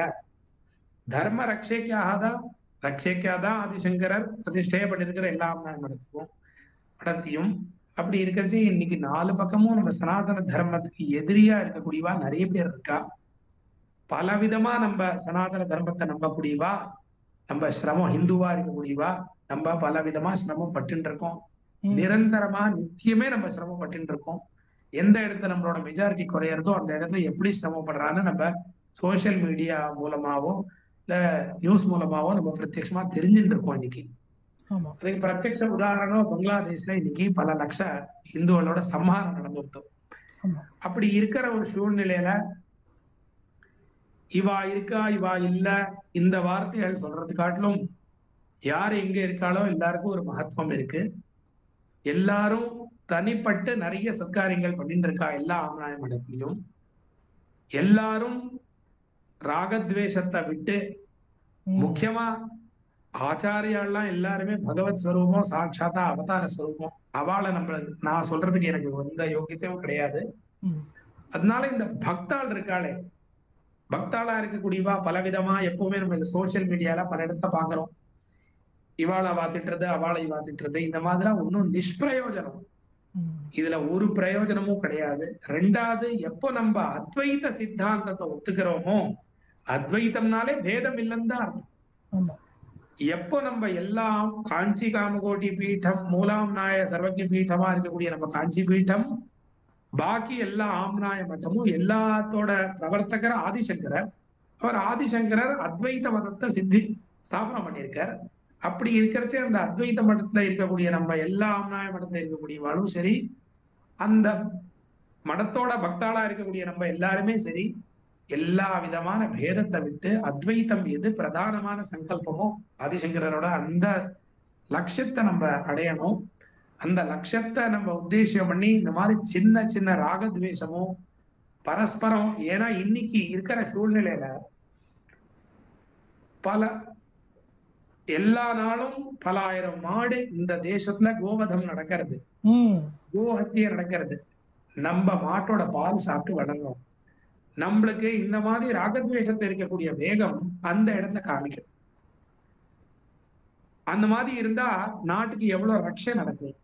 தர்ம ரட்சைக்காதான் ஆதிசங்கரர் பிரதிஷ்டையை பண்ணிருக்கிற எல்லா ஆம்நாய மடத்தையும். அப்படி இருக்கிறச்சு இன்னைக்கு 4 பக்கமும் நம்ம சனாதன தர்மத்துக்கு எதிரியா இருக்கக்கூடியவா நிறைய பேர் இருக்கா. பல விதமா நம்ம சனாதன தர்மத்தை நம்பக்கூடியவா, நம்ம சிரமம் ஹிந்துவா இருக்கக்கூடியவா நம்ம பல விதமா சிரமம் பட்டு இருக்கோம். நிரந்தரமா நித்தியமே நம்ம சிரமப்பட்டு இருக்கோம். எந்த இடத்துல நம்மளோட மெஜாரிட்டி குறையறதோ அந்த இடத்துல எப்படி சிரமப்படுறான்னு நம்ம சோசியல் மீடியா மூலமாவோ இல்ல நியூஸ் மூலமாவோ நம்ம பிரத்யட்சமா தெரிஞ்சுட்டு இருக்கோம் இன்னைக்கு. அதுக்கு பிரத்யட்ச உதாரணம் பங்களாதேஷ்ல இன்னைக்கு பல லட்ச இந்துக்களோட சம்ஹாரம் நடந்துருத்தோம். அப்படி இருக்கிற ஒரு சூழ்நிலையில இவா இருக்கா இவா இல்ல இந்த வார்த்தைகள் சொல்றது காட்டிலும் யார் எங்க இருக்காளோ எல்லாருக்கும் ஒரு மகத்துவம் இருக்கு. எல்லாரும் தனிப்பட்டு நிறைய சத்காரியங்கள் பண்ணிட்டு இருக்கா எல்லா ஆம்நாய மடத்திலையும். எல்லாரும் ராகத்வேஷத்தை விட்டு முக்கியமா ஆச்சாரியாலாம் எல்லாருமே பகவத் ஸ்வரூபம் சாட்சாத்தா அவதார ஸ்வரூபம். அவளை நான் சொல்றதுக்கு எனக்கு எந்த யோகியத்தையும் கிடையாது. அதனால இந்த பக்தாள் இருக்காளே, பக்தாளா இருக்கக்கூடியவா பலவிதமா எப்பவுமே நம்ம இந்த சோசியல் மீடியால பல இடத்துல பாக்குறோம். இவாளை வாத்திட்டுறது அவளை வாத்திட்டுறது இந்த மாதிரிலாம் ஒன்னும் நிஷ்பிரயோஜனம். இதுல ஒரு பிரயோஜனமும் கிடையாது. ரெண்டாவது, எப்போ நம்ம அத்வைத சித்தாந்தத்தை ஒத்துக்கிறோமோ அத்வைத்தம்னாலே பேதம் இல்லைன்னு தான் அர்த்தம். எப்போ நம்ம எல்லாம் காஞ்சி காமகோட்டி பீடம் மூலாம்நாய சர்வஜ்ய பீடமா இருக்கக்கூடிய நம்ம காஞ்சி பீடம் பாக்கி எல்லா ஆம்நாய மட்டமும் எல்லாத்தோட பிரவர்த்தகர் ஆதிசங்கரர். அவர் ஆதிசங்கரர் அத்வைத மதத்தை ஸ்தாபனம் பண்ணியிருக்கார். அப்படி இருக்கிறச்சே அந்த அத்வைத மட்டத்துல இருக்கக்கூடிய நம்ம எல்லா ஆம்நாய மடத்துல இருக்கக்கூடியவாளும் சரி, அந்த மடத்தோட பக்தாளா இருக்கக்கூடிய நம்ம எல்லாருமே சரி, எல்லா விதமான பேதத்தை விட்டு அத்வைத்தம் எது பிரதானமான சங்கல்பமோ ஆதிசங்கரரோட அந்த லட்சியத்தை நம்ம அடையணும். அந்த லட்சியத்தை நம்ம உத்தேசம் பண்ணி இந்த மாதிரி சின்ன சின்ன ராகத்வேஷமும் பரஸ்பரம், ஏன்னா இன்னைக்கு இருக்கிற சூழ்நிலையில எல்லா நாளும் பல ஆயிரம் மாடு இந்த தேசத்துல கோவதம் நடக்கிறது, கோஹத்திய நடக்கிறது. நம்ம மாட்டோட பால் சாப்பிட்டு வளர்றோம். நம்மளுக்கு இந்த மாதிரி ராகத்வேஷத்தை இருக்கக்கூடிய வேகம் அந்த இடத்துல காமிக்கும். அந்த மாதிரி இருந்தா நாட்டுக்கு எவ்வளவு ரட்சை நடக்கும்.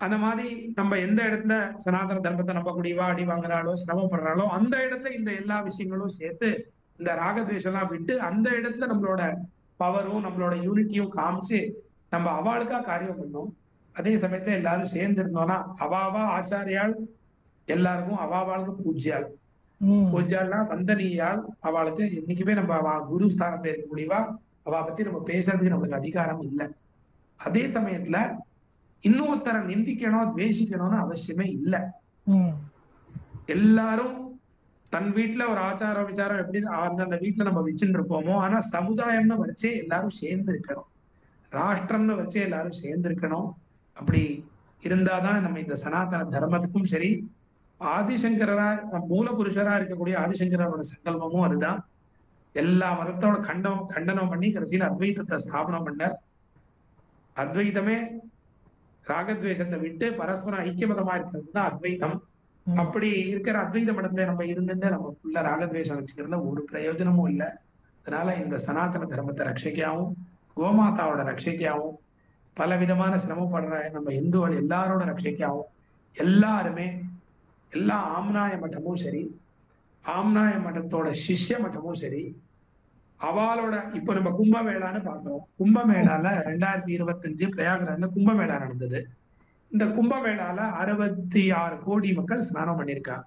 அந்த மாதிரி நம்ம எந்த இடத்துல சனாதன தர்மத்தை நம்பக்கூடியவா அடி வாங்குறாளோ சிரமப்படுறாளோ அந்த இடத்துல இந்த எல்லா விஷயங்களும் சேர்த்து இந்த ராகத்வேஷம் எல்லாம் விட்டு அந்த இடத்துல நம்மளோட பவரும் நம்மளோட யூனிட்டியும் காமிச்சு நம்ம அவாளுக்கா காரியம் பண்ணோம். அதே சமயத்துல எல்லாரும் சேர்ந்து இருந்தோம்னா அவாவா ஆச்சாரியால் எல்லாருக்கும் அவாவாளுக்கு பூஜ்யாள்னா வந்தனியால் அவளுக்கு என்னைக்குமே நம்ம குரு ஸ்தானத்துல இருக்கக்கூடியவா அவ பத்தி நம்ம பேசுறதுக்கு நம்மளுக்கு அதிகாரம் இல்லை. அதே சமயத்துல இன்னொருத்தரை நிந்திக்கணும் துவேஷிக்கணும்னு அவசியமே இல்லை. எல்லாரும் தன் வீட்டுல ஒரு ஆச்சாரம் விசாரம் எப்படி அந்தந்த வீட்டுல நம்ம வச்சுட்டு இருப்போமோ, ஆனா சமுதாயம்னு வச்சே எல்லாரும் சேர்ந்து இருக்கணும், ராஷ்டிரம்னு வச்சே எல்லாரும் சேர்ந்து இருக்கணும். அப்படி இருந்தாதான் நம்ம இந்த சனாதன தர்மத்துக்கும் சரி, ஆதிசங்கரா மூல புருஷரா இருக்கக்கூடிய ஆதிசங்கரோட சங்கல்பமும் அதுதான். எல்லா மதத்தோட கண்டனம் பண்ணி கடைசியில அத்வைதத்தை ஸ்தாபனம் பண்ணார். அத்வைதமே ராகத்வேஷத்தை விட்டு பரஸ்பரம் ஐக்கியமதமா இருக்கிறது தான் அத்வைதம். அப்படி இருக்கிற அத்வைத மடத்துல நம்ம இருந்துட்டு நமக்குள்ள ராகத்வேஷம் வச்சுக்கிறதுல ஒரு பிரயோஜனமும் இல்லை. அதனால இந்த சனாதன தர்மத்தை ரட்சிக்காவும் கோமாதாவோட ரட்சிக்காவும் பல விதமான சிரமப்படுற நம்ம இந்துக்கள் எல்லாரோட ரட்சிக்காவும் எல்லாருமே எல்லா ஆம்நாய மட்டமும் சரி, ஆம்நாய மட்டத்தோட சிஷ்ய மட்டமும் சரி, அவளோட இப்ப நம்ம கும்பமேளான்னு பாக்குறோம். கும்பமேளால 2025 பிரயாகராஜ்ல கும்பமேளா நடந்தது. இந்த கும்பமேளால 66 கோடி மக்கள் ஸ்நானம் பண்ணியிருக்காங்க.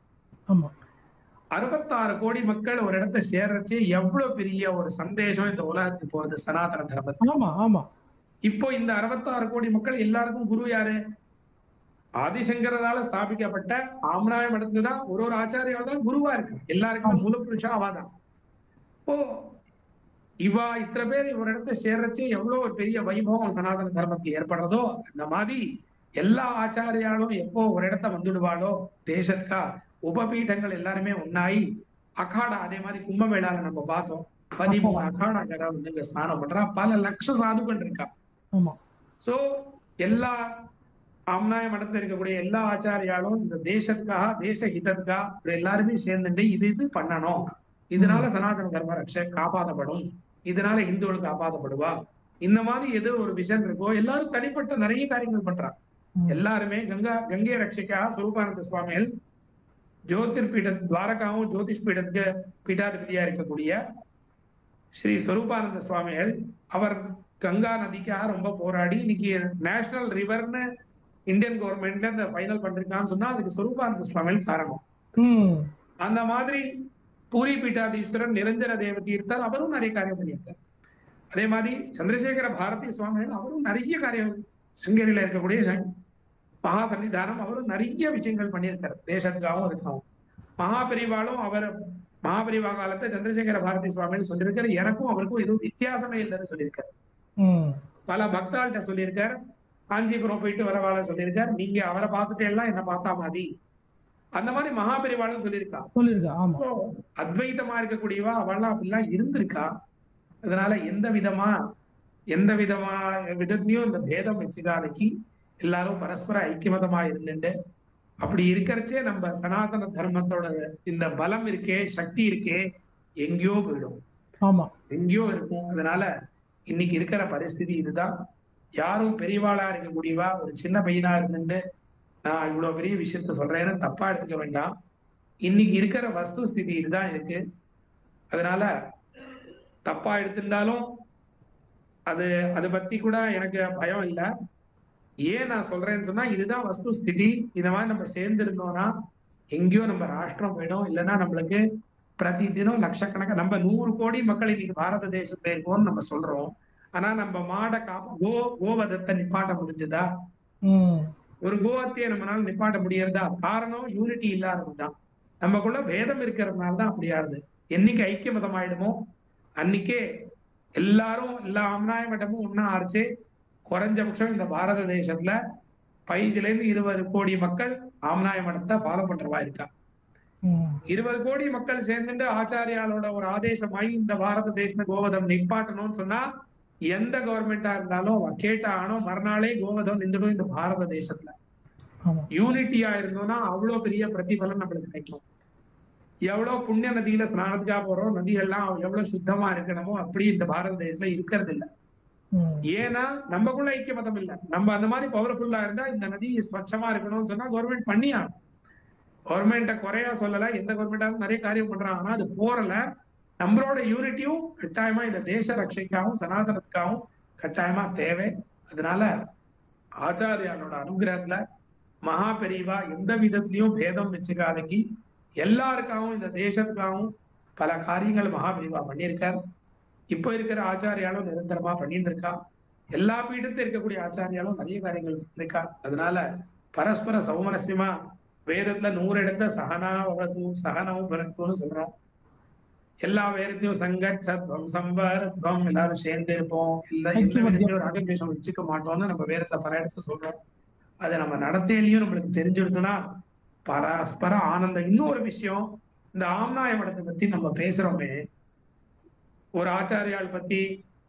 66 கோடி மக்கள் ஒரு இடத்துல சேர்றச்சு எவ்வளவு பெரிய ஒரு சந்தேஷம் இந்த உலகத்துக்கு போறது சனாதன தர்மத்துக்கு. இப்போ இந்த 66 கோடி மக்கள் எல்லாருக்கும் குரு யாரு? ஆதிசங்கரால ஸ்தாபிக்கப்பட்ட ஆம்நாய மடத்துலதான் ஒரு ஆச்சாரியால் தான் குருவா இருக்கு. எல்லாருக்குமே மூல புருஷா அவாதான். இப்போ இவா இத்தனை பேர் ஒரு இடத்துல சேர்றச்சு எவ்வளவு ஒரு பெரிய வைபவம் சனாதன தர்மத்துக்கு ஏற்படுறதோ, அந்த மாதிரி எல்லா ஆச்சாரியாலும் எப்போ ஒரு இடத்த வந்துடுவாளோ தேசத்துக்கா உபபீட்டங்கள் எல்லாருமே ஒன்னாயி அகாடா, அதே மாதிரி கும்பமேளால நம்ம பார்த்தோம் 13 அகாடா வந்து இங்க ஸ்நானம் பண்றா. பல லட்ச சாதுக்கள் இருக்கா. சோ எல்லா ஆம்நாய மடத்துல இருக்கக்கூடிய எல்லா ஆச்சாரியாலும் இந்த தேசத்துக்காக தேச ஹிதத்துக்காக எல்லாருமே சேர்ந்துட்டு இது பண்ணணும், இதனால சனாதன தர்ம ரட்சை காப்பாற்றப்படும், இதனால இந்துக்கள் காப்பாற்றப்படுவா, இந்த மாதிரி ஏதோ ஒரு விஷன் இருக்கோ எல்லாரும் தனிப்பட்ட நிறைய காரியங்கள் பண்றாங்க. எல்லாருமே கங்கை ரட்சிக்காக ஸ்வரூபானந்த சுவாமிகள் ஜோதிர் பீட துவாரகாவும் ஜோதிஷ் பீடத்துக்கு பீட்டாதிபதியா இருக்கக்கூடிய ஸ்ரீ ஸ்வரூபானந்த சுவாமிகள் அவர் கங்கா நதிக்காக ரொம்ப போராடி இன்னைக்கு நேஷனல் ரிவர்னு இந்தியன் கவர்மெண்ட்ல இந்த ஃபைனல் பண்ணிருக்கான்னு சொன்னா அதுக்கு ஸ்வரூபானந்த சுவாமிகள் காரணம். அந்த மாதிரி பூரி பீட்டாதீஸ்வரர் நிரஞ்சன தேவ தீர்த்தர் அவரும் நிறைய காரியம் பண்ணியிருக்கார். அதே மாதிரி சந்திரசேகர பாரதி சுவாமிகள் அவரும் நிறைய காரியம், சிங்கேரியில இருக்கக்கூடிய மகா சன்னிதானம் அவரும் நிறைய விஷயங்கள் பண்ணியிருக்காரு தேசத்துக்காகவும் அதுக்காகவும். மகாபெரிவாலும் அவர் மகாபெரிவா காலத்தை சந்திரசேகர பாரதி சுவாமிகள் சொல்லியிருக்காரு, எனக்கும் அவருக்கும் எதுவும் வித்தியாசமே இல்லைன்னு சொல்லியிருக்காரு. பல பக்தாள்கிட்ட சொல்லியிருக்காரு, காஞ்சிபுரம் போயிட்டு வரவாழ சொல்லியிருக்காரு, நீங்க அவரை பார்த்துட்டே எல்லாம் என்ன பார்த்தா மாதிரி, அந்த மாதிரி மகாபெரிவாளும் சொல்லியிருக்கா. அத்வைதமா இருக்கக்கூடியவா அவெல்லாம் அப்படிலாம் இருந்திருக்கா. அதனால எந்த விதத்திலயும் இந்த பேதம் வச்சுக்காதைக்கு எல்லாரும் பரஸ்பர ஐக்கியமதமா இருந்துட்டு அப்படி இருக்கிறச்சே நம்ம சனாதன தர்மத்தோட இந்த பலம் இருக்கே, சக்தி இருக்கே, எங்கேயோ போயிடும், எங்கேயோ இருக்கும். அதனால இன்னைக்கு இருக்கிற பரிஸ்திதி இதுதான். யாரும் பெரியவாளா இருக்கக்கூடியவா ஒரு சின்ன பையனா இருந்துட்டு நான் இவ்வளவு பெரிய விஷயத்த சொல்றேன்னு தப்பா எடுத்துக்க வேண்டாம். இன்னைக்கு இருக்கிற வஸ்து ஸ்திதி இதுதான் இருக்கு. அதனால தப்பா எடுத்திருந்தாலும் அது பத்தி கூட எனக்கு பயம் இல்லை. ஏன் நான் சொல்றேன்னு சொன்னா இதுதான் வஸ்து ஸ்திதி. இத மாதிரி நம்ம சேர்ந்து இருந்தோம்னா எங்கேயோ நம்ம ராஷ்டிரம் போயிடும். இல்லைன்னா நம்மளுக்கு பிரதி தினம் லட்சக்கணக்கான நம்ம 100 கோடி மக்கள் இன்னைக்கு பாரத தேசத்துல இருக்கோம்னு நம்ம சொல்றோம். ஆனா நம்ம மாடை கோவதத்தை நிப்பாட்ட முடிஞ்சதா? ஒரு கோவத்தையே நம்மளால நிப்பாட்ட முடியறதா? காரணம் யூனிட்டி இல்லாததுதான். நமக்குள்ள வேதம் இருக்கிறதுனால தான் அப்படி ஆறுது. என்னைக்கு ஐக்கிய மதம் ஆயிடுமோ அன்னைக்கே எல்லாரும் எல்லா ஆம்நாய மட்டமும் ஒன்னா ஆச்சு. குறைஞ்சபட்சம் இந்த பாரத தேசத்துல 15 to 20 கோடி மக்கள் ஆம்நாய மடத்தை ஃபாலோ பண்றவா இருக்கா. 20 கோடி மக்கள் சேர்ந்துட்டு ஆச்சாரியாலோட ஒரு ஆதேசமாயி இந்த பாரத தேச கோவதம் நிப்பாட்டணும்னு சொன்னா எந்த கவர்மெண்டா இருந்தாலும் கேட்டானோ மறுநாளே கோவதம் நின்றுடும் இந்த பாரத தேசத்துல. யூனிட்டியா இருந்தோம்னா அவ்வளவு பெரிய பிரதிபலன் நம்மளுக்கு கிடைக்கும். எவ்வளவு புண்ணிய நதியில ஸ்நானத்துக்காக போறோம், நதிகள்லாம் எவ்வளவு சுத்தமா இருக்கணுமோ அப்படி இந்த பாரத தேசத்துல இருக்கிறது இல்லை. ஏன்னா நம்மக்குள்ள ஐக்கிய மதம் இல்லை. நம்ம அந்த மாதிரி பவர்ஃபுல்லா இருந்தா இந்த நதி ஸ்வச்சமா இருக்கணும்னு சொன்னா கவர்மெண்ட் பண்ணியாகும். கவர்மெண்ட குறையா சொல்லல, எந்த கவர்மெண்டாலும் நிறைய காரியம் பண்றாங்க. ஆனா அது போறல. நம்மளோட யூனிட்டியும் கட்டாயமா இந்த தேச ரட்சைக்காகவும் சனாதனத்துக்காகவும் கட்டாயமா தேவை. அதனால ஆச்சாரியாலோட அனுகிரகத்துல மகா பெரியவா எந்த விதத்திலையும் பேதம் வச்சுக்காதக்கி எல்லாருக்காகவும் இந்த தேசத்துக்காகவும் பல காரியங்கள் மகா பெரியவா பண்ணியிருக்கார். இப்ப இருக்கிற ஆச்சாரியாலும் நிரந்தரமா பண்ணிட்டு இருக்கா. எல்லா பீடத்துல இருக்கக்கூடிய ஆச்சாரியாலும் நிறைய காரியங்கள் இருக்கா. அதனால பரஸ்பர சௌமரஸ்யமா வேதத்துல 100 இடத்துல சகனா வவது சகனவும் பரத்துன்னு சொல்றோம். எல்லா வேதத்திலையும் சங்கட் சத்வம் சம்பரத்வம் எல்லாரும் சேர்ந்து இருப்போம், இல்ல எந்த ஐக்கியமத்தியம். விதத்திலையும் ராகத்வேஷம் வச்சுக்க மாட்டோம்னு நம்ம வேதத்துல பல இடத்துல சொல்றோம். அதை நம்ம நடத்தையிலையும் நம்மளுக்கு தெரிஞ்சுடுதுன்னா பரஸ்பர ஆனந்தம். இன்னொரு விஷயம், இந்த ஆம்நாய மடத்தை பத்தி நம்ம பேசுறோமே, ஒரு ஆச்சாரியால் பத்தி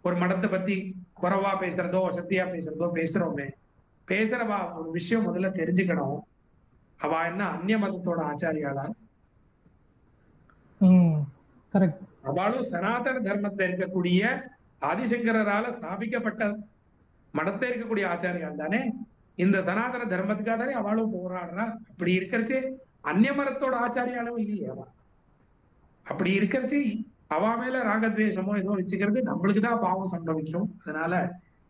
ஒரு மடத்தை பத்தி குறைவா பேசுறதோ சத்தியா பேசுறதோ பேசுறோமே, பேசுறவா ஒரு விஷயம் முதல்ல தெரிஞ்சுக்கணும். அவ என்ன அந்நிய மதத்தோட ஆச்சாரியாளா? கரெக்ட். அவளும் சனாதன தர்மத்துல இருக்கக்கூடிய ஆதிசங்கரால ஸ்தாபிக்கப்பட்ட மடத்துல இருக்கக்கூடிய ஆச்சாரியால் தானே. இந்த சனாதன தர்மத்துக்காக தானே அவளும் போராடுறா. அப்படி இருக்கிறச்சு அந்நிய மதத்தோட ஆச்சாரியாலும் இல்லையே அவ. அப்படி இருக்கிறச்சு அவ மேல ராகத்வேஷமோ ஏதோ வச்சுக்கிறது நம்மளுக்குதான் பாவம் சம்பவிக்கும். அதனால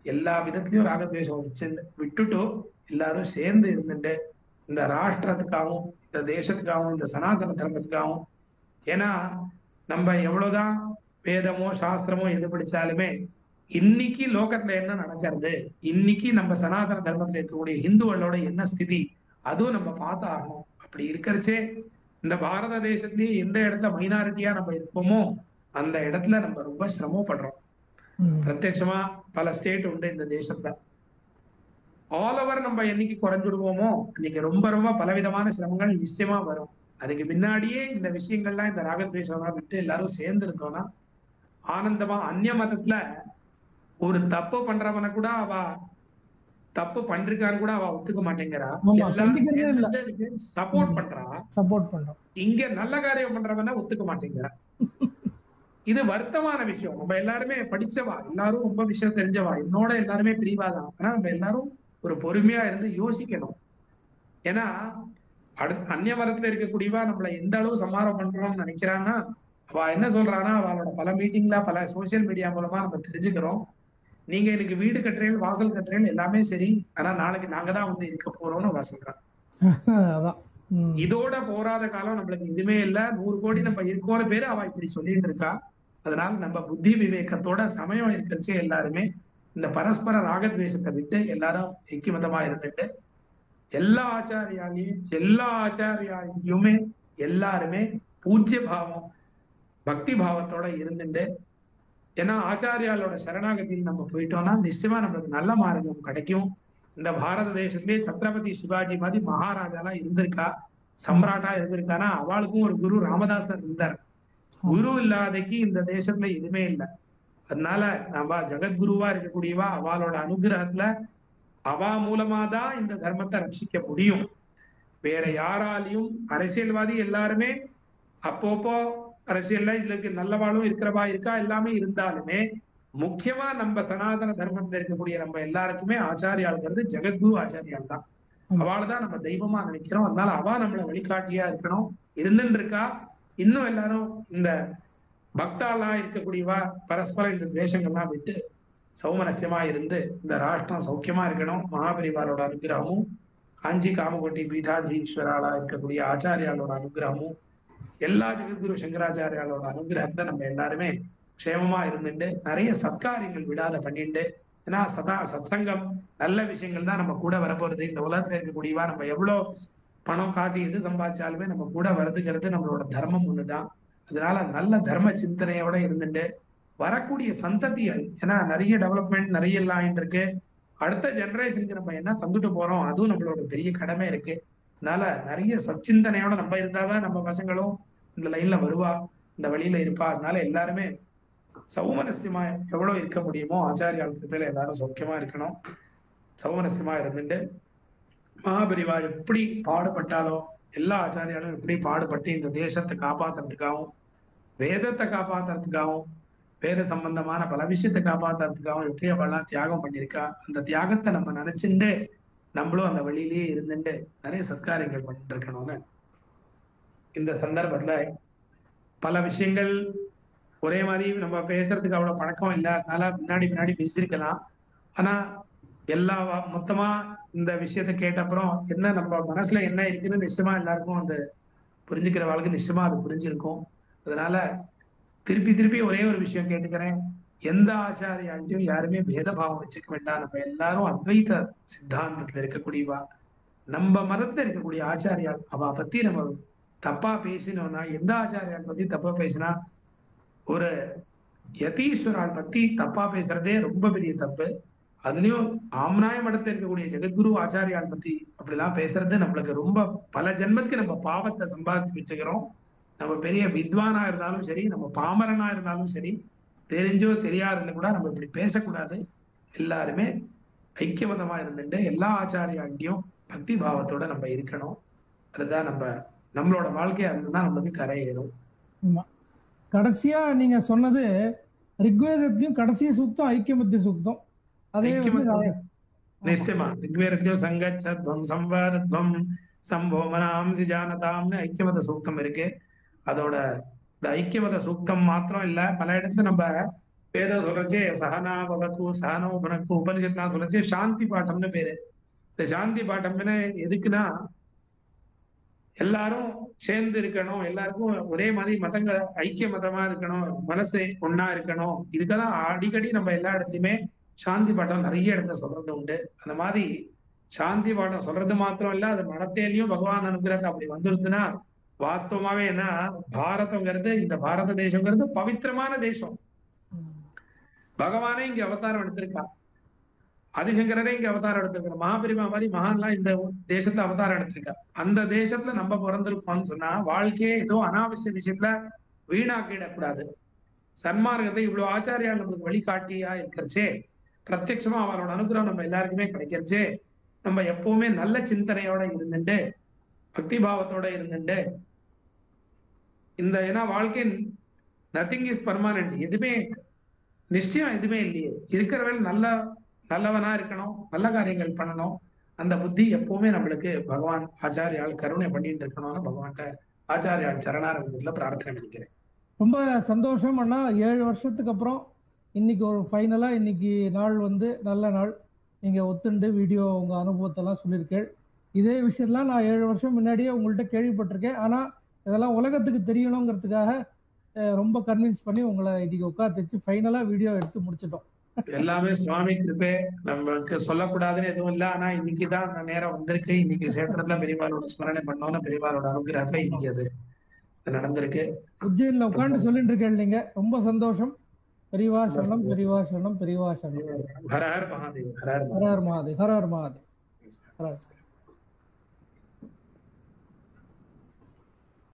எல்லா விதத்திலயும் ராகத்வேஷம் வச்சு விட்டுட்டு எல்லாரும் சேர்ந்து இருந்துட்டு இந்த ராஷ்டிரத்துக்காகவும் இந்த தேசத்துக்காகவும் இந்த சனாதன தர்மத்துக்காகவும், ஏன்னா நம்ம எவ்வளவுதான் வேதமோ சாஸ்திரமோ எது படிச்சாலுமே இன்னைக்கு லோகத்துல என்ன நடக்கிறது, இன்னைக்கு நம்ம சனாதன தர்மத்துல இருக்கக்கூடிய இந்துக்களோட என்ன ஸ்திதி, அதுவும் நம்ம பார்த்து ஆகணும். அப்படி இருக்கிறச்சே இந்த பாரத தேசத்திலேயே எந்த இடத்துல மைனாரிட்டியா நம்ம இருப்போமோ அந்த இடத்துல நம்ம ரொம்ப சிரமப்படுறோம். பிரத்யட்சமா பல ஸ்டேட் உண்டு இந்த தேசத்துல. ஆல் ஓவர் நம்ம என்னைக்கு குறைஞ்சிடுவோமோ இன்னைக்கு ரொம்ப ரொம்ப பலவிதமான சிரமங்கள் நிச்சயமா வரும். அதுக்கு முன்னாடியே இந்த விஷயங்கள்லாம் இந்த ராகத்வேஷம்லாம் விட்டு எல்லாரும் சேர்ந்து இருக்கோம்னா ஆனந்தமா. அந்நிய மதத்துல ஒரு தப்பு பண்றவனை கூட அவ தப்பு பண்றான்னு கூட அவ ஒத்துக்க மாட்டேங்கிறா, சப்போர்ட் பண்றா. இங்க நல்ல காரியம் பண்றவன ஒத்துக்க மாட்டேங்கிறா. இது வருத்தமான விஷயம். நம்ம எல்லாருமே படிச்சவா, எல்லாரும் ரொம்ப விஷயம் தெரிஞ்சவா, என்னோட எல்லாருமே பிரிவாதான். ஆனா நம்ம எல்லாரும் ஒரு பொறுமையா இருந்து யோசிக்கணும். ஏன்னா அந்நிய மதத்துல இருக்கக்கூடியவா நம்மள எந்த அளவு சமாதானம் பண்றோம்னு நினைக்கிறான்னா, அவ என்ன சொல்றான்னா, அவளோட பல மீட்டிங்ல பல சோசியல் மீடியா மூலமா நம்ம தெரிஞ்சுக்கிறோம், நீங்க எனக்கு வீடு கட்டுறேன் வாசல் கட்டுறேன் எல்லாமே சரி, ஆனா நாளைக்கு நாங்க தான் வந்து இருக்க போறோம்னு அவ சொல்றான். இதோட போராத காலம் நம்மளுக்கு எதுவுமே இல்ல. 100 கோடி நம்ம இருக்கோன்னு பேரு அவ இப்படி சொல்லிட்டு இருக்கா. அதனால நம்ம புத்தி விவேகத்தோட சமயம் இருக்கிறச்சே எல்லாருமே இந்த பரஸ்பர ராகத்வேஷத்தை விட்டு எல்லாரும் ஐக்கியமதமா இருந்துட்டு எல்லா ஆச்சாரியாலையுமே எல்லாருமே பூஜ்ய பாவம் பக்தி பாவத்தோட இருந்துட்டு, ஏன்னா ஆச்சாரியாலோட சரணாகதியில் நம்ம போயிட்டோம்னா நிச்சயமா நம்மளுக்கு நல்ல மார்க்கம் கிடைக்கும். இந்த பாரத தேசத்திலே சத்ரபதி சிவாஜி மாதிரி மகாராஜாலாம் இருந்திருக்கா, சம்ராட்டா இருந்திருக்கானா, அவளுக்கும் ஒரு குரு ராமதாசர் இருந்தார். குரு இல்லாதைக்கு இந்த தேசத்துல எதுவுமே இல்லை. அதனால நம்ம ஜெகத்குருவா இருக்கக்கூடியவா அவளோட அனுகிரகத்துல அவ மூலமாதான் இந்த தர்மத்தை ரட்சிக்க முடியும். வேற யாராலையும். அரசியல்வாதி எல்லாருமே அப்பப்போ அரசியல்ல இதுக்கு நல்லவாளும் இருக்கிறவா இருக்கா, எல்லாமே இருந்தாலுமே முக்கியமா நம்ம சனாதன தர்மத்துல இருக்கக்கூடிய நம்ம எல்லாருக்குமே ஆச்சாரியாளுங்கிறது ஜெகத்குரு ஆச்சாரியால் தான். அவளை தான் நம்ம தெய்வமா நினைக்கிறோம். அதனால அவ நம்மளை வழிகாட்டியா இருக்கணும், இருந்துட்டு இருக்கா. இன்னும் எல்லாரும் இந்த பக்தாலா இருக்கக்கூடியவா பரஸ்பர இந்த துவேஷங்கள்லாம் விட்டு சௌமனசியமா இருந்து இந்த ராஷ்டிரம் சௌக்கியமா இருக்கணும். மகாபரிவாரோட அனுகிரகமும் காஞ்சி காமகோட்டி பீட்டாதீஸ்வராலா இருக்கக்கூடிய ஆச்சாரியாலோட அனுகிரகமும் எல்லா ஜெகத்குரு சங்கராச்சாரியாலோட அனுகிரகத்துல நம்ம எல்லாருமே க்ஷேமமா இருந்துட்டு நிறைய சத்காரியங்கள் விடாத பண்ணிட்டு, ஏன்னா சத்சங்கம் நல்ல விஷயங்கள் தான் நம்ம கூட வரப்போறது. இந்த உலகத்துல இருக்கக்கூடியவா நம்ம எவ்வளவு பணம் காசு எது சம்பாதிச்சாலுமே நம்ம கூட வருதுங்கிறது நம்மளோட தர்மம் ஒண்ணுதான். அதனால நல்ல தர்ம சிந்தனையோட இருந்துட்டு வரக்கூடிய சந்ததிகள், ஏன்னா நிறைய டெவலப்மெண்ட் நிறைய எல்லாம் இருக்கு, அடுத்த ஜெனரேஷனுக்கு நம்ம என்ன தந்துட்டு போறோம் அதுவும் நம்மளோட பெரிய கடமை இருக்கு. அதனால நிறைய சச்சிந்தனையோட நம்ம இருந்தாதான் நம்ம பசங்களும் இந்த லைன்ல வருவா, இந்த வழியில இருப்பா. அதனால எல்லாருமே சௌமனசியமா எவ்வளவு இருக்க முடியுமோ ஆச்சாரியால் கிருபையில எல்லாரும் சௌக்கியமா இருக்கணும். சௌமனசியமா இருந்துட்டு மகாபரிவா எப்படி பாடுபட்டாலோ எல்லா ஆச்சாரியாலும் எப்படி பாடுபட்டு இந்த தேசத்தை காப்பாத்துறதுக்காகவும் வேதத்தை காப்பாத்துறதுக்காகவும் வேத சம்பந்தமான பல விஷயத்தை காப்பாத்துறதுக்காகவும் எப்படி அவெல்லாம் தியாகம் பண்ணியிருக்கா, அந்த தியாகத்தை நம்ம நினைச்சுட்டு நம்மளும் அந்த வழியிலேயே இருந்துட்டு நிறைய சத்காரியங்கள் பண்ணிட்டு இருக்கணும்னு இந்த சந்தர்ப்பத்துல பல விஷயங்கள் ஒரே மாதிரி நம்ம பேசுறதுக்கு அவ்வளவு பழக்கம் இல்லை, அதனால பின்னாடி பேசியிருக்கலாம். ஆனா எல்லா மொத்தமா இந்த விஷயத்த கேட்ட அப்புறம் என்ன நம்ம மனசுல என்ன இருக்குன்னு நிச்சயமா எல்லாருக்கும் அந்த புரிஞ்சுக்கிற வாழ்க்கை நிச்சயமா அது புரிஞ்சிருக்கும். அதனால திருப்பி ஒரே ஒரு விஷயம் கேட்டுக்கிறேன், எந்த ஆச்சாரியாலையும் யாருமே பேதபாவம் வச்சுக்க வேண்டாம். நம்ம எல்லாரும் அத்வைத சித்தாந்தத்துல இருக்கக்கூடியவா, நம்ம மதத்துல இருக்கக்கூடிய ஆச்சாரியால் அவ பத்தி நம்ம தப்பா பேசினோம்னா, எந்த ஆச்சாரியால் பத்தி தப்பா பேசினா, ஒரு யதீஸ்வரால் பத்தி தப்பா பேசுறதே ரொம்ப பெரிய தப்பு. அதுலயும் ஆம்நாய மடத்துல இருக்கக்கூடிய ஜெகத்குரு ஆச்சாரியால் பத்தி அப்படிலாம் பேசுறது நம்மளுக்கு ரொம்ப பல ஜென்மத்துக்கு நம்ம பாவத்தை சம்பாதிச்சு வச்சுக்கிறோம். நம்ம பெரிய வித்வானா இருந்தாலும் சரி, நம்ம பாமரனா இருந்தாலும் சரி, தெரிஞ்சோ தெரியாதுன்னு கூட நம்ம இப்படி பேசக்கூடாது. எல்லாருமே ஐக்கியமதமா இருந்துட்டு எல்லா ஆச்சாரியாண்டியும் பக்தி பாவத்தோட நம்ம இருக்கணும். அதுதான் நம்மளோட வாழ்க்கை, அதுதான் நம்மளுக்கு கரையேறும். கடைசியா நீங்க சொன்னது ரிக்வேதத்திலும் கடைசி சூக்தம் ஐக்கியமத்திய சூக்தம். அதே நிச்சயமா ரிக்வேதத்திலும் சங்கச்சத்வம் சம்வாரத்வம் சம்போமனாம்சி ஜானதாம்னு ஐக்கியமத சூக்தம் இருக்கு. அதோட இந்த ஐக்கியமத சூக்தம் மாத்திரம் இல்ல, பல இடத்துல நம்ம வேதம் சொல்றச்சே சகனா பவத்து சகனோ புனக்கு உபனிஷத்துலாம் சொல்றச்சே சாந்தி பாட்டம்னு பேரு. இந்த சாந்தி பாட்டம்னு எதுக்குன்னா, எல்லாரும் சேர்ந்து இருக்கணும், எல்லாருக்கும் ஒரே மாதிரி மதங்கள் ஐக்கிய மதமா இருக்கணும், மனசு ஒன்னா இருக்கணும். இதுக்கெல்லாம் அடிக்கடி நம்ம எல்லா இடத்துலயுமே சாந்தி பாட்டம் நிறைய இடத்துல சொல்றது உண்டு. அந்த மாதிரி சாந்தி பாட்டம் சொல்றது மாத்திரம் இல்ல, அது மனத்தேலையும் பகவான் அனுகிரகத்தை அப்படி வந்துருச்சுன்னா வாஸ்தவமாவே என்ன, பாரதங்கிறது, இந்த பாரத தேசங்கிறது பவித்திரமான தேசம். பகவானே இங்க அவதாரம் எடுத்திருக்கா, ஆதிசங்கரரே இங்க அவதாரம் எடுத்திருக்காரு, மகாபெரிமா மாதிரி மகான்லாம் இந்த தேசத்துல அவதாரம் எடுத்திருக்கா. அந்த தேசத்துல நம்ம பிறந்திருக்கோம்னு சொன்னா வாழ்க்கையே ஏதோ அனாவசிய விஷயத்துல வீணாக்கிடக்கூடாது. சன்மார்க்கத்தை இவ்வளவு ஆச்சாரியா நம்மளுக்கு வழிகாட்டியா இருக்கிறச்சே, பிரத்யட்சமா அவரோட அனுகிரகம் நம்ம எல்லாருக்குமே கிடைக்கிறச்சே, நம்ம எப்பவுமே நல்ல சிந்தனையோட இருந்துட்டு பக்தி பாவத்தோட இருந்துட்டு இந்த, ஏன்னா வாழ்க்கை நத்திங் இஸ் பர்மானன்ட், எதுவுமே நிச்சயம் எதுவுமே இல்லையே. இருக்கிறவர்கள் நல்லவனா இருக்கணும், நல்ல காரியங்கள் பண்ணணும். அந்த புத்தி எப்பவுமே நம்மளுக்கு பகவான் ஆச்சாரியால் கருணை பண்ணிட்டு இருக்கணும்னு பகவான்கிட்ட ஆச்சாரியால் சரணாரவிந்தத்துல பிரார்த்தனை பண்ணிக்கிறேன். ரொம்ப சந்தோஷம் அண்ணா. 7 வருஷத்துக்கு அப்புறம் இன்னைக்கு ஒரு ஃபைனலா இன்னைக்கு நாள் வந்து நல்ல நாள். நீங்க ஒத்துண்டு வீடியோ உங்க அனுபவத்தெல்லாம் சொல்லியிருக்கேன். இதே விஷயத்தெல்லாம் நான் 7 வருஷம் முன்னாடியே உங்கள்கிட்ட கேள்விப்பட்டிருக்கேன். ஆனா இதெல்லாம் உலகத்துக்கு தெரியணுங்கிறதுக்காக ரொம்ப கன்வின்ஸ் பண்ணி உங்களை இன்னைக்கு உட்காந்து ஃபைனலா வீடியோ எடுத்து முடிச்சிட்டோம். எல்லாமே சுவாமி கிருபை, நமக்கு சொல்லக்கூடாதுன்னு எதுவும் இல்லை. ஆனா இன்னைக்குதான் நேரம் வந்திருக்கு. இன்னைக்கு கஷேத்திரத்துல பெரியவாளோட ஸ்மரணை பண்ணோம்னு பெரியவாளோட அனுகிரகத்துல இன்னைக்கு அது நடந்திருக்கு. உஜ்ஜயின்ல உட்காந்து சொல்லிட்டு இருக்கேன் நீங்க. ரொம்ப சந்தோஷம். பெரியவா சரணம், பெரியவா சரணம், பெரியவா சரணம். Hara her Mahadev, Hara her Hara her Mahadev, Hara her Mahadev.